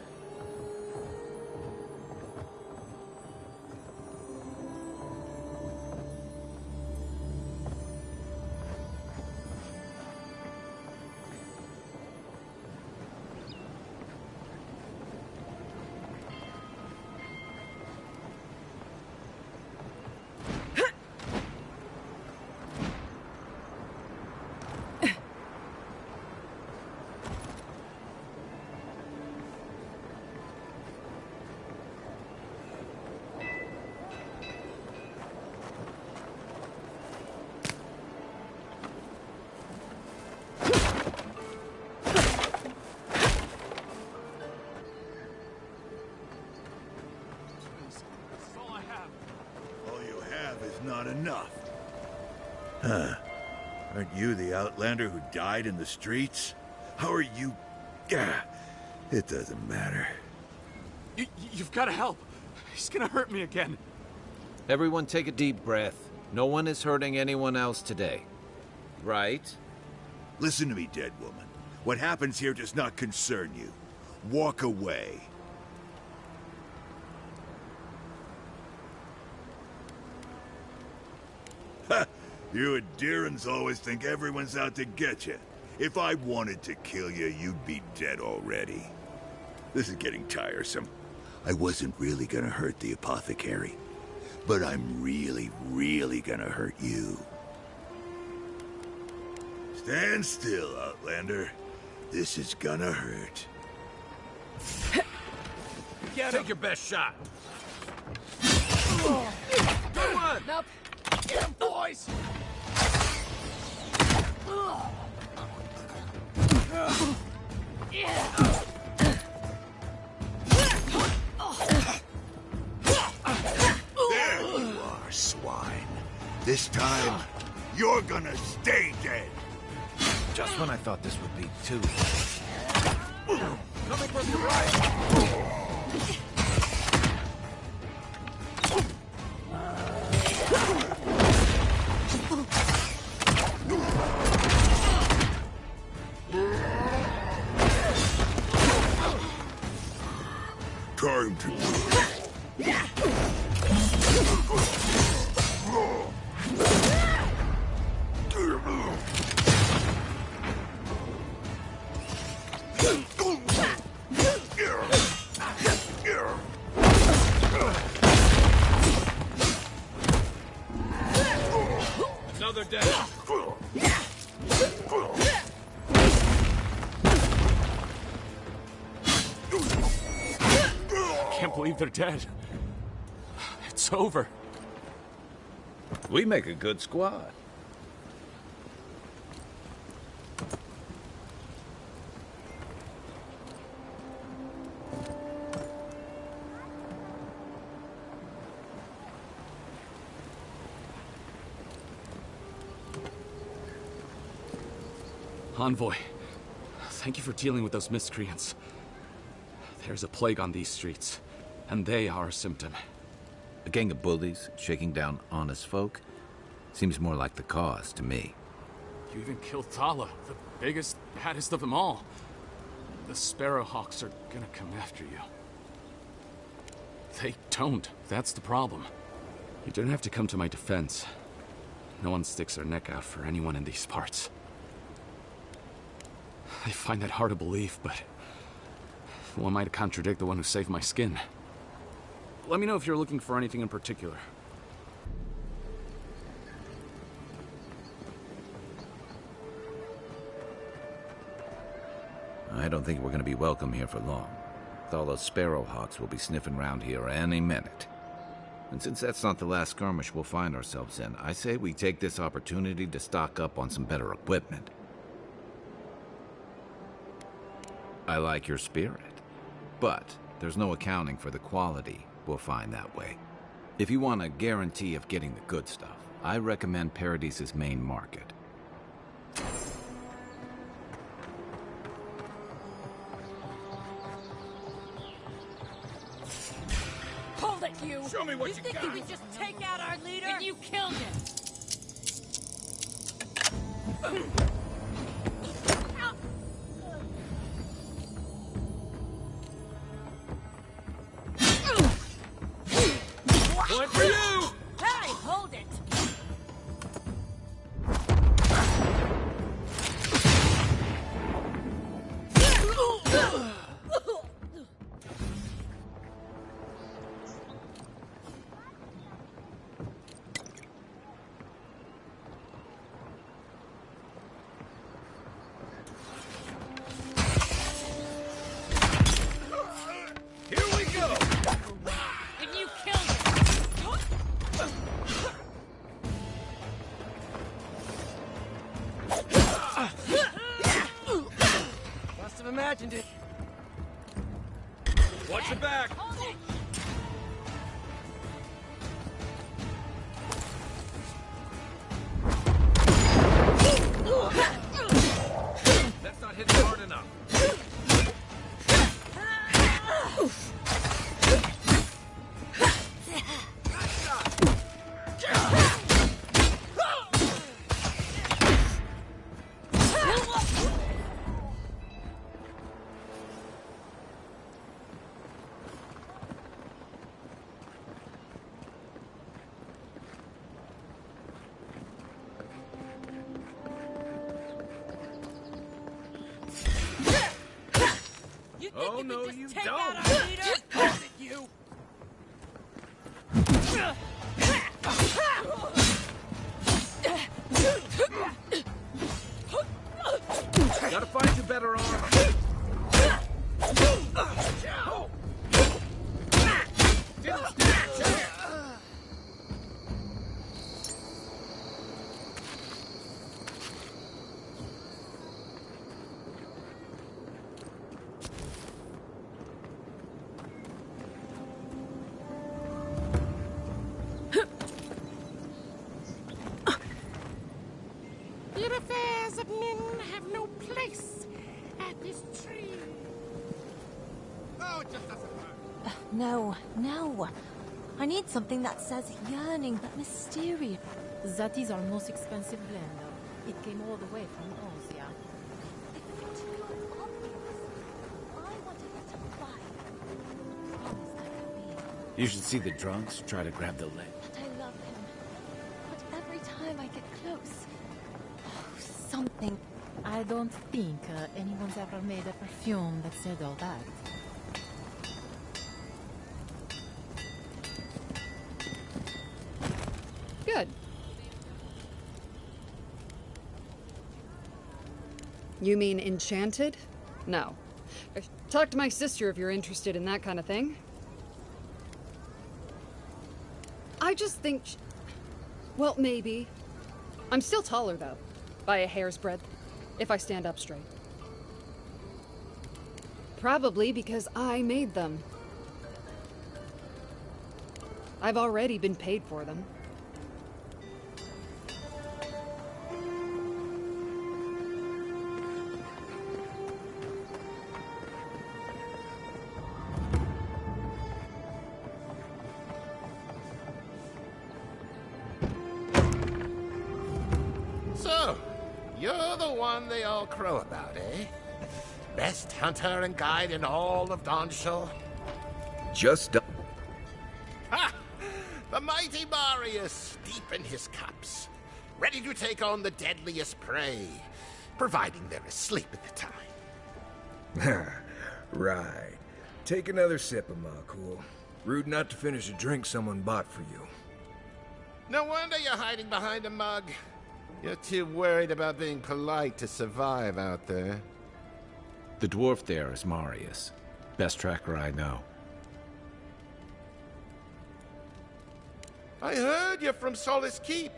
Not enough. Huh. Aren't you the Outlander who died in the streets? How are you... It doesn't matter. You've got to help. He's gonna hurt me again. Everyone take a deep breath. No one is hurting anyone else today. Right? Listen to me, dead woman. What happens here does not concern you. Walk away. You Adirans always think everyone's out to get you. If I wanted to kill you, you'd be dead already. This is getting tiresome. I wasn't really gonna hurt the apothecary, but I'm really, really gonna hurt you. Stand still, Outlander. This is gonna hurt. Take your best shot. Good one! Nope. Get him, boys! There you are, swine. This time, you're gonna stay dead. Just when I thought this would be too... Coming from your right! Time to Another down. Can't believe they're dead. It's over. We make a good squad. Envoy, thank you for dealing with those miscreants. There's a plague on these streets, and they are a symptom. A gang of bullies shaking down honest folk? Seems more like the cause to me. You even killed Thala, the biggest, baddest of them all. The Sparrowhawks are gonna come after you. They don't. That's the problem. You don't have to come to my defense. No one sticks their neck out for anyone in these parts. I find that hard to believe, but who am I to contradict the one who saved my skin? Let me know if you're looking for anything in particular. I don't think we're going to be welcome here for long. Thala's Sparrowhawks will be sniffing around here any minute. And since that's not the last skirmish we'll find ourselves in, I say we take this opportunity to stock up on some better equipment. I like your spirit, but there's no accounting for the quality we'll find that way. If you want a guarantee of getting the good stuff, I recommend Paradise's main market. Hold it, you! Show me what you think got. you could just take out our leader? And you killed him! One for you! Hey, hold it! Here we go! And you killed him! Must have imagined it. Watch your back! That's not hitting hard enough. Oh, no, you Take don't! out our leader? Hold it, you! Gotta find you better armor. Didn't stand a chance. The affairs of men have no place at this tree. Oh, it just doesn't work. No. I need something that says yearning but mysterious. That is our most expensive blend. It came all the way from Austria. You should see the drunks try to grab the leg. But I love him. But every time I get close, something I don't think anyone's ever made a perfume that said all that. Good. You mean enchanted? No. Talk to my sister if you're interested in that kind of thing. I just think... Well, maybe. I'm still taller, though. By a hair's breadth. If I stand up straight. Probably because I made them. I've already been paid for them. So, you're the one they all crow about, eh? Best hunter and guide in all of Dawnshore? Just Ha! The mighty Marius, deep in his cups, ready to take on the deadliest prey, providing they're asleep at the time. Right. Take another sip of my cool. Rude not to finish a drink someone bought for you. No wonder you're hiding behind a mug. You're too worried about being polite to survive out there. The dwarf there is Marius. Best tracker I know. I heard you're from Solace Keep.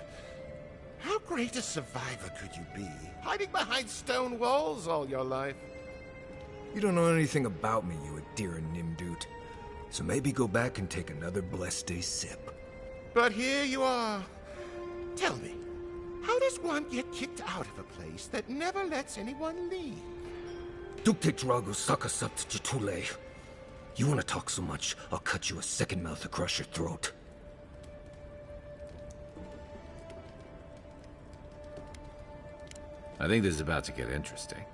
How great a survivor could you be, hiding behind stone walls all your life? You don't know anything about me, you Adira Nimdut. So maybe go back and take another blessed day sip. But here you are. Tell me, how does one get kicked out of a place that never lets anyone leave? Dukte Drago Sakasapt Jitule. You want to talk so much, I'll cut you a second mouth across your throat. I think this is about to get interesting.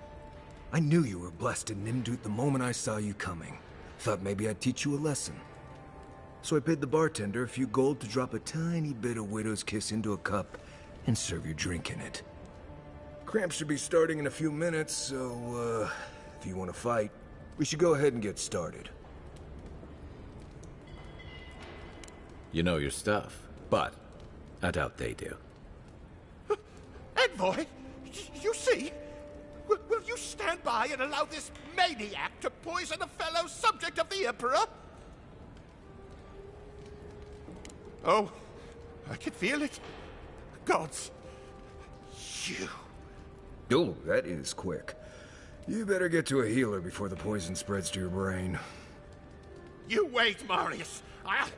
I knew you were blessed in Nimdut the moment I saw you coming. Thought maybe I'd teach you a lesson. So I paid the bartender a few gold to drop a tiny bit of Widow's Kiss into a cup and serve your drink in it. Cramps should be starting in a few minutes, so, if you want to fight, we should go ahead and get started. You know your stuff, but I doubt they do. Envoy, you see? Will you stand by and allow this maniac to poison a fellow subject of the Emperor? Oh, I can feel it. Gods, you. Oh, that is quick. You better get to a healer before the poison spreads to your brain. You wait, Marius. I'll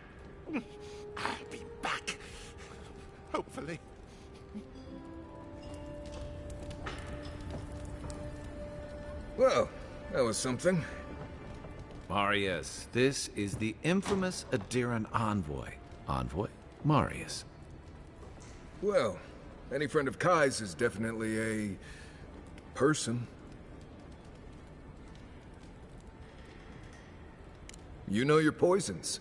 be back. Hopefully. Well, that was something. Marius, this is the infamous Adiran envoy. Envoy? Marius. Well, any friend of Kai's is definitely a... person. You know your poisons.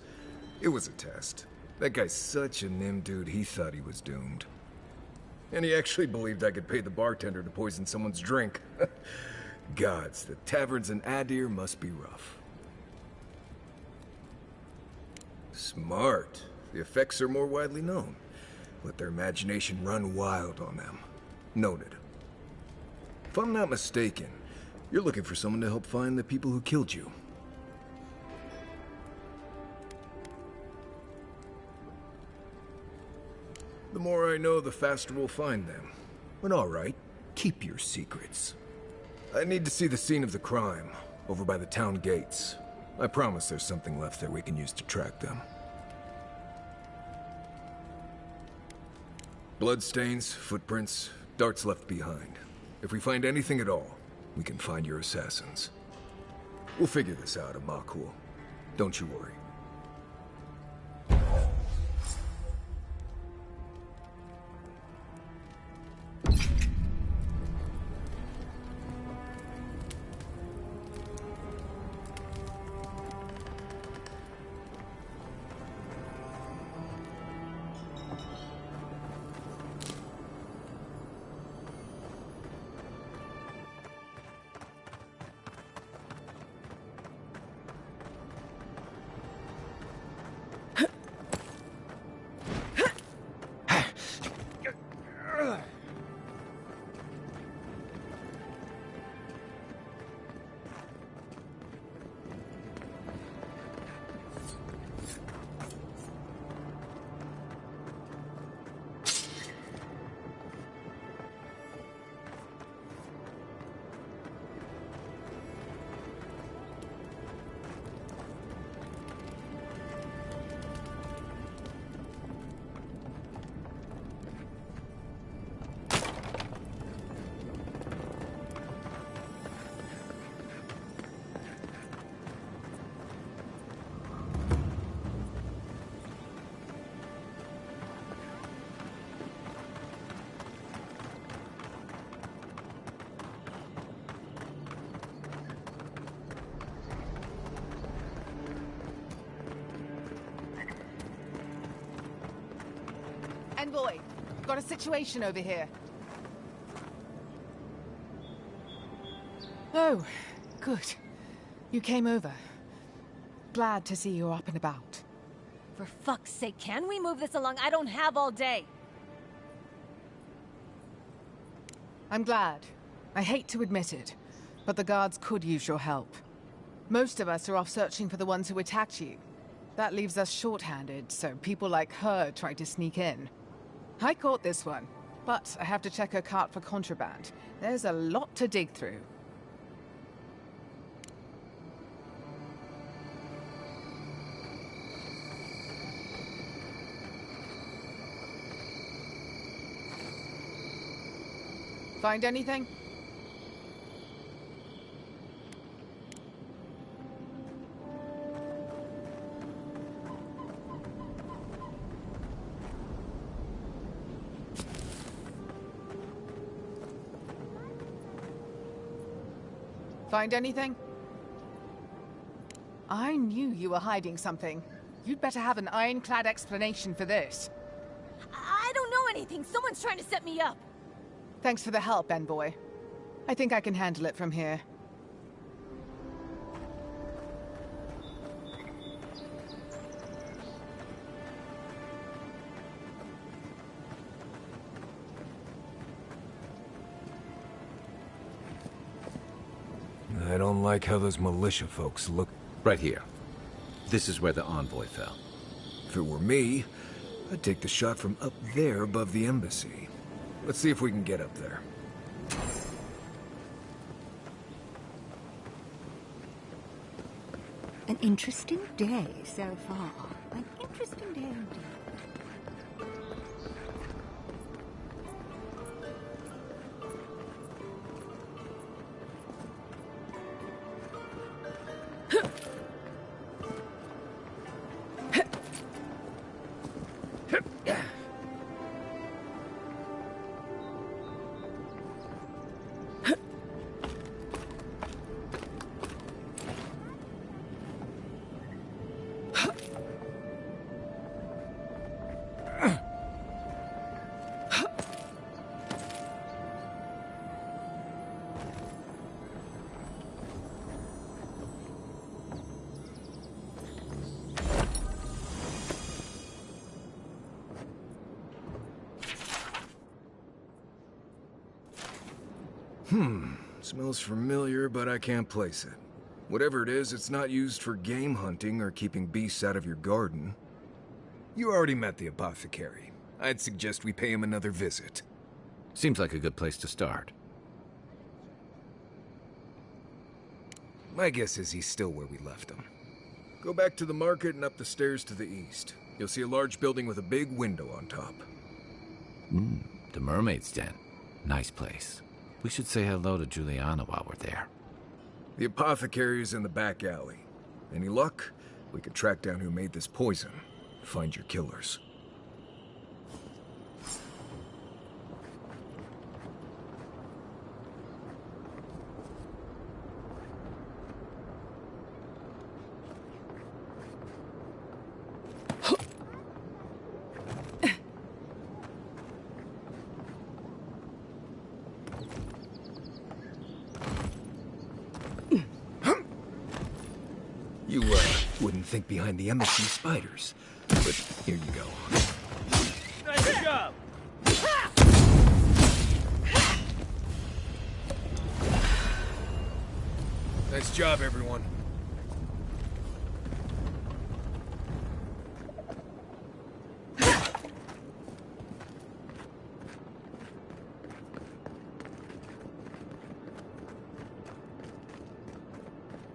It was a test. That guy's such a nim dude, he thought he was doomed. And he actually believed I could pay the bartender to poison someone's drink. Gods, the taverns in Adir must be rough. Smart. The effects are more widely known. Let their imagination run wild on them. Noted. If I'm not mistaken, you're looking for someone to help find the people who killed you. The more I know, the faster we'll find them. But all right, keep your secrets. I need to see the scene of the crime, over by the town gates. I promise there's something left there we can use to track them. Bloodstains, footprints, darts left behind. If we find anything at all, we can find your assassins. We'll figure this out, Amakul. Don't you worry. envoy. Got a situation over here. Oh, good. You came over. Glad to see you're up and about. For fuck's sake, can we move this along? I don't have all day. I'm glad. I hate to admit it, but the guards could use your help. Most of us are off searching for the ones who attacked you. That leaves us short-handed, so people like her try to sneak in. I caught this one, but I have to check her cart for contraband. There's a lot to dig through. Find anything? Find anything? I knew you were hiding something. You'd better have an ironclad explanation for this. I don't know anything. Someone's trying to set me up. Thanks for the help, envoy. I think I can handle it from here. I don't like how those militia folks look. Right here. This is where the envoy fell. If it were me, I'd take the shot from up there above the embassy. Let's see if we can get up there. An interesting day so far. An interesting day indeed. Smells familiar, but I can't place it. Whatever it is, it's not used for game hunting or keeping beasts out of your garden. You already met the apothecary. I'd suggest we pay him another visit. Seems like a good place to start. My guess is he's still where we left him. Go back to the market and up the stairs to the east. You'll see a large building with a big window on top. The Mermaid's Den. Nice place. We should say hello to Juliana while we're there. The apothecary is in the back alley. Any luck? We could track down who made this poison. Find your killers. You, wouldn't think behind the embassy spiders. But here you go. Nice job! Nice job, everyone.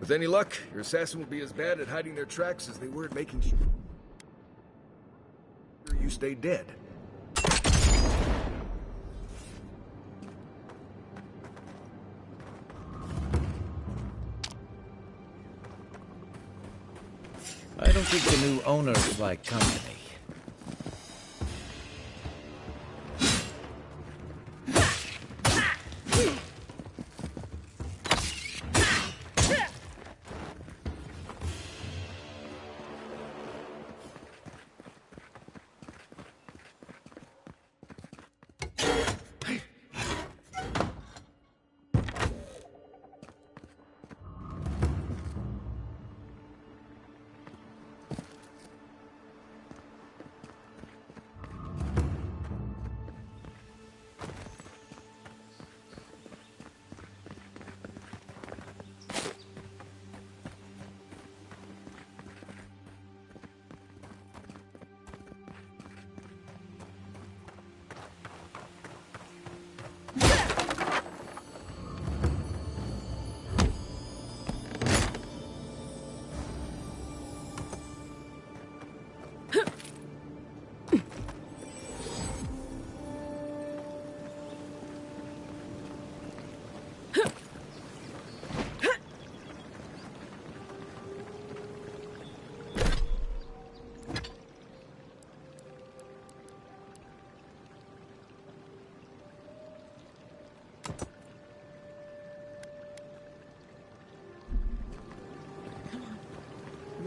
With any luck, your assassin will be as bad at hiding their tracks as they were at making sure you stay dead. I don't think the new owners like company.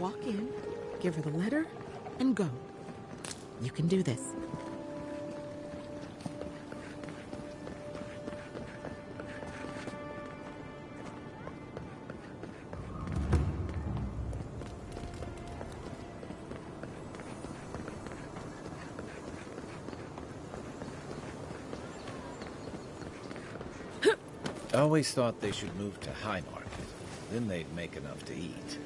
walk in, give her the letter, and go. You can do this. I always thought they should move to High Market. Then they'd make enough to eat.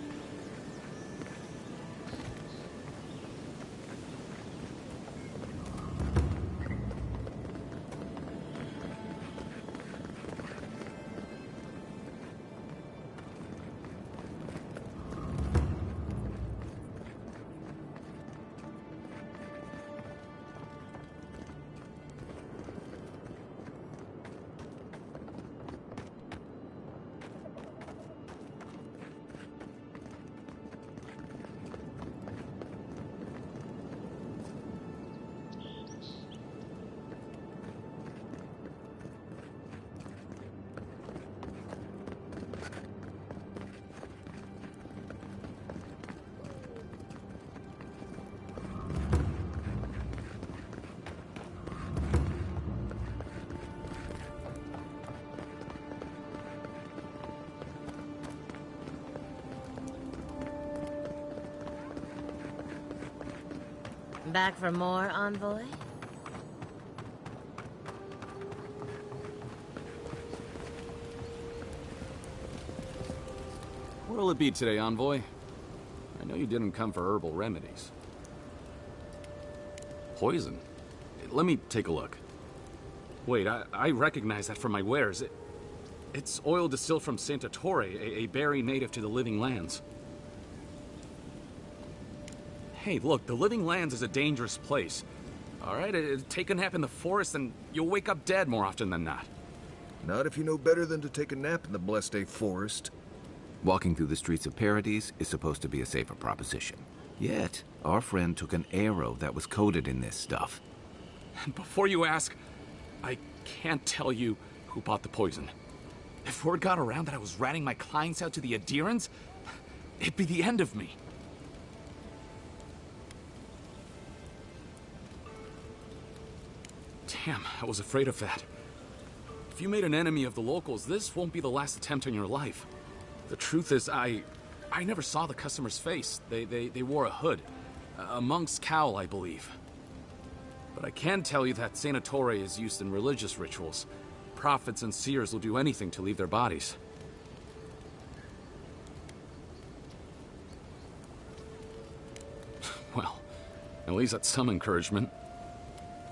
Back for more, envoy? What'll it be today, envoy? I know you didn't come for herbal remedies. Poison? Let me take a look. Wait, I recognize that from my wares. It's oil distilled from Santa Torre, a berry native to the Living Lands. Hey, look, the Living Lands is a dangerous place. All right, take a nap in the forest and you'll wake up dead more often than not. Not if you know better than to take a nap in the blessed A forest. Walking through the streets of Paradise is supposed to be a safer proposition. Yet, our friend took an arrow that was coated in this stuff. And before you ask, I can't tell you who bought the poison. If word got around that I was ratting my clients out to the adherents, it'd be the end of me. Damn, I was afraid of that. If you made an enemy of the locals, this won't be the last attempt on your life. The truth is, I never saw the customer's face. They wore a hood. A monk's cowl, I believe. But I can tell you that Santa Torre is used in religious rituals. Prophets and seers will do anything to leave their bodies. Well, at least that's some encouragement.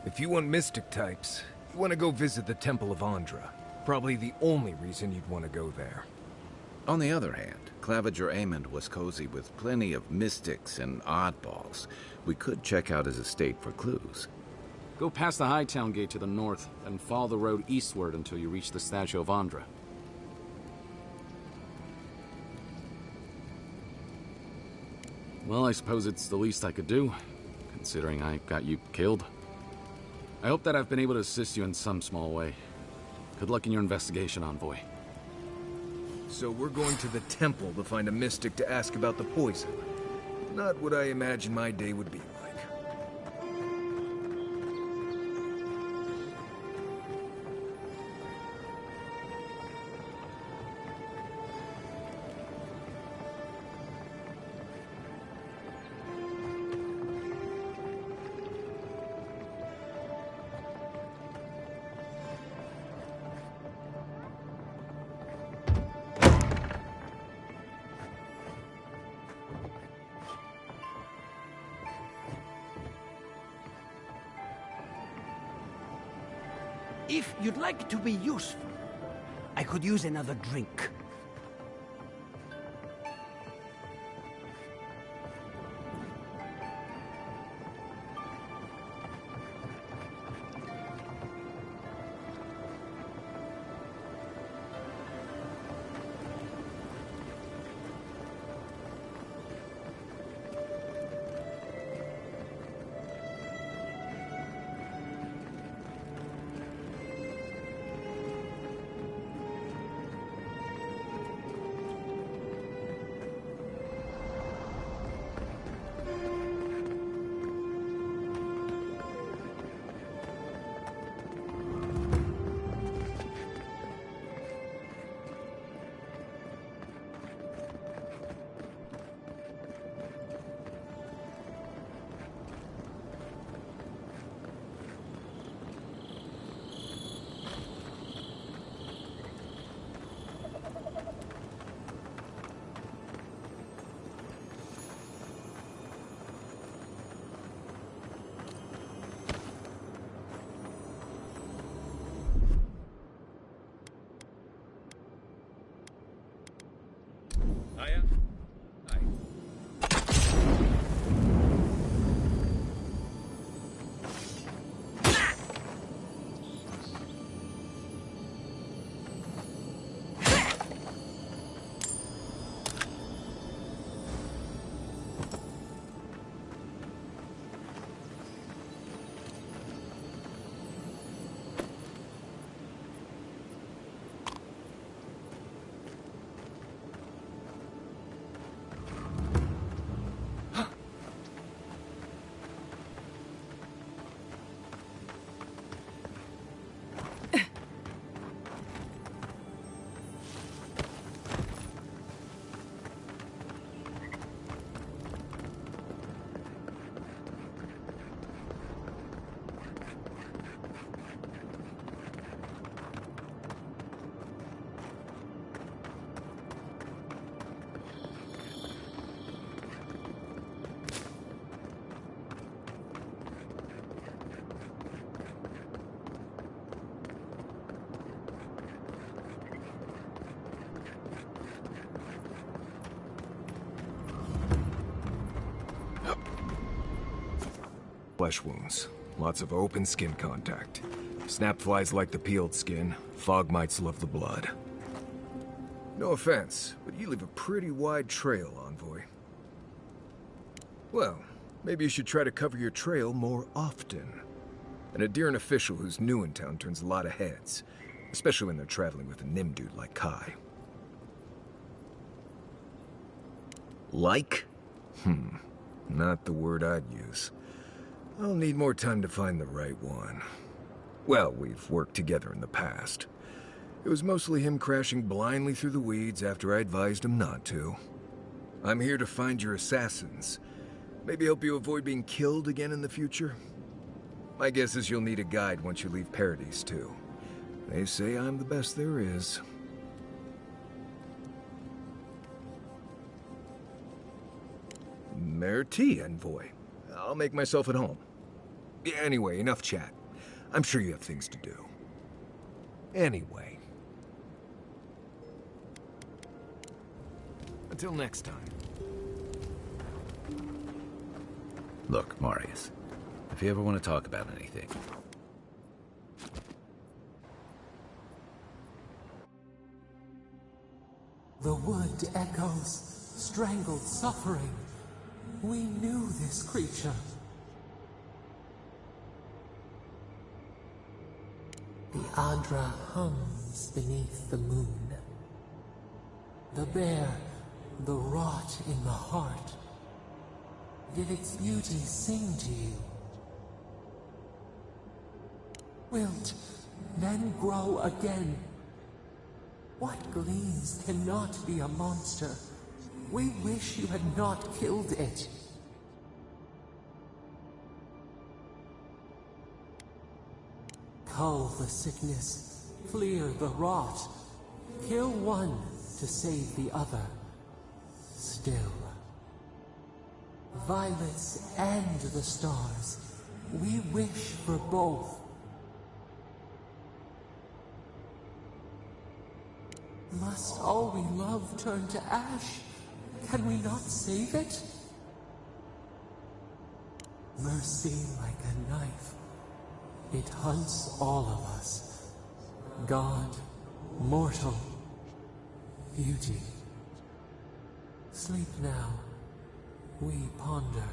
If you want mystic types, you want to go visit the Temple of Andra. Probably the only reason you'd want to go there. On the other hand, Claviger Amond was cozy with plenty of mystics and oddballs. We could check out his estate for clues. Go past the Hightown Gate to the north, and follow the road eastward until you reach the statue of Andra. Well, I suppose it's the least I could do, considering I got you killed. I hope that I've been able to assist you in some small way. Good luck in your investigation, envoy. So we're going to the temple to find a mystic to ask about the poison. Not what I imagined my day would be like. If you'd like to be useful, I could use another drink. Hiya. Hi. Flesh wounds. Lots of open skin contact. Snap flies like the peeled skin. Fog mites love the blood. No offense, but you leave a pretty wide trail, Envoy. Well, maybe you should try to cover your trail more often. An Adherent official who's new in town turns a lot of heads, especially when they're traveling with a Nim dude like Kai. Like? Not the word I'd use. I'll need more time to find the right one. Well, we've worked together in the past. It was mostly him crashing blindly through the weeds after I advised him not to. I'm here to find your assassins. Maybe help you avoid being killed again in the future. My guess is you'll need a guide once you leave Paradise, too. They say I'm the best there is. Merci, Envoy. I'll make myself at home. Anyway, enough chat. I'm sure you have things to do. Anyway. Until next time. Look, Marius, if you ever want to talk about anything... The wood echoes, strangled suffering. We knew this creature. The Adra hums beneath the moon. The bear, the rot in the heart. Did its beauty sing to you? Wilt, then grow again. What gleams cannot be a monster? We wish you had not killed it. Cull the sickness, clear the rot. Kill one to save the other. Still. Violets and the stars. We wish for both. Must all we love turn to ash? Can we not save it? Mercy like a knife. It hunts all of us. God, mortal, beauty. Sleep now. We ponder.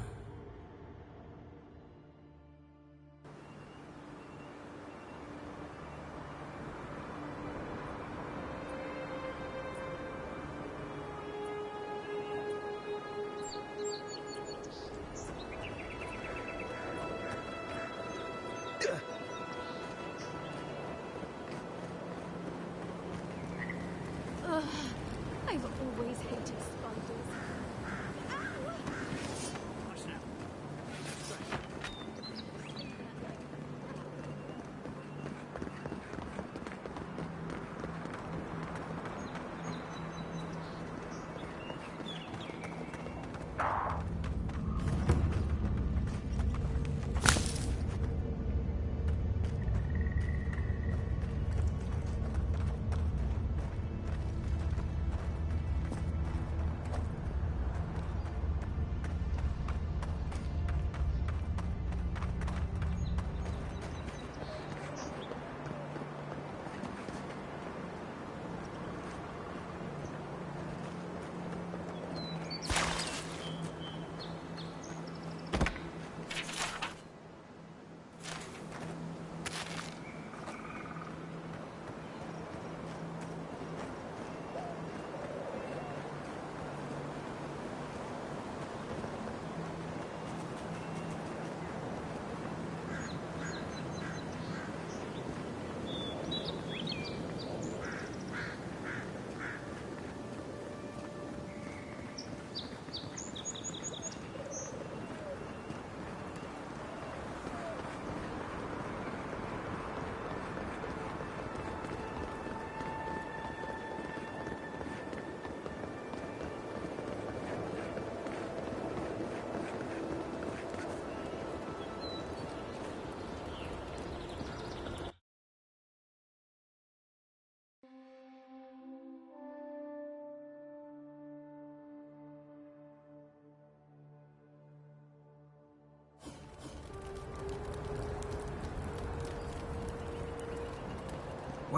I've always hated spiders.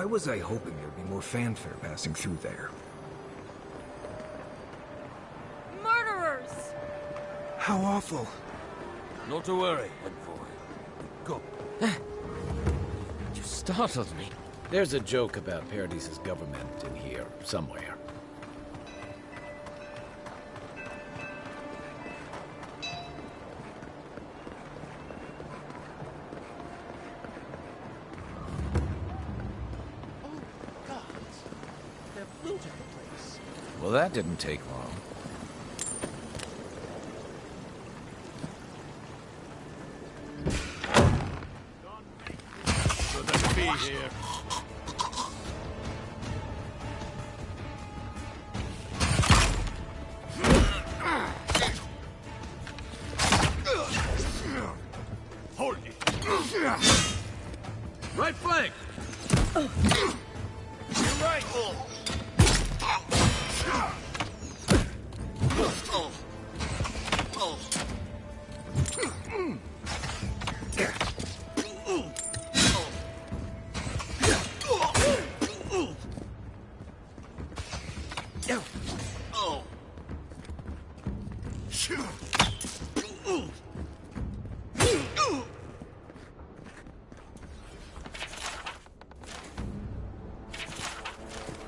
was I hoping there'd be more fanfare passing through there? Murderers! How awful. Not to worry, envoy. Go. You startled me. There's a joke about Paradis's government in here, somewhere. Well, that didn't take long. Shouldn't be here. Hold it. Right flank. You're right.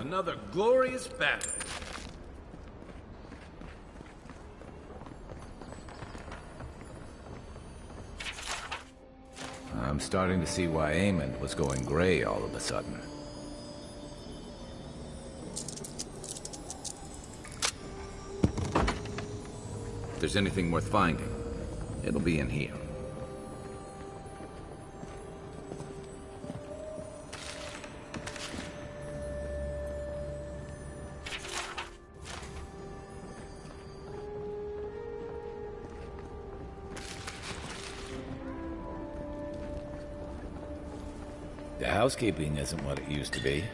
Another glorious battle. I'm starting to see why Amond was going gray all of a sudden. If there's anything worth finding, it'll be in here. The housekeeping isn't what it used to be.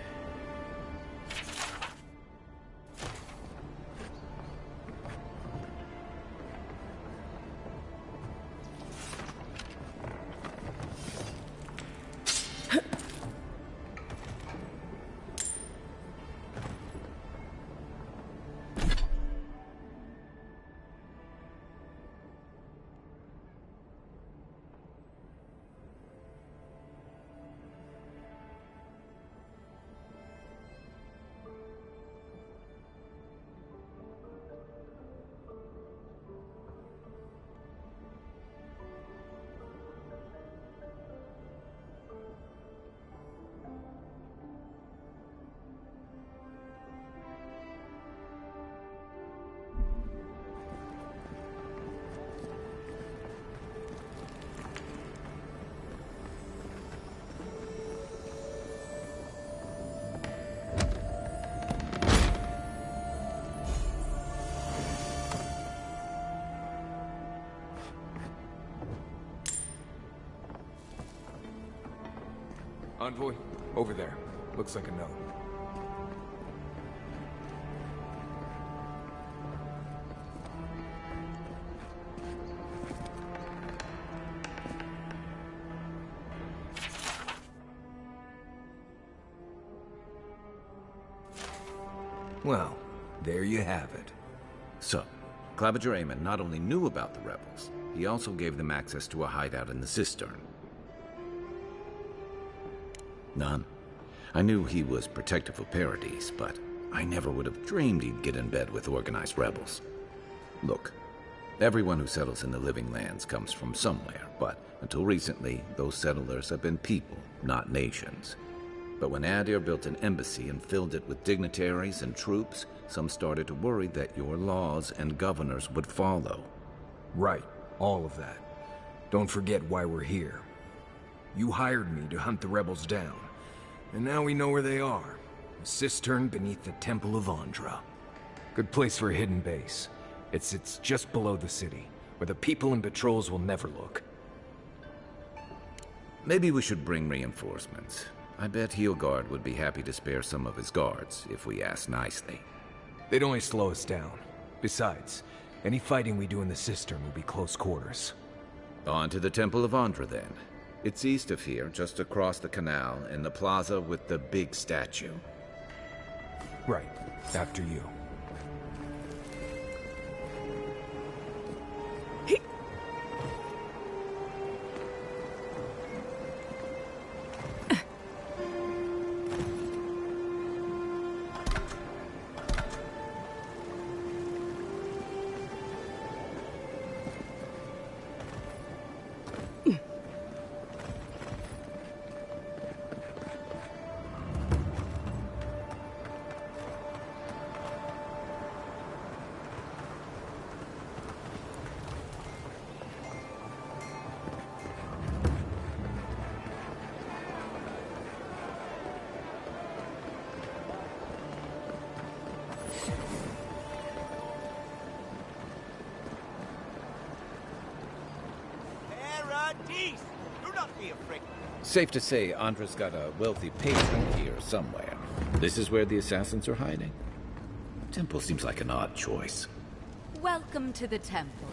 Envoy, over there. Looks like a no. Well, there you have it. So, Claviger Amon not only knew about the rebels, he also gave them access to a hideout in the cistern. None. I knew he was protective of Paradis, but I never would have dreamed he'd get in bed with organized rebels. Look, everyone who settles in the Living Lands comes from somewhere, but until recently, those settlers have been people, not nations. But when Adir built an embassy and filled it with dignitaries and troops, some started to worry that your laws and governors would follow. Right, all of that. Don't forget why we're here. You hired me to hunt the rebels down, and now we know where they are. A cistern beneath the Temple of Andra. Good place for a hidden base. It sits just below the city, where the people and patrols will never look. Maybe we should bring reinforcements. I bet Heelguard would be happy to spare some of his guards, if we ask nicely. They'd only slow us down. Besides, any fighting we do in the cistern will be close quarters. On to the Temple of Andra, then. It's east of here, just across the canal, in the plaza with the big statue. Right. After you. Safe to say, Andra's got a wealthy patron here somewhere. This is where the assassins are hiding? Temple seems like an odd choice. Welcome to the temple.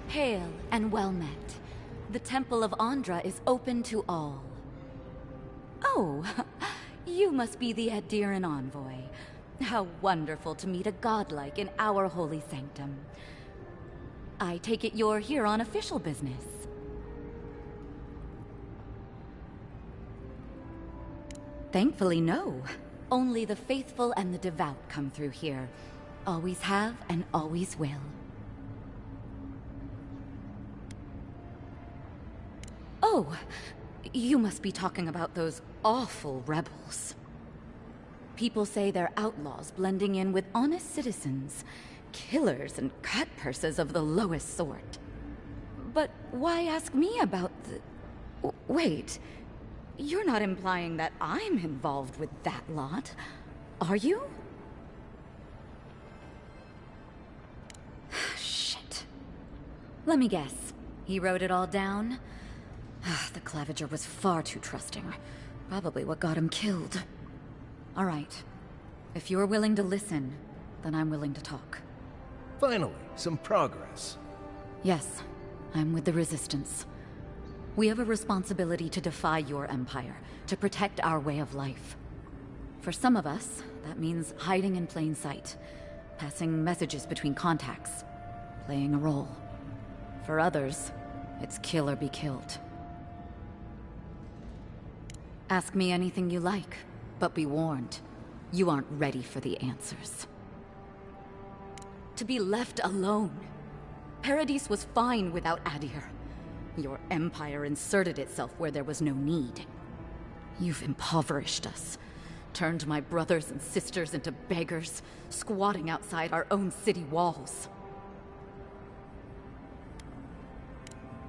Hail and well met. The Temple of Andra is open to all. Oh, you must be the Adiran envoy. How wonderful to meet a godlike in our holy sanctum. I take it you're here on official business. Thankfully, no. Only the faithful and the devout come through here. Always have and always will. Oh, you must be talking about those awful rebels. People say they're outlaws blending in with honest citizens, killers and cutpurses of the lowest sort. But why ask me about the... Wait, you're not implying that I'm involved with that lot, are you? Shit. Let me guess. He wrote it all down? The Claviger was far too trusting. Probably what got him killed. All right. If you're willing to listen, then I'm willing to talk. Finally, some progress. Yes, I'm with the Resistance. We have a responsibility to defy your empire, to protect our way of life. For some of us, that means hiding in plain sight, passing messages between contacts, playing a role. For others, it's kill or be killed. Ask me anything you like, but be warned, you aren't ready for the answers. To be left alone. Paradis was fine without Adir. Your empire inserted itself where there was no need. You've impoverished us, turned my brothers and sisters into beggars, squatting outside our own city walls.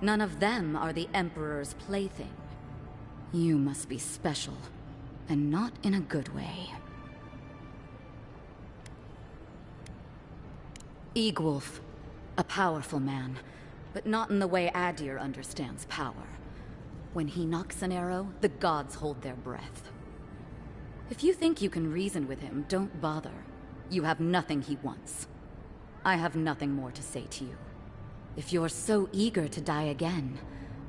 None of them are the Emperor's plaything. You must be special, and not in a good way. Eagwolf, a powerful man, but not in the way Adir understands power. When he knocks an arrow, the gods hold their breath. If you think you can reason with him, don't bother. You have nothing he wants. I have nothing more to say to you. If you're so eager to die again,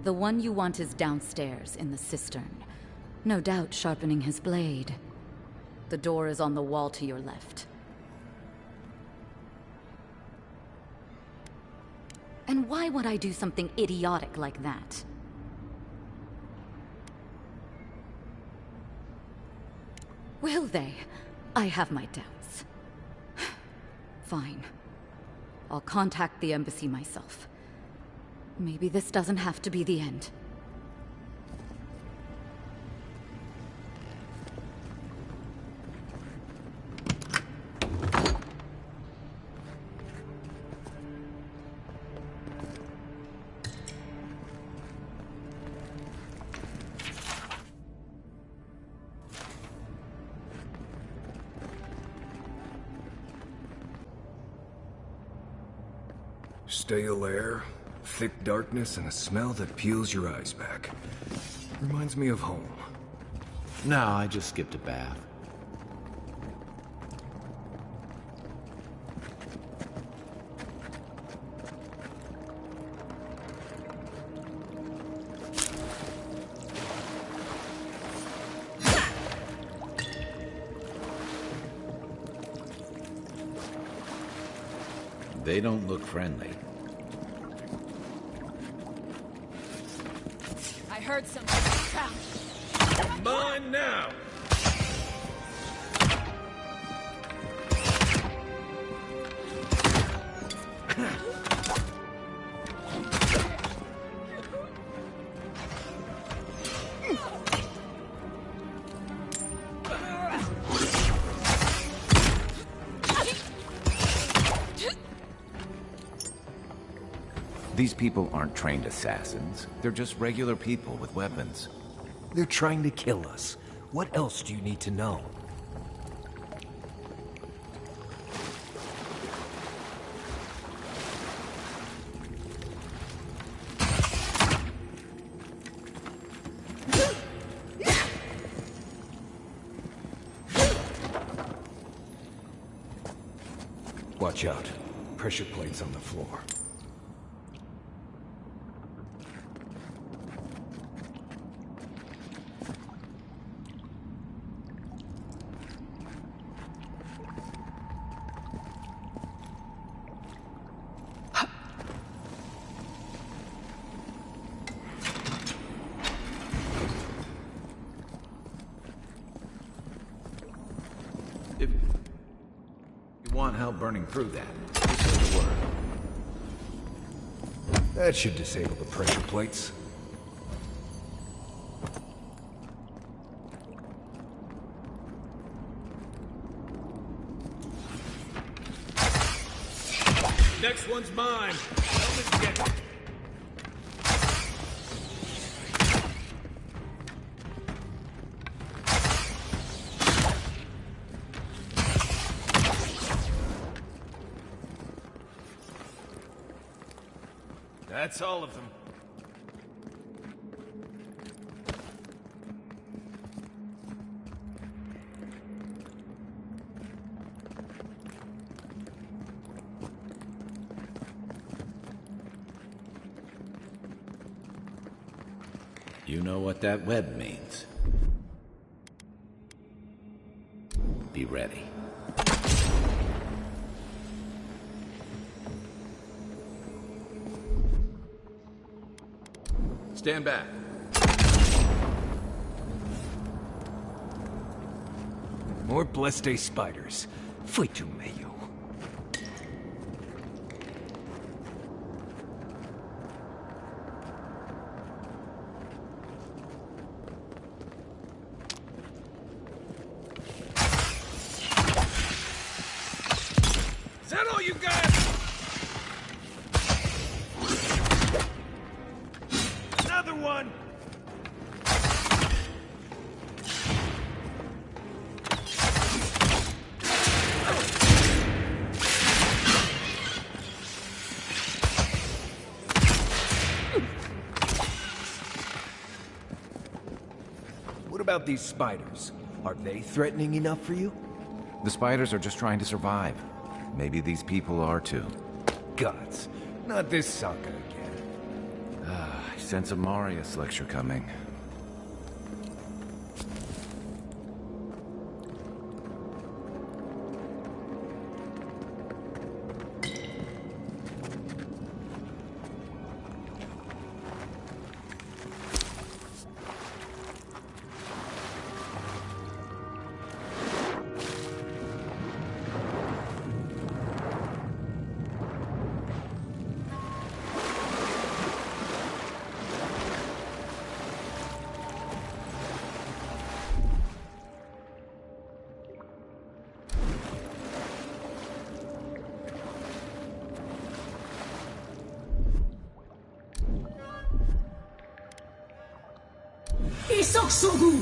the one you want is downstairs in the cistern, no doubt sharpening his blade. The door is on the wall to your left. And why would I do something idiotic like that? Will they? I have my doubts. Fine. I'll contact the embassy myself. Maybe this doesn't have to be the end. Stale air, thick darkness, and a smell that peels your eyes back. Reminds me of home. No, I just skipped a bath. They don't look friendly. I heard something. Mine now! These people aren't trained assassins. They're just regular people with weapons. They're trying to kill us. What else do you need to know? Watch out. Pressure plates on the floor. If you want help burning through that, just say the word. That should disable the pressure plates. Next one's mine. Helmet's get it. That's all of them. You know what that web means. Be ready. Stand back. More Blessed spiders. Foi tu meio. Is that all you got? Another one! What about these spiders? Are they threatening enough for you? The spiders are just trying to survive. Maybe these people are too. Gods, not this saga again. I sense a Marius lecture coming. Isoksogu!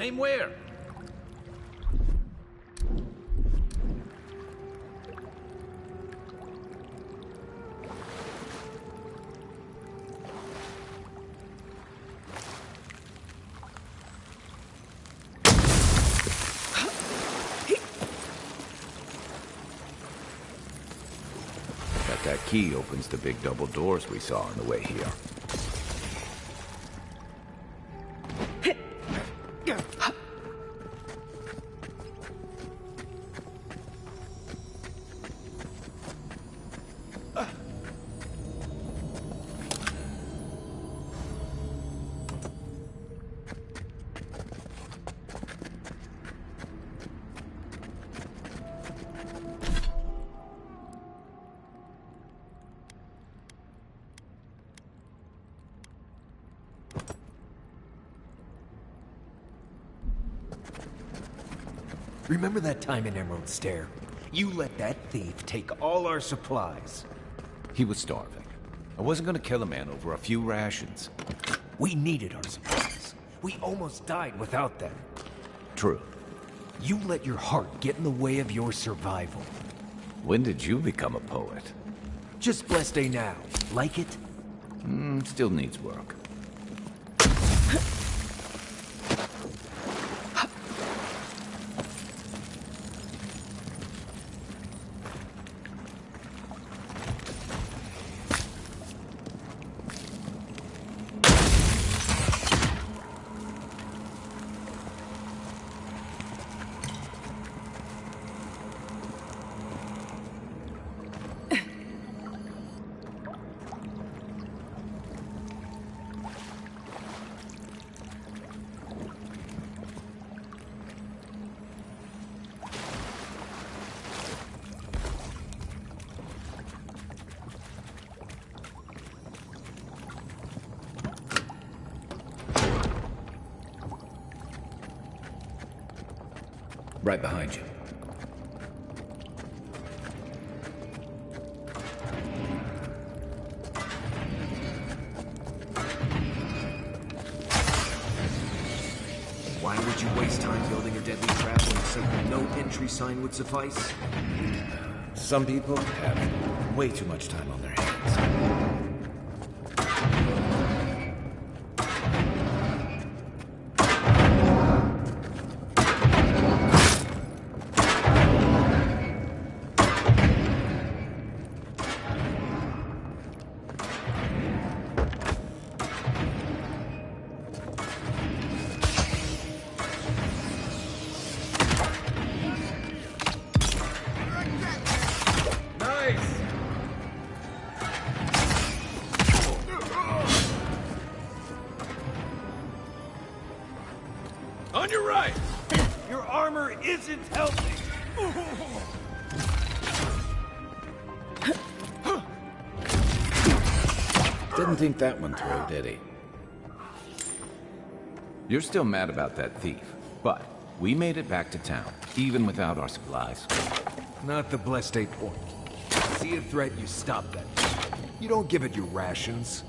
Aim where? That key opens the big double doors we saw on the way here. Remember that time in Emerald Stair? You let that thief take all our supplies. He was starving. I wasn't gonna kill a man over a few rations. We needed our supplies. We almost died without them. True. You let your heart get in the way of your survival. When did you become a poet? Just blessed day now. Like it? Still needs work. Right behind you. Why would you waste time building a deadly trap when a simple no entry sign would suffice? Some people have way too much time on their hands. On your right! Your armor isn't helping! Didn't think that one through, did he? You're still mad about that thief, but we made it back to town, even without our supplies. Not the blessed 8 point. See a threat, you stop that. You don't give it your rations.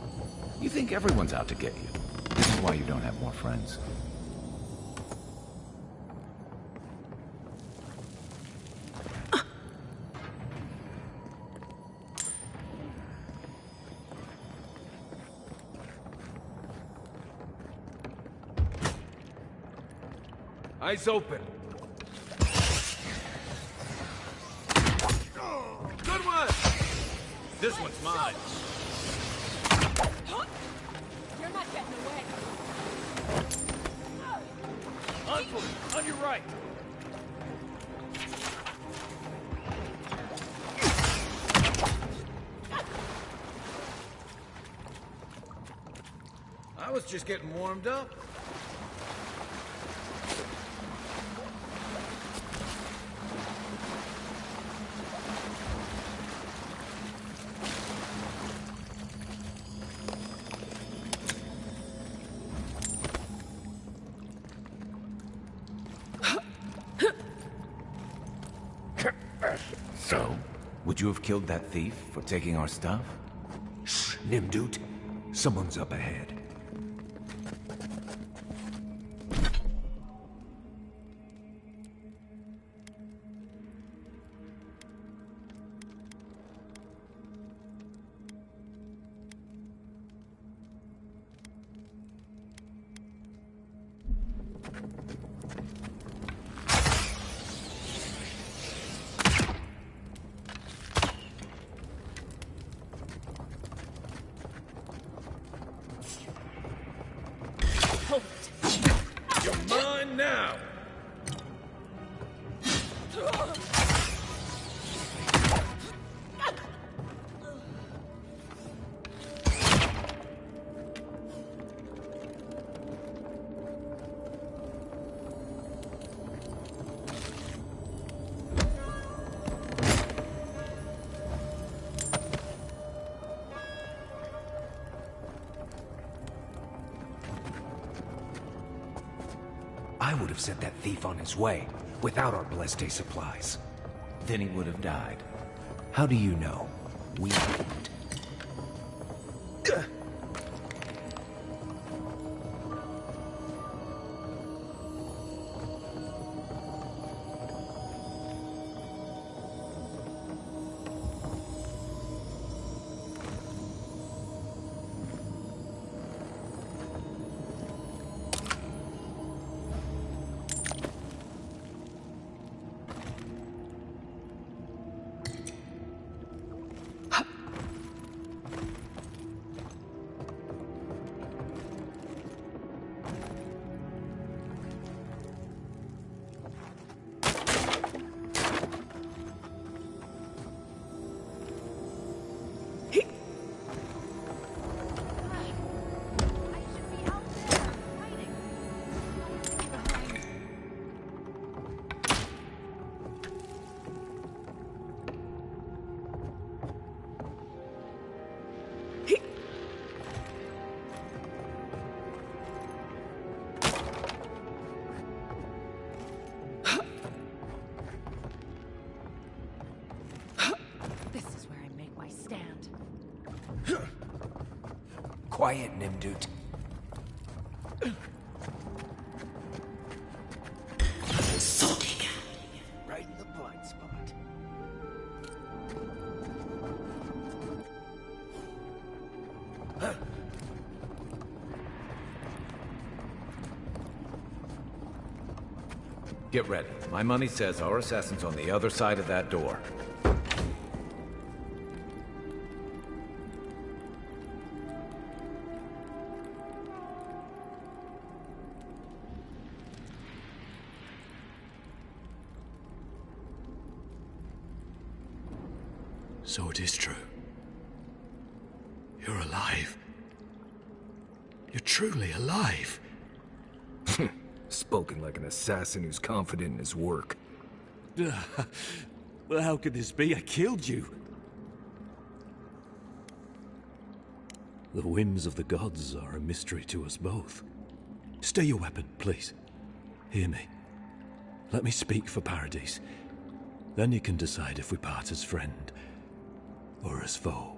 You think everyone's out to get you. This is why you don't have more friends. Eyes open. Good one! This one's mine. You're not getting away. On your right. I was just getting warmed up. So, would you have killed that thief for taking our stuff? Shh, Nimdut. Someone's up ahead. now! I would have sent that thief on his way, without our Blessed supplies. Then he would have died. How do you know? We didn't. Quiet, Nimdut. Right in the blind spot. Get ready. My money says our assassin's on the other side of that door. So it is true. You're alive. You're truly alive. Spoken like an assassin who's confident in his work. Well, how could this be? I killed you. The whims of the gods are a mystery to us both. Stay your weapon, please. Hear me. Let me speak for Paradise. Then you can decide if we part as friend or as foe.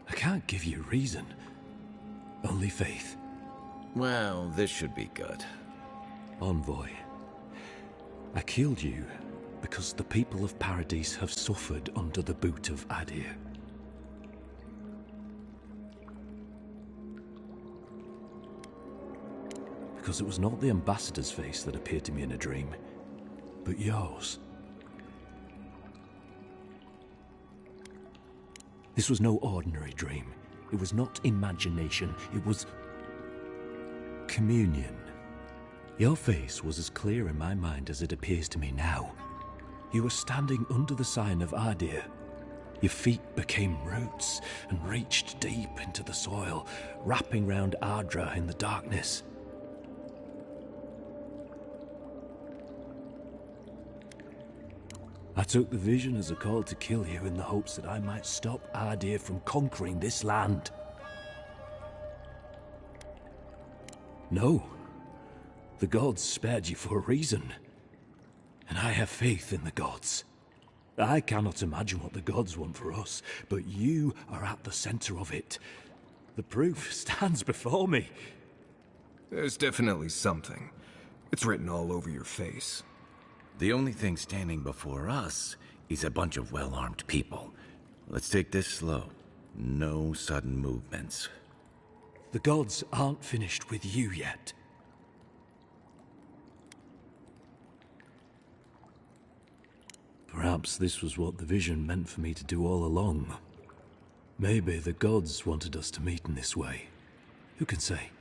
I can't give you reason. Only faith. Well, this should be good. Envoy, I killed you because the people of Paradise have suffered under the boot of Adir. Because it was not the ambassador's face that appeared to me in a dream, but yours. This was no ordinary dream. It was not imagination. It was communion. Your face was as clear in my mind as it appears to me now. You were standing under the sign of Adir. Your feet became roots and reached deep into the soil, wrapping round Ardra in the darkness. I took the vision as a call to kill you in the hopes that I might stop Adir from conquering this land. No. The gods spared you for a reason. And I have faith in the gods. I cannot imagine what the gods want for us, but you are at the center of it. The proof stands before me. There's definitely something. It's written all over your face. The only thing standing before us is a bunch of well-armed people. Let's take this slow. No sudden movements. The gods aren't finished with you yet. Perhaps this was what the vision meant for me to do all along. Maybe the gods wanted us to meet in this way. Who can say?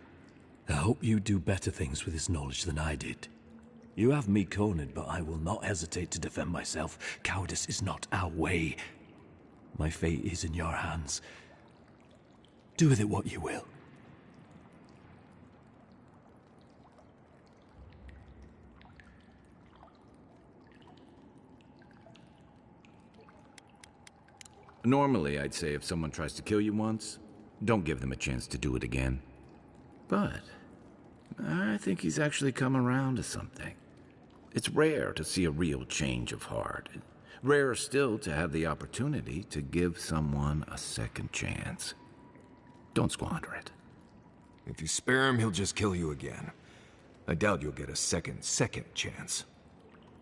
I hope you do better things with this knowledge than I did. You have me cornered, but I will not hesitate to defend myself. Cowardice is not our way. My fate is in your hands. Do with it what you will. Normally, I'd say if someone tries to kill you once, don't give them a chance to do it again. But I think he's actually come around to something. It's rare to see a real change of heart. Rarer still to have the opportunity to give someone a second chance. Don't squander it. If you spare him, he'll just kill you again. I doubt you'll get a second chance.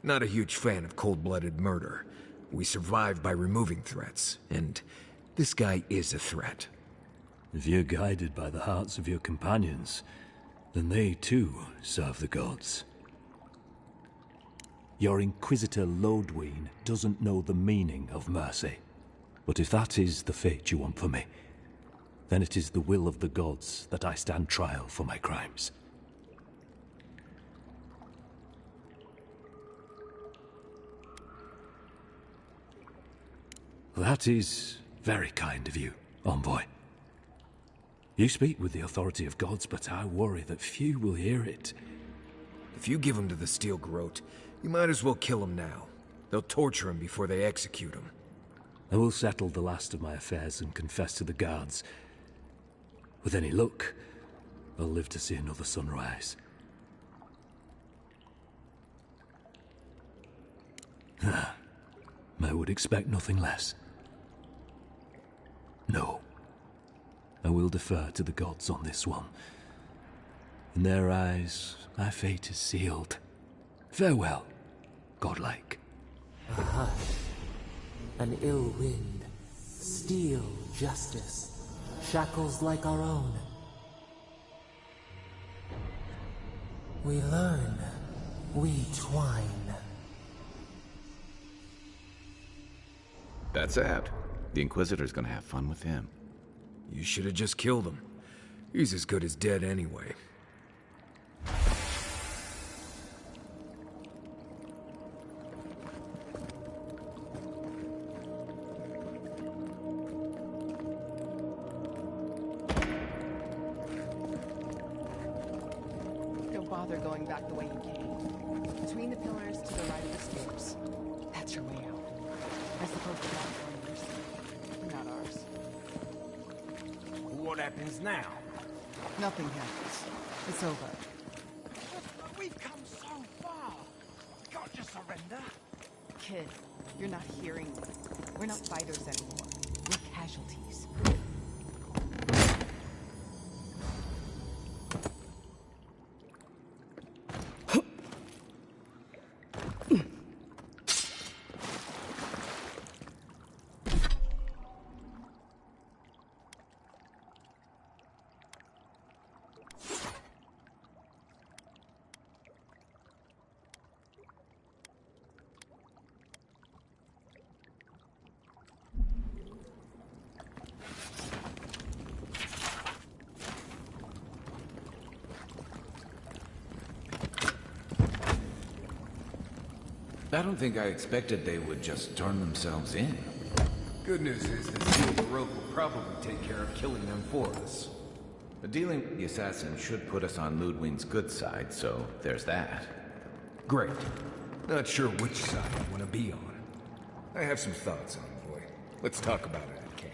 Not a huge fan of cold-blooded murder. We survive by removing threats, and this guy is a threat. If you're guided by the hearts of your companions, then they too serve the gods. Your Inquisitor Lodwyn doesn't know the meaning of mercy. But if that is the fate you want for me, then it is the will of the gods that I stand trial for my crimes. That is very kind of you, envoy. You speak with the authority of gods, but I worry that few will hear it. If you give him to the Steel Garrote, you might as well kill him now. They'll torture him before they execute him. I will settle the last of my affairs and confess to the guards. With any luck, I'll live to see another sunrise. I would expect nothing less. No. I will defer to the gods on this one. In their eyes, my fate is sealed. Farewell, godlike. A hush, an ill wind, steel justice, shackles like our own. We learn, we twine. That's that. The Inquisitor's gonna have fun with him. You should have just killed him. He's as good as dead anyway. Don't bother going back the way you came. Between the pillars to the right of the stairs. That's your way out. I suppose the gods are mercy, not ours. What happens now? Nothing happens. It's over. We've come so far. We can't just surrender. Kid, you're not hearing me. We're not fighters anymore. We're casualties. I don't think I expected they would just turn themselves in. Good news is the Steel Garrote will probably take care of killing them for us. Dealing with the assassin should put us on Ludwig's good side, so there's that. Great. Not sure which side I want to be on. I have some thoughts, envoy. Let's talk about it at camp.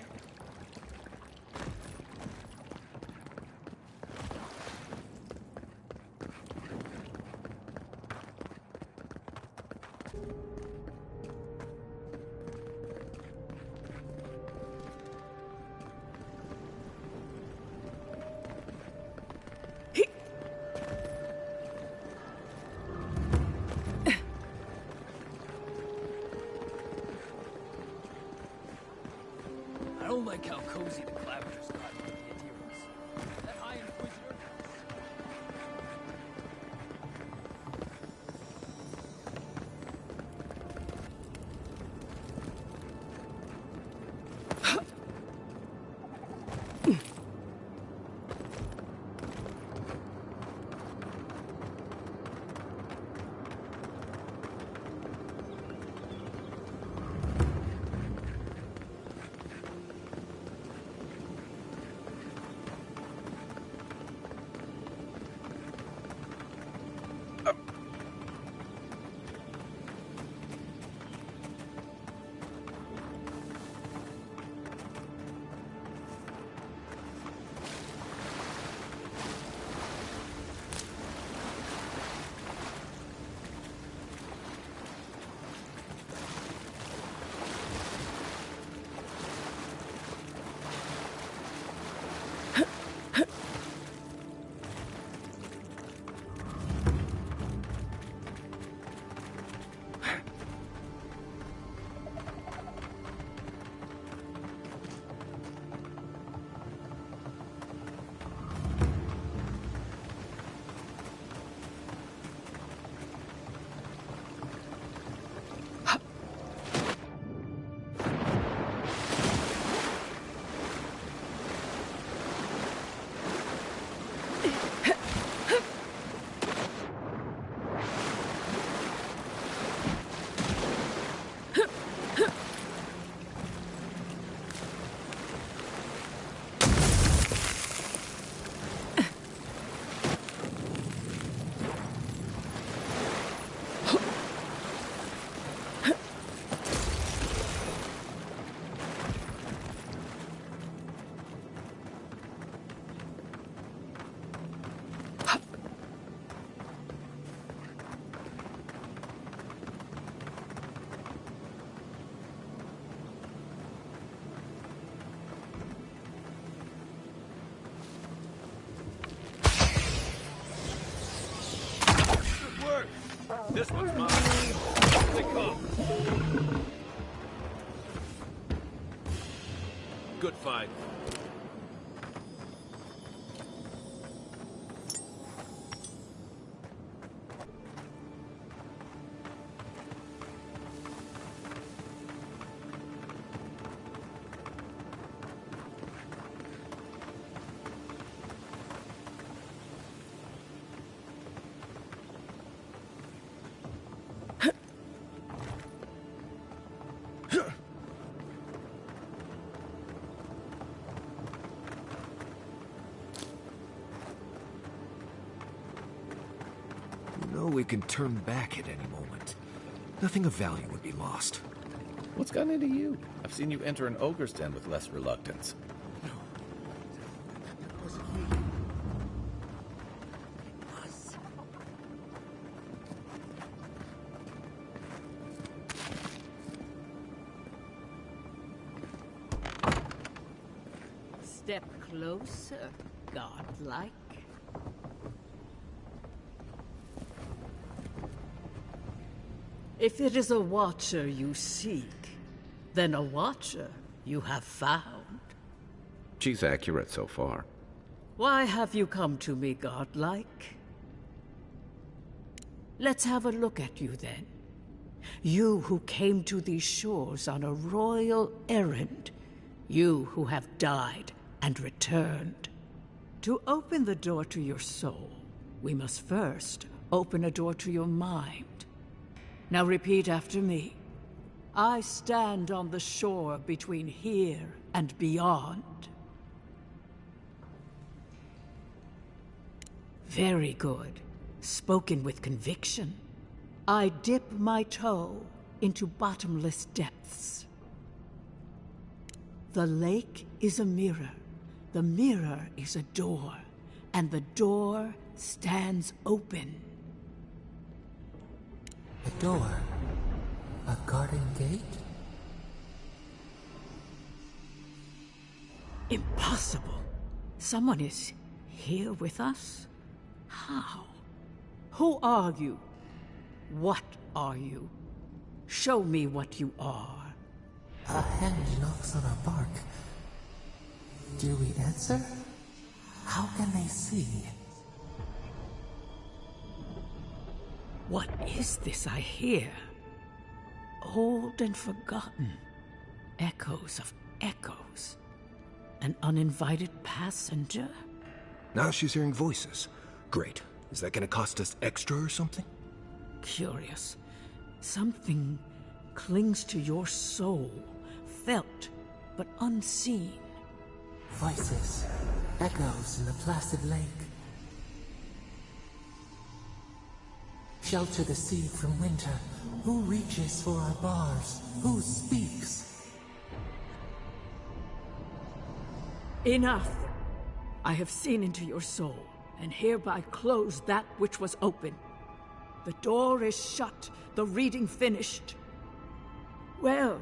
I don't like how cozy the Clavishers got with the adherents. That High Inquisitor... This one's mine. They come. Good fight. We can turn back at any moment. Nothing of value would be lost. What's gotten into you? I've seen you enter an ogre's den with less reluctance. Step closer, godlike. If it is a watcher you seek, then a watcher you have found. She's accurate so far. Why have you come to me, godlike? Let's have a look at you then. You who came to these shores on a royal errand. You who have died and returned. To open the door to your soul, we must first open a door to your mind. Now repeat after me. I stand on the shore between here and beyond. Very good. Spoken with conviction. I dip my toe into bottomless depths. The lake is a mirror. The mirror is a door. And the door stands open. A door? A garden gate? Impossible. Someone is here with us? How? Who are you? What are you? Show me what you are. A hand knocks on a bark. Do we answer? How can they see? What is this I hear? Old and forgotten. Echoes of echoes. An uninvited passenger? Now she's hearing voices. Great. Is that gonna cost us extra or something? Curious. Something clings to your soul. Felt, but unseen. Voices. Echoes in the placid lake. Shelter the seed from winter. Who reaches for our bars? Who speaks? Enough! I have seen into your soul, and hereby close that which was open. The door is shut, the reading finished. Well,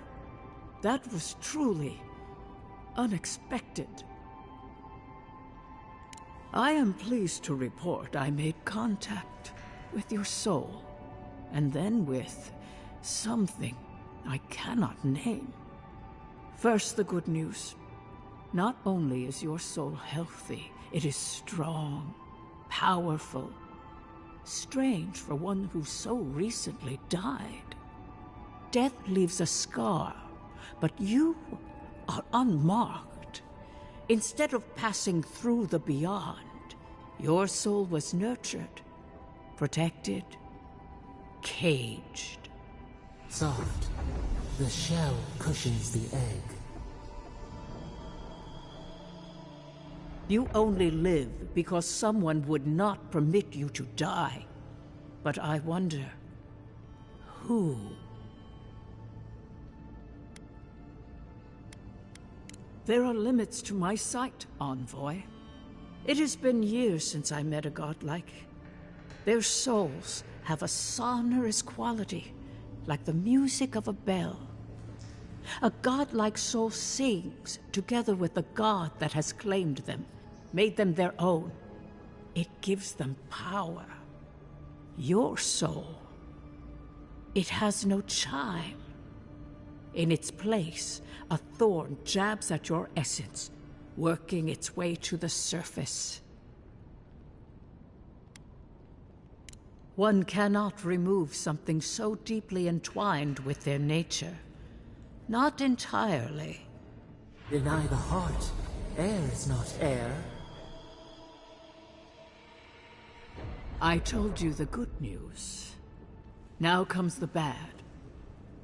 that was truly unexpected. I am pleased to report I made contact with your soul, and then with something I cannot name. First, the good news. Not only is your soul healthy, it is strong, powerful. Strange for one who so recently died. Death leaves a scar, but you are unmarked. Instead of passing through the beyond, your soul was nurtured, protected, caged. Soft. The shell cushions the egg. You only live because someone would not permit you to die. But I wonder, who? There are limits to my sight, envoy. It has been years since I met a godlike. Their souls have a sonorous quality, like the music of a bell. A godlike soul sings together with the god that has claimed them, made them their own. It gives them power. Your soul It has no chime. In its place, a thorn jabs at your essence, working its way to the surface. One cannot remove something so deeply entwined with their nature. Not entirely. Deny the heart. Air is not air. I told you the good news. Now comes the bad,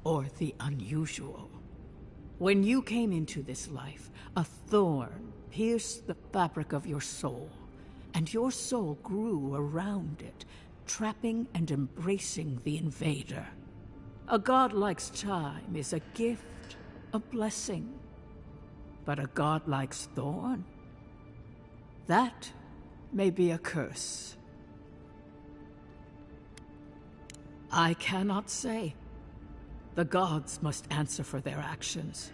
or the unusual. When you came into this life, a thorn pierced the fabric of your soul, and your soul grew around it, trapping and embracing the invader. A godlike's chime is a gift, a blessing. But a godlike's thorn? That may be a curse. I cannot say. The gods must answer for their actions.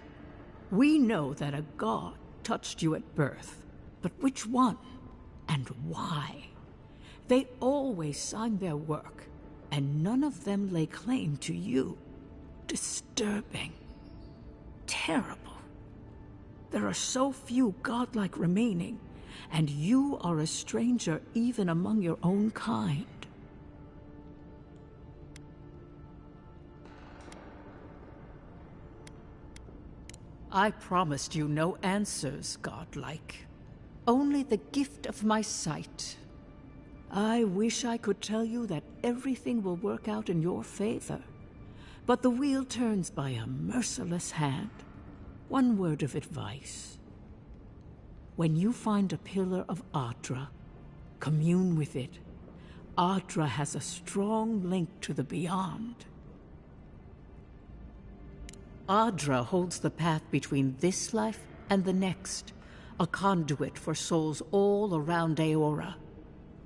We know that a god touched you at birth, but which one and why? They always sign their work, and none of them lay claim to you. Disturbing. Terrible. There are so few godlike remaining, and you are a stranger even among your own kind. I promised you no answers, godlike. Only the gift of my sight. I wish I could tell you that everything will work out in your favor. But the wheel turns by a merciless hand. One word of advice. When you find a pillar of Ardra, commune with it. Ardra has a strong link to the beyond. Ardra holds the path between this life and the next, a conduit for souls all around Eora.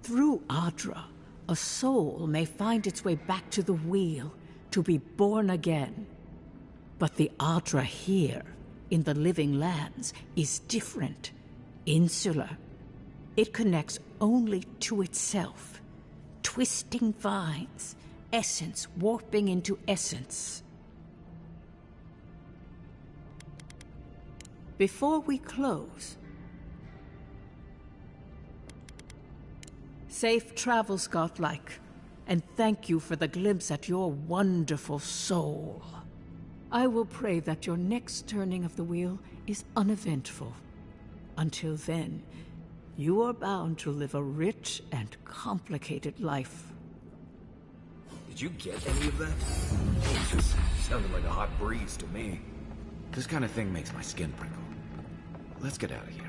Through Ardra, a soul may find its way back to the wheel, to be born again. But the Ardra here, in the living lands, is different, insular. It connects only to itself. Twisting vines, essence warping into essence. Before we close, safe travels, godlike, and thank you for the glimpse at your wonderful soul. I will pray that your next turning of the wheel is uneventful. Until then, you are bound to live a rich and complicated life. Did you get any of that? Jesus, sounded like a hot breeze to me. This kind of thing makes my skin prickle. Let's get out of here.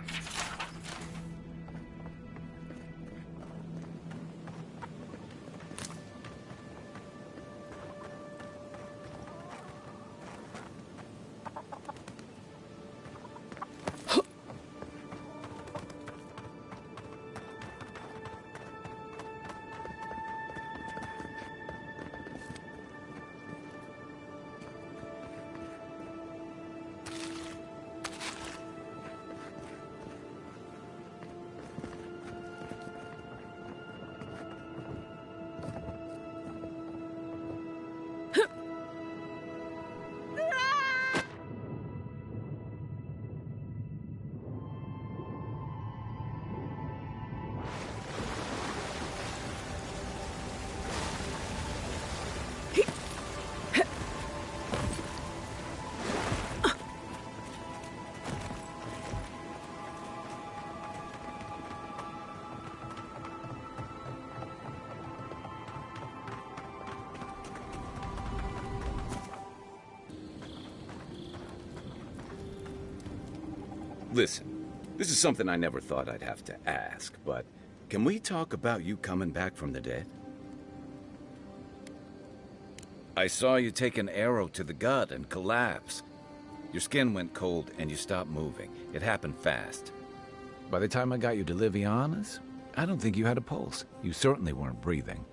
Listen, this is something I never thought I'd have to ask, but can we talk about you coming back from the dead? I saw you take an arrow to the gut and collapse. Your skin went cold and you stopped moving. It happened fast. By the time I got you to Liviana's, I don't think you had a pulse. You certainly weren't breathing.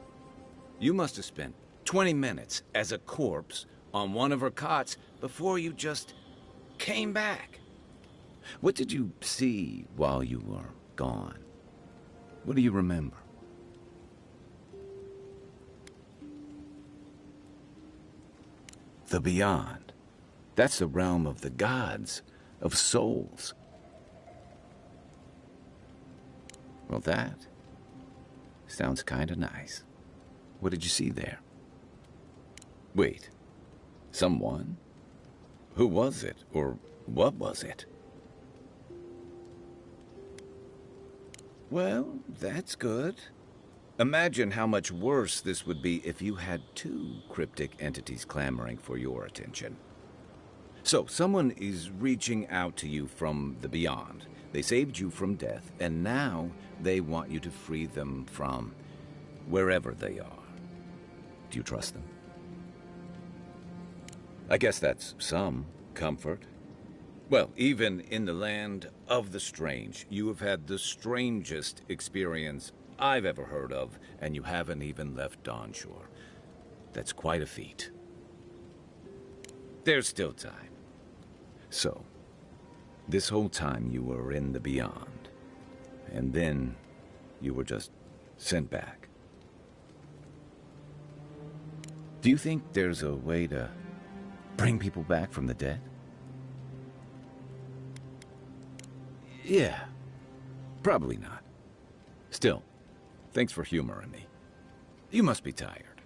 You must have spent 20 minutes as a corpse on one of her cots before you just came back. What did you see while you were gone? What do you remember? The Beyond. That's the realm of the gods, of souls. Well, that sounds kinda nice. What did you see there? Wait. Someone? Who was it? Or what was it? Well, that's good. Imagine how much worse this would be if you had two cryptic entities clamoring for your attention. So, someone is reaching out to you from the beyond. They saved you from death, and now they want you to free them from wherever they are. Do you trust them? I guess that's some comfort. Well, even in the land of the strange, you have had the strangest experience I've ever heard of, and you haven't even left Dawnshore. That's quite a feat. There's still time. So, this whole time you were in the beyond, and then you were just sent back. Do you think there's a way to bring people back from the dead? Yeah, probably not. Still, thanks for humoring me. You must be tired.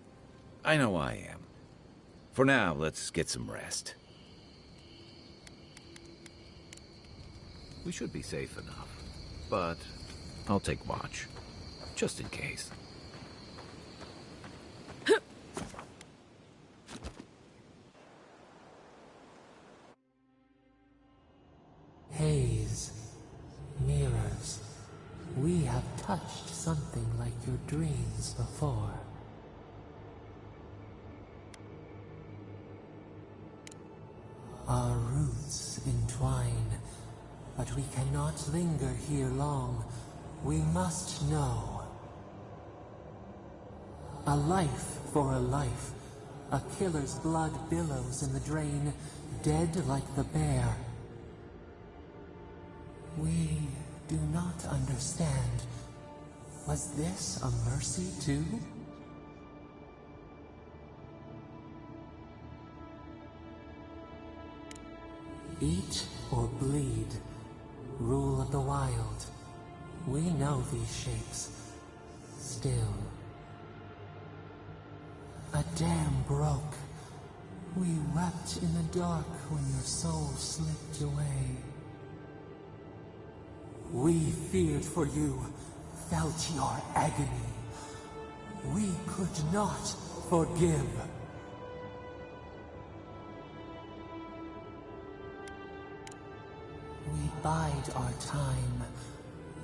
I know I am. For now, let's get some rest. We should be safe enough, but I'll take watch, just in case. Haze, mirrors, we have touched something like your dreams before. Our roots entwine, but we cannot linger here long. We must know. A life for a life. A killer's blood billows in the drain, dead like the bear. We do not understand. Was this a mercy too? Eat or bleed. Rule of the wild. We know these shapes. Still. A dam broke. We wept in the dark when your soul slipped away. We feared for you, felt your agony. We could not forgive. We bide our time.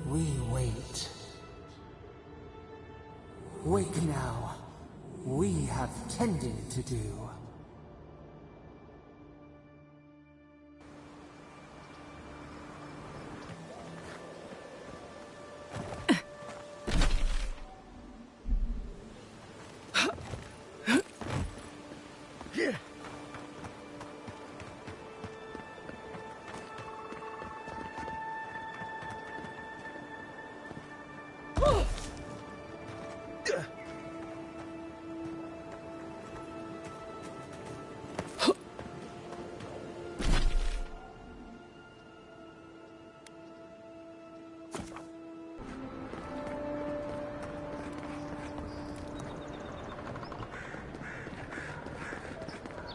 We wait. Wake now. We have tended to do.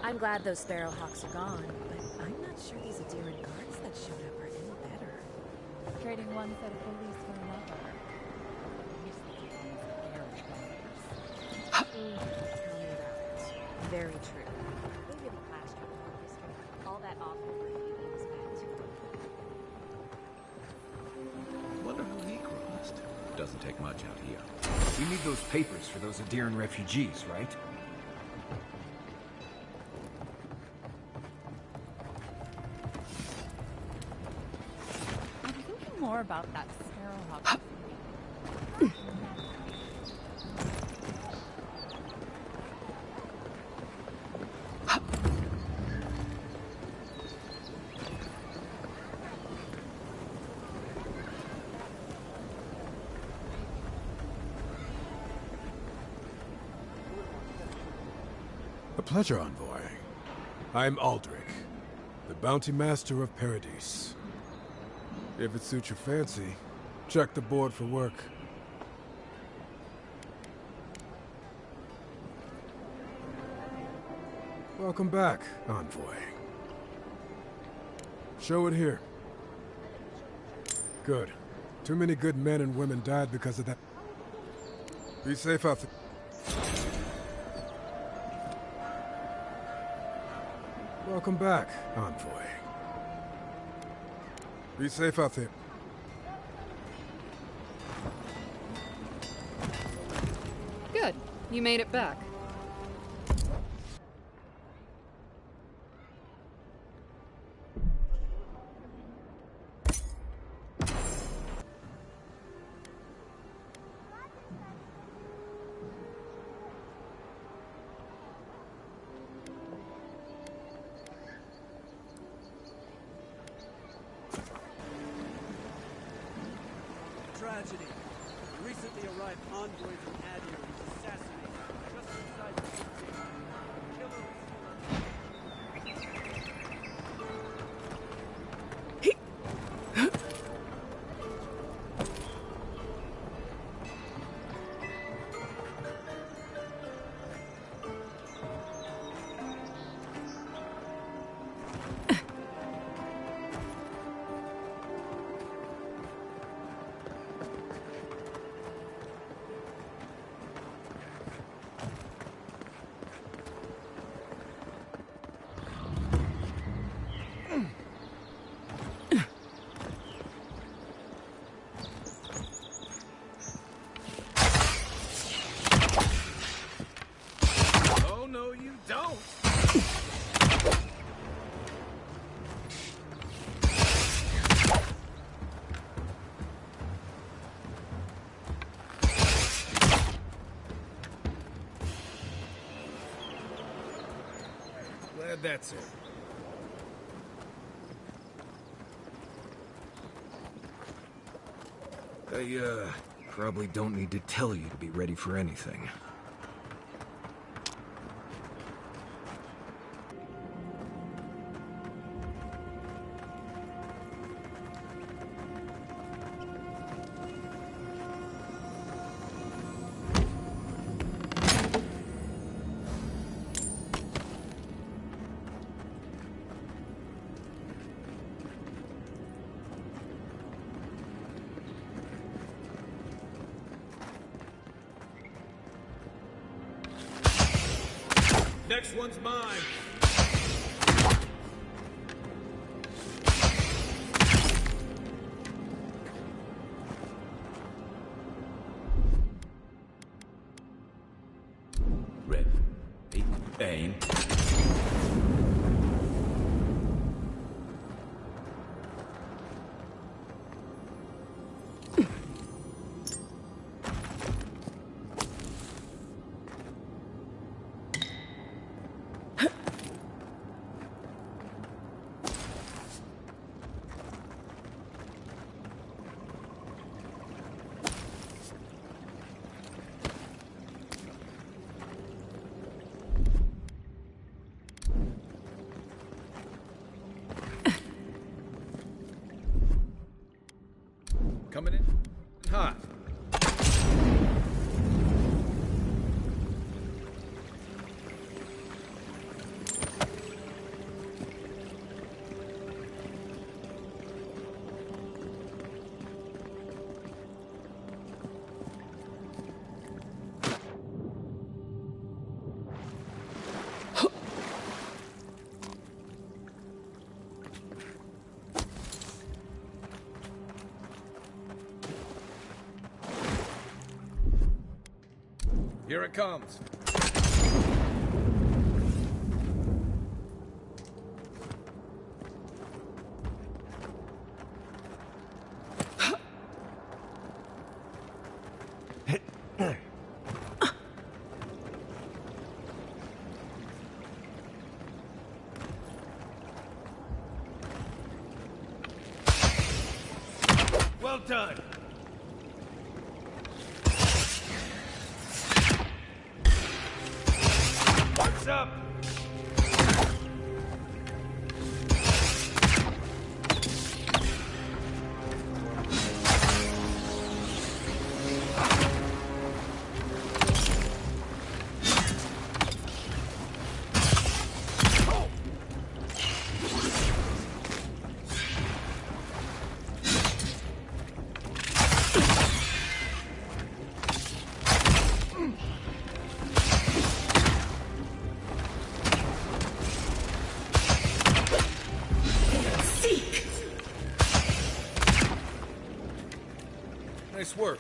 I'm glad those sparrowhawks are gone, but I'm not sure these Aderan guards that showed up are any better. Trading one set of police for another. Tell me about it. Very true. Maybe the last report history. All that awful graffiti was bad too. Wonder who he crossed. Doesn't take much out here. We need those papers for those Aderan refugees, right? More about that sparrowhawk. A pleasure, envoy. I'm Aldrich, the bounty master of Paradise. If it suits your fancy, check the board for work. Welcome back, envoy. Show it here. Good. Too many good men and women died because of that. Be safe out there. Welcome back, envoy. Be safe out there. Good. You made it back. Tragedy. The recently arrived envoy from Adir was assassinated just inside the city. Killer No, you don't. Glad that's it. I, probably don't need to tell you to be ready for anything. Next one's mine. Ready. Aim. Coming in hot. Here it comes. Well done. What's up? Nice work.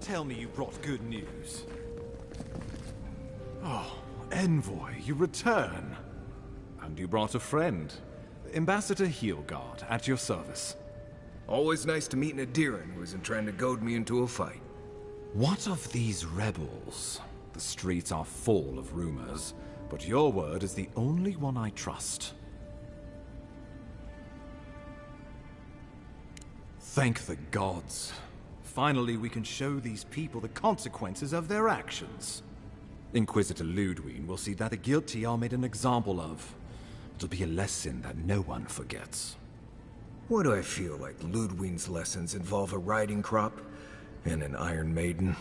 Tell me you brought good news. Oh, envoy, you return. And you brought a friend. Ambassador Heelguard, at your service. Always nice to meet an Adiran who isn't trying to goad me into a fight. What of these rebels? The streets are full of rumors, but your word is the only one I trust. Thank the gods. Finally, we can show these people the consequences of their actions. Inquisitor Ludwig will see that the guilty are made an example of. It'll be a lesson that no one forgets. Why do I feel like Ludwig's lessons involve a riding crop and an Iron Maiden?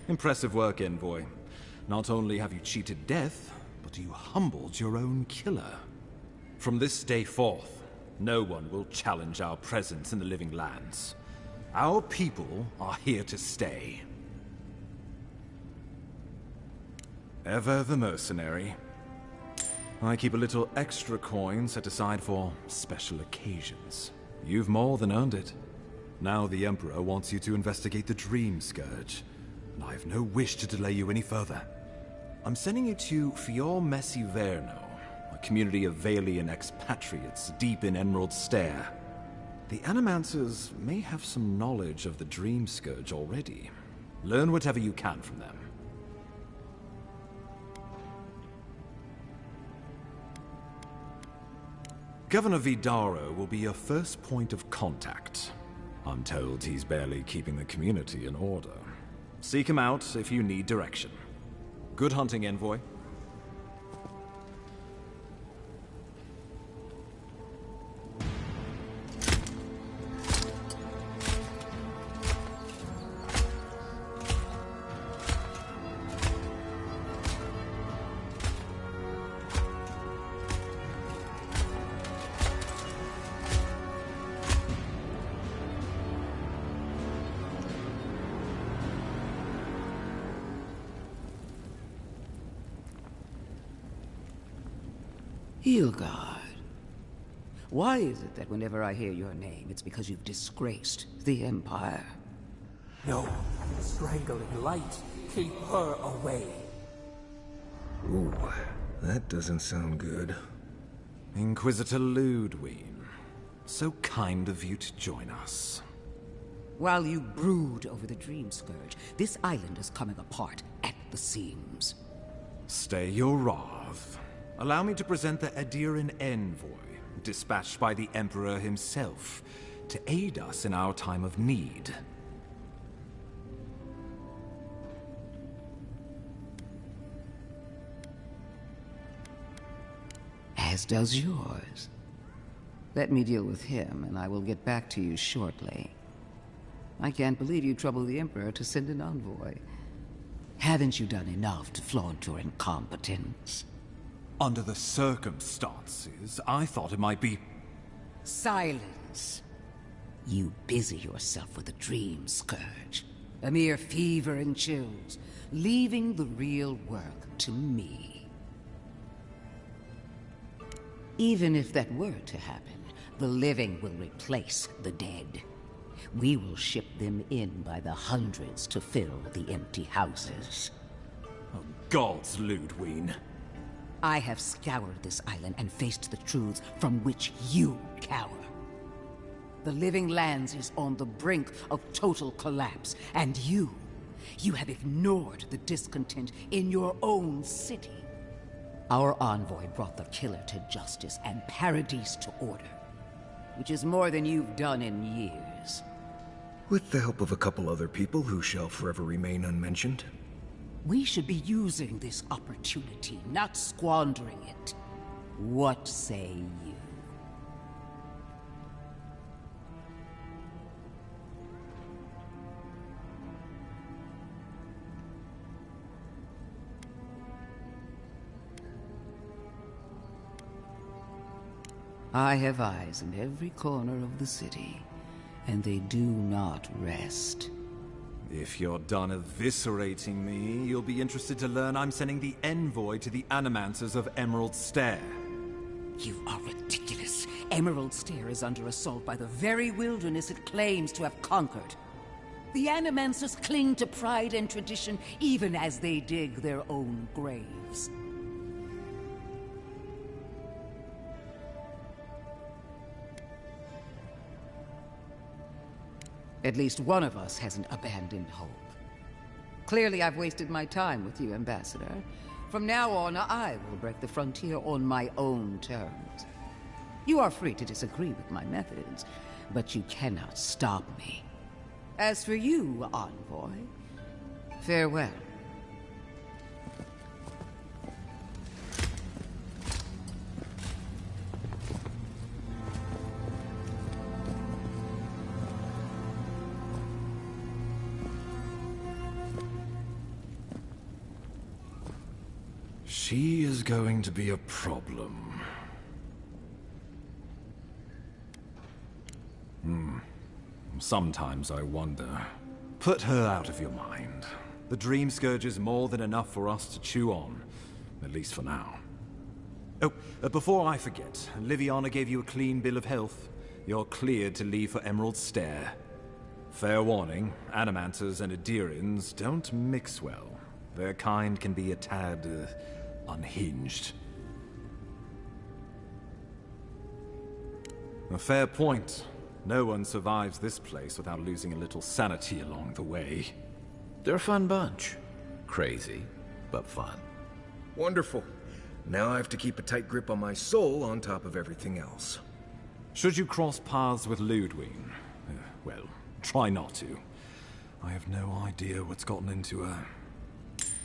Impressive work, envoy. Not only have you cheated death, but you humbled your own killer. From this day forth, no one will challenge our presence in the living lands. Our people are here to stay. Ever the mercenary. I keep a little extra coin set aside for special occasions. You've more than earned it. Now the Emperor wants you to investigate the Dream Scourge, and I have no wish to delay you any further. I'm sending you to Fior Messi Verno, a community of Valian expatriates deep in Emerald Stair. The Animancers may have some knowledge of the Dream Scourge already. Learn whatever you can from them. Governor Vidaro will be your first point of contact. I'm told he's barely keeping the community in order. Seek him out if you need direction. Good hunting, envoy. Heelguard. Why is it that whenever I hear your name, it's because you've disgraced the Empire? No. Strangling light. Keep her away. Ooh, that doesn't sound good. Inquisitor Ludwig. So kind of you to join us. While you brood over the Dream Scourge, this island is coming apart at the seams. Stay your wrath. Allow me to present the Adiran envoy, dispatched by the Emperor himself, to aid us in our time of need. As does yours. Let me deal with him, and I will get back to you shortly. I can't believe you troubled the Emperor to send an envoy. Haven't you done enough to flaunt your incompetence? Under the circumstances, I thought it might be... Silence. You busy yourself with the Dream Scourge. A mere fever and chills, leaving the real work to me. Even if that were to happen, the living will replace the dead. We will ship them in by the hundreds to fill the empty houses. Oh, gods, Ludwig. I have scoured this island and faced the truths from which you cower. The Living Lands is on the brink of total collapse, and you have ignored the discontent in your own city. Our envoy brought the killer to justice and Paradise to order, which is more than you've done in years. With the help of a couple other people who shall forever remain unmentioned. We should be using this opportunity, not squandering it. What say you? I have eyes in every corner of the city, and they do not rest. If you're done eviscerating me, you'll be interested to learn I'm sending the envoy to the animators of Emerald Stair. You are ridiculous. Emerald Stair is under assault by the very wilderness it claims to have conquered. The Animancers cling to pride and tradition even as they dig their own graves. At least one of us hasn't abandoned hope. Clearly I've wasted my time with you, Ambassador. From now on, I will break the frontier on my own terms. You are free to disagree with my methods, but you cannot stop me. As for you, Envoy, farewell. She is going to be a problem. Sometimes I wonder. Put her out of your mind. The Dream Scourge is more than enough for us to chew on. At least for now. Oh, before I forget, Liviana gave you a clean bill of health. You're cleared to leave for Emerald Stair. Fair warning, Animanters and Adirans don't mix well. Their kind can be a tad, unhinged. A fair point. No one survives this place without losing a little sanity along the way. They're a fun bunch. Crazy, but fun. Wonderful. Now I have to keep a tight grip on my soul on top of everything else. Should you cross paths with Ludwig, well, try not to. I have no idea what's gotten into her.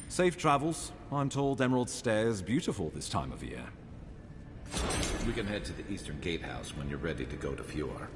Safe travels. I'm told Emerald Stair is beautiful this time of year. We can head to the Eastern Gatehouse when you're ready to go to Fjord.